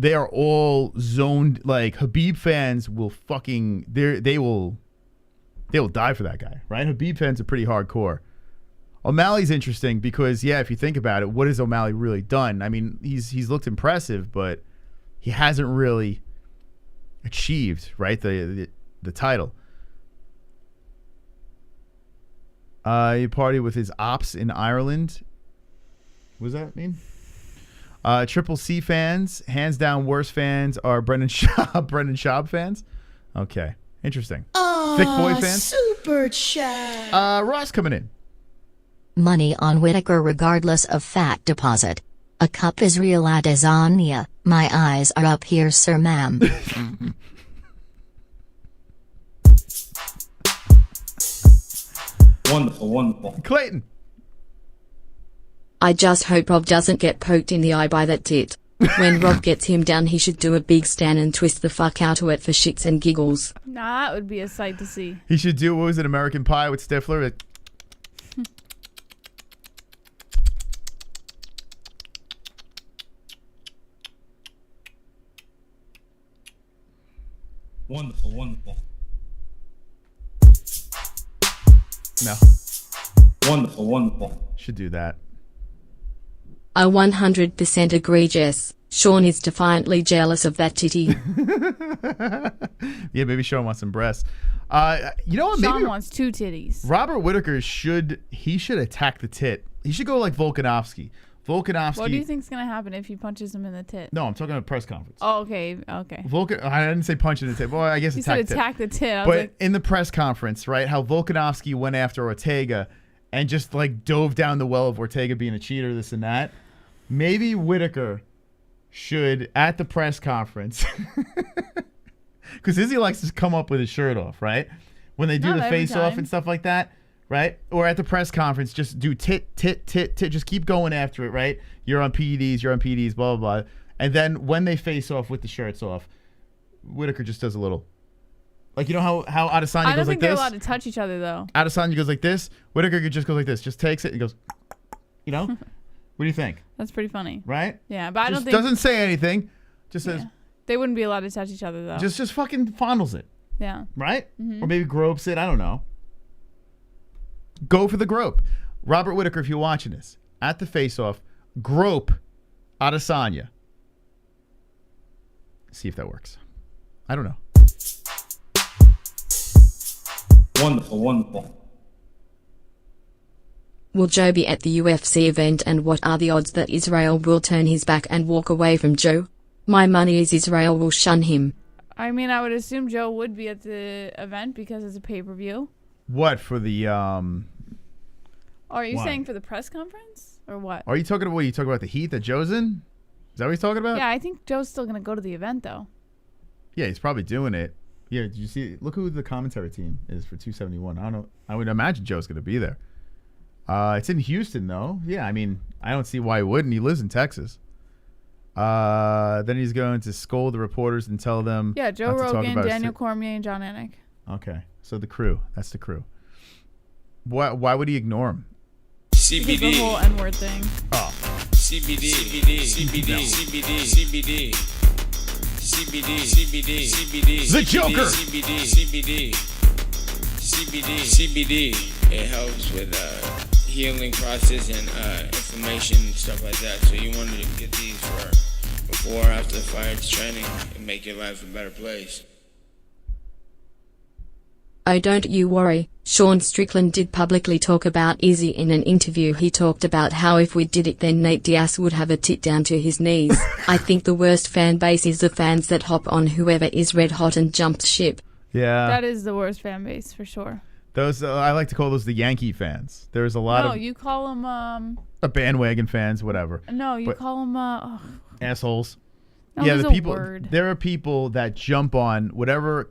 They are all zoned. Habib fans will fucking they will die for that guy, right? Habib fans are pretty hardcore. O'Malley's interesting because, if you think about it, what has O'Malley really done? I mean, he's looked impressive, but he hasn't really achieved, right, the title. He partied with his ops in Ireland. What does that mean? Triple C fans, hands down worst fans are Brendan Schaub fans. Okay, interesting. Thick boy fans. Super chat. Ross coming in. Money on Whittaker regardless of fat deposit. A cup is real Adesanya. My eyes are up here, sir, ma'am. Wonderful, wonderful. Clayton. I just hope Rob doesn't get poked in the eye by that tit. When Rob gets him down, he should do a big stand and twist the fuck out of it for shits and giggles. Nah, that would be a sight to see. He should do, what was it, American Pie with Stifler? Wonderful, wonderful. No. Wonderful, wonderful. Should do that. I 100% agree, Jess. Sean is defiantly jealous of that titty. Yeah, maybe Sean wants some breasts. You know what? Sean Maybe wants 2 titties. Robert Whittaker should attack the tit. He should go like Volkanovski. Volkanovski. What do you think's gonna happen if he punches him in the tit? No, I'm talking about a press conference. Oh, okay. I didn't say punch in the tit. Well, I guess You attack said attack the tit. I was But like, in the press conference, right? How Volkanovski went after Ortega and just like dove down the well of Ortega being a cheater, this and that. Maybe Whittaker should at the press conference, because Izzy likes to come up with his shirt off, right? When they do Not the every face off time. and stuff like that, right? Or at the press conference, just do tit, tit, tit, tit. Just keep going after it, right? You're on PEDs, blah, blah, blah. And then when they face off with the shirts off, Whittaker just does a little. Like, you know how Adesanya I goes don't like think they're this? allowed to touch each other though. Adesanya goes like this. Whittaker just goes like this. Just takes it and goes, you know? What do you think? That's pretty funny. Right? Yeah, but I don't Just think doesn't say anything. Just says, they wouldn't be allowed to touch each other though. just fucking fondles it. Yeah. Right? Mhm. Or maybe gropes it. I don't know. Go for the grope. Robert Whittaker, if you're watching this, at the face-off, grope Adesanya. See if that works. I don't know. Wonderful, wonderful. Will Joe be at the UFC event, and what are the odds that Israel will turn his back and walk away from Joe? My money is Israel will shun him. I mean, I would assume Joe would be at the event because it's a pay-per-view. What for the Are you Why? saying for the press conference or what? Are you talking about what? You talking about the heat that Joe's in? Is that what he's talking about? Yeah, I think Joe's still gonna go to the event though. Yeah, he's probably doing it. Yeah, did you see? Look who the commentary team is for 271. I don't know. I would imagine Joe's going to be there. It's in Houston, though. Yeah, I mean, I don't see why he wouldn't. He lives in Texas. Then he's going to scold the reporters and tell them. Yeah, Joe not to talk Rogan, about his Daniel Cormier, and John Anik. Okay, so the crew. That's the crew. Why would he ignore him? Because the whole N-word thing. Oh. CBD, CBD, CBD, CBD, CBD, CBD, CBD, CBD, The Joker. CBD, CBD, CBD, CBD. It helps with healing process and inflammation and stuff like that. So you want to get these for before or after the fight training and make your life a better place. Oh, don't you worry. Sean Strickland did publicly talk about Izzy in an interview. He talked about how if we did it, then Nate Diaz would have a tit down to his knees. I think the worst fan base is the fans that hop on whoever is red hot and jumps ship. Yeah. That is the worst fan base for sure. Those I like to call those the Yankee fans. There's a lot No, of you call them bandwagon fans, whatever. No, you But call them assholes. No, Yeah, there's the a people. word. There are people that jump on whatever's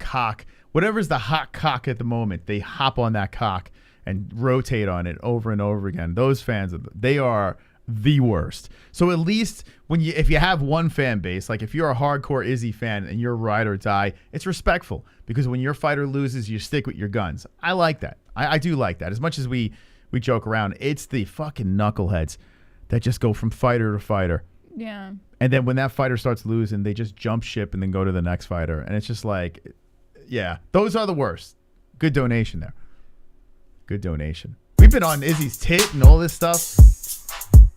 the hot cock at the moment. They hop on that cock and rotate on it over and over again. Those fans, they are the worst. So at least if you have one fan base, like if you're a hardcore Izzy fan and you're ride or die, it's respectful because when your fighter loses, you stick with your guns. I like that. I do like that. As much as we joke around, it's the fucking knuckleheads that just go from fighter to fighter. Yeah. And then when that fighter starts losing, they just jump ship and then go to the next fighter. And it's just like, yeah, those are the worst. Good donation there. Good donation. We've been on Izzy's tit and all this stuff.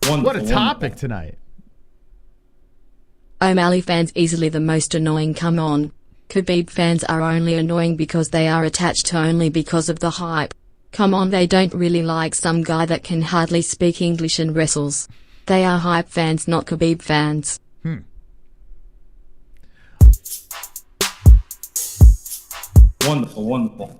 What a topic tonight. O'Malley fans easily the most annoying. Come on. Khabib fans are only annoying because they are attached to only because of the hype. Come on, they don't really like some guy that can hardly speak English and wrestles. They are hype fans, not Khabib fans. Wonderful, wonderful.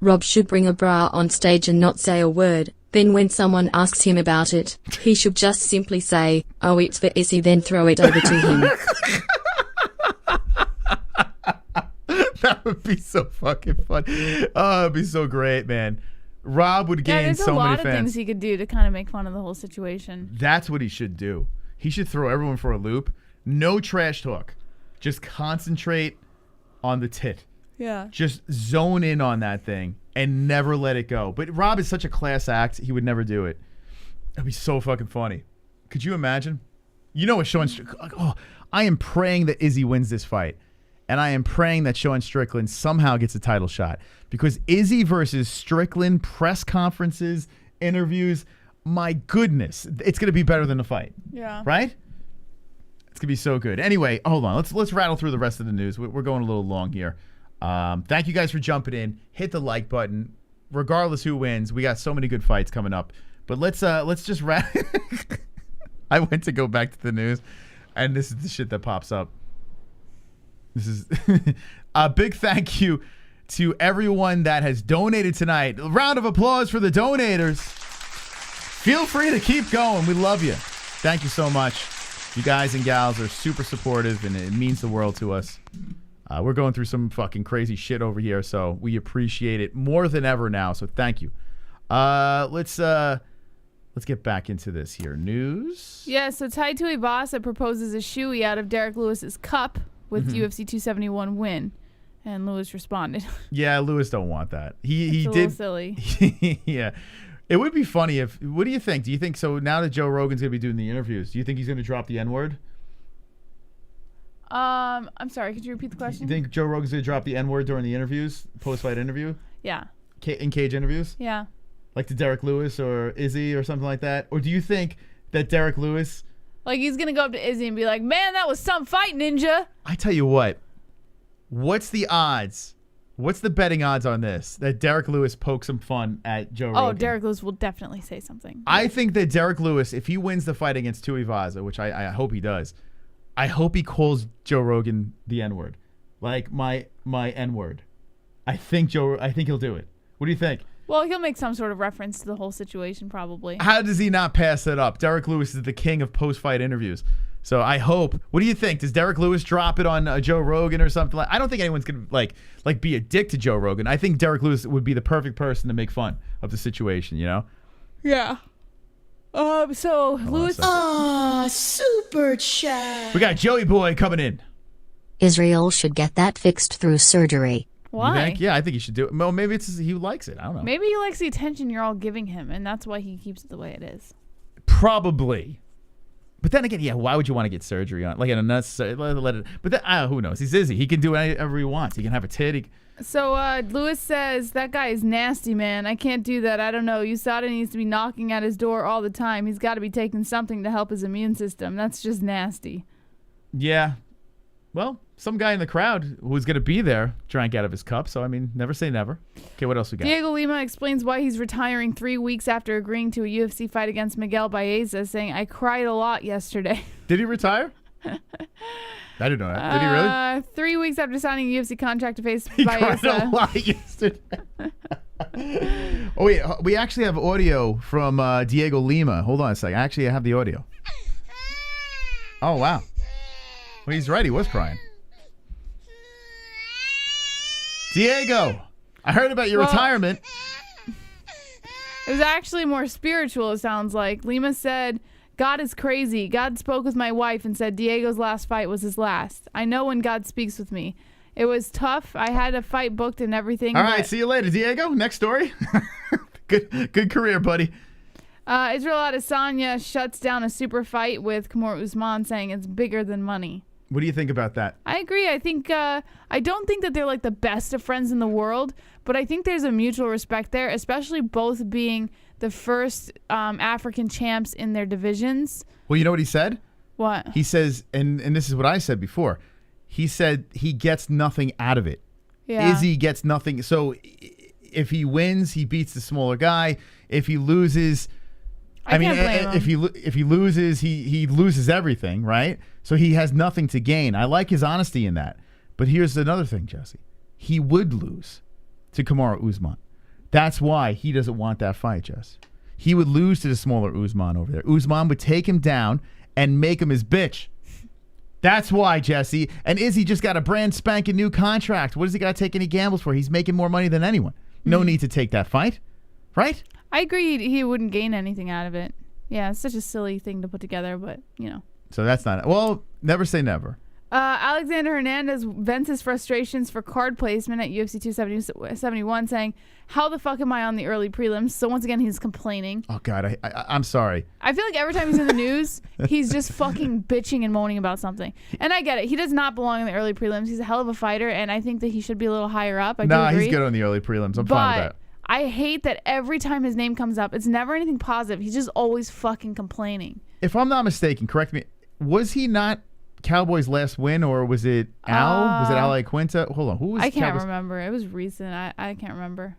Rob should bring a bra on stage and not say a word. Then when someone asks him about it, he should just simply say, "Oh, it's for Izzy," then throw it over to him. That would be so fucking fun. Oh, it'd be so great, man. Rob would gain so many fans. There's a lot of things he could do to kind of make fun of the whole situation. That's what he should do. He should throw everyone for a loop. No trash talk. Just concentrate on the tit. Yeah. Just zone in on that thing and never let it go. But Rob is such a class act, he would never do it. That'd be so fucking funny. Could you imagine? You know what Sean Strickland... Oh, I am praying that Izzy wins this fight. And I am praying that Sean Strickland somehow gets a title shot. Because Izzy versus Strickland, press conferences, interviews, my goodness, it's going to be better than the fight. Yeah. Right? It's going to be so good. Anyway, hold on. Let's rattle through the rest of the news. We're going a little long here. Thank you guys for jumping in. Hit the like button. Regardless who wins, we got so many good fights coming up. But let's just I went to go back to the news, and this is the shit that pops up. This is a big thank you to everyone that has donated tonight. A round of applause for the donators. Feel free to keep going. We love you. Thank you so much. You guys and gals are super supportive, and it means the world to us. We're going through some fucking crazy shit over here, so we appreciate it more than ever now. So thank you. Let's get back into this here. News. Yeah, so Tuivasa proposes a shoey out of Derrick Lewis's cup with UFC 271 win, and Lewis responded. Yeah, Lewis don't want that. He it's did. A little silly. Yeah, it would be funny if. What do you think? Do you think so? Now that Joe Rogan's gonna be doing the interviews, do you think he's gonna drop the N-word? I'm sorry. Could you repeat the question? You think Joe Rogan's gonna drop the N-word during the interviews, post-fight interview? Yeah. In cage interviews? Yeah. Like to Derrick Lewis or Izzy or something like that? Or do you think that Derrick Lewis... Like he's going to go up to Izzy and be like, "Man, that was some fight, ninja." I tell you what. What's the odds? What's the betting odds on this? That Derrick Lewis pokes some fun at Joe Rogan? Oh, Derrick Lewis will definitely say something. I think that Derrick Lewis, if he wins the fight against Tuivasa, which I hope he does, I hope he calls Joe Rogan the N-word. Like my N-word. I think he'll do it. What do you think? Well, he'll make some sort of reference to the whole situation, probably. How does he not pass that up? Derrick Lewis is the king of post-fight interviews. So I hope. What do you think? Does Derrick Lewis drop it on Joe Rogan or something? I don't think anyone's gonna like be a dick to Joe Rogan. I think Derrick Lewis would be the perfect person to make fun of the situation. You know? Yeah. So Lewis. Super chat. We got Joey Boy coming in. Israel should get that fixed through surgery. Why? You think? Yeah, I think he should do it. Well, maybe it's he likes it. I don't know. Maybe he likes the attention you're all giving him, and that's why he keeps it the way it is. Probably. But then again, yeah, why would you want to get surgery on? Like an unnecessary, let it. But then, who knows? He's Izzy. He can do whatever he wants. He can have a tit. So Lewis says, "That guy is nasty, man. I can't do that. I don't know. USADA needs to be knocking at his door all the time. He's got to be taking something to help his immune system. That's just nasty." Yeah. Well, some guy in the crowd who's going to be there drank out of his cup. So, I mean, never say never. Okay, what else we got? Diego Lima explains why he's retiring 3 weeks after agreeing to a UFC fight against Miguel Baeza, saying, "I cried a lot yesterday." Did he retire? I didn't know that. Did he really? 3 weeks after signing a UFC contract to face He Baeza. cried a lot yesterday. Oh, wait. We actually have audio from Diego Lima. Hold on a second. Actually, I have the audio. Oh, wow. Well, he's right. He was crying. Diego, I heard about your retirement. It was actually more spiritual, it sounds like. Lima said, "God is crazy. God spoke with my wife and said Diego's last fight was his last. I know when God speaks with me. It was tough. I had a fight booked and everything." All right, see you later, Diego. Next story. Good career, buddy. Israel Adesanya shuts down a super fight with Kamaru Usman, saying it's bigger than money. What do you think about that? I agree. I think I don't think that they're like the best of friends in the world, but I think there's a mutual respect there, especially both being the first African champs in their divisions. Well, you know what he said? What? He says, and this is what I said before. He said he gets nothing out of it. Yeah. Izzy gets nothing. So if he wins, he beats the smaller guy. If he loses, I mean, if he loses, he loses everything, right? So he has nothing to gain. I like his honesty in that. But here's another thing, Jesse. He would lose to Kamaru Usman. That's why he doesn't want that fight, Jess. He would lose to the smaller Usman over there. Usman would take him down and make him his bitch. That's why, Jesse. And Izzy just got a brand spanking new contract. What does he got to take any gambles for? He's making more money than anyone. No need to take that fight, right? I agree. He wouldn't gain anything out of it. Yeah, it's such a silly thing to put together, but, you know. So that's not it. Well, never say never. Alexander Hernandez vents his frustrations for card placement at UFC 271, saying, how the fuck am I on the early prelims? So once again, he's complaining. Oh, God, I'm sorry. I feel like every time he's in the news, he's just fucking bitching and moaning about something. And I get it. He does not belong in the early prelims. He's a hell of a fighter, and I think that he should be a little higher up. I do agree. He's good on the early prelims. I'm fine with that. I hate that every time his name comes up, it's never anything positive. He's just always fucking complaining. If I'm not mistaken, correct me, was he not Cowboys' last win, or was it Al? Was it Al Quinta? Hold on, who was? I can't remember. It was recent. I can't remember.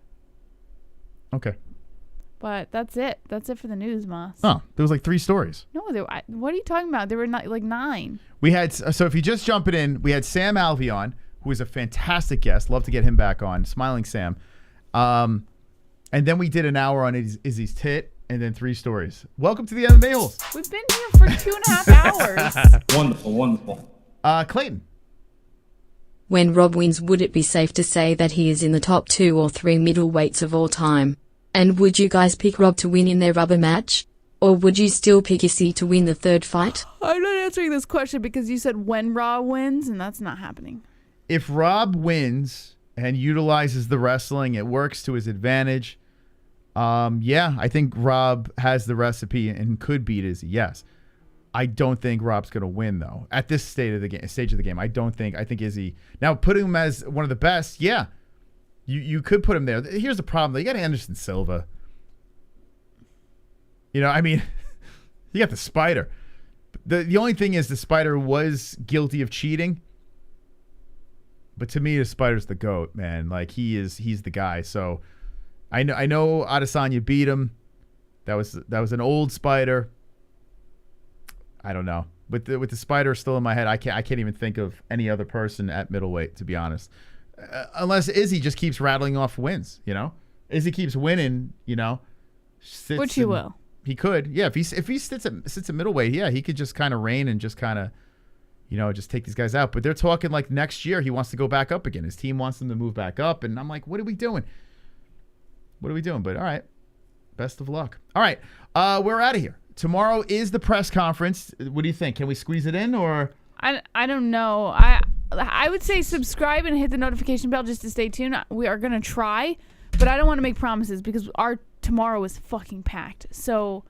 Okay. But that's it. That's it for the news, Moss. Oh, there was like 3 stories. No, what are you talking about? There were not like 9. We had, so if you just jump it in, we had Sam Alvey on, who is a fantastic guest. Love to get him back on. Smiling Sam. And then we did an hour on Izzy's tit, and then 3 stories. Welcome to the MMA-Holes. We've been here for 2.5 hours. Wonderful, wonderful. Clayton. When Rob wins, would it be safe to say that he is in the top 2 or 3 middleweights of all time? And would you guys pick Rob to win in their rubber match? Or would you still pick Izzy to win the 3rd fight? I'm not answering this question because you said when Rob wins, and that's not happening. If Rob wins and utilizes the wrestling, it works to his advantage. Yeah, I think Rob has the recipe and could beat Izzy. Yes. I don't think Rob's going to win, though. At this stage of the game, I think Izzy. Now, put him as one of the best, yeah. You could put him there. Here's the problem, though. You got Anderson Silva. You know, I mean, you got the Spider. The only thing is the Spider was guilty of cheating. But to me, the Spider's the GOAT, man. Like, he's the guy. So I know Adesanya beat him. That was an old Spider. I don't know. With the Spider still in my head, I can't even think of any other person at middleweight, to be honest. Unless Izzy just keeps rattling off wins, you know? Izzy keeps winning, you know? Which he will. He could. Yeah, if he sits at middleweight, yeah, he could just kind of reign and just kind of, you know, just take these guys out. But they're talking like next year he wants to go back up again. His team wants him to move back up. And I'm like, what are we doing? What are we doing? But all right. Best of luck. All right. We're out of here. Tomorrow is the press conference. What do you think? Can we squeeze it in or? I don't know. I would say subscribe and hit the notification bell just to stay tuned. We are going to try, but I don't want to make promises because our tomorrow is fucking packed. So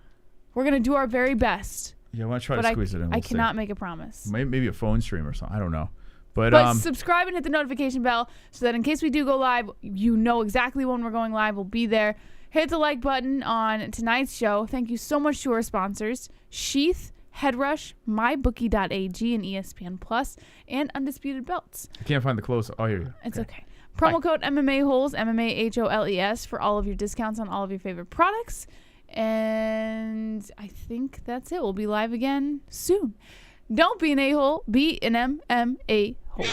we're going to do our very best. Yeah, I want to try to squeeze it in. I cannot make a promise. Maybe a phone stream or something. I don't know. But subscribe and hit the notification bell so that in case we do go live, you know exactly when we're going live. We'll be there. Hit the like button on tonight's show. Thank you so much to our sponsors, Sheath, Headrush, MyBookie.ag, and ESPN Plus, and Undisputed Belts. I can't find the close. Oh, here you go. It's okay. Promo code MMA-Holes, MMA-HOLES, for all of your discounts on all of your favorite products. And I think that's it. We'll be live again soon. Don't be an a-hole. Be an MMA-hole.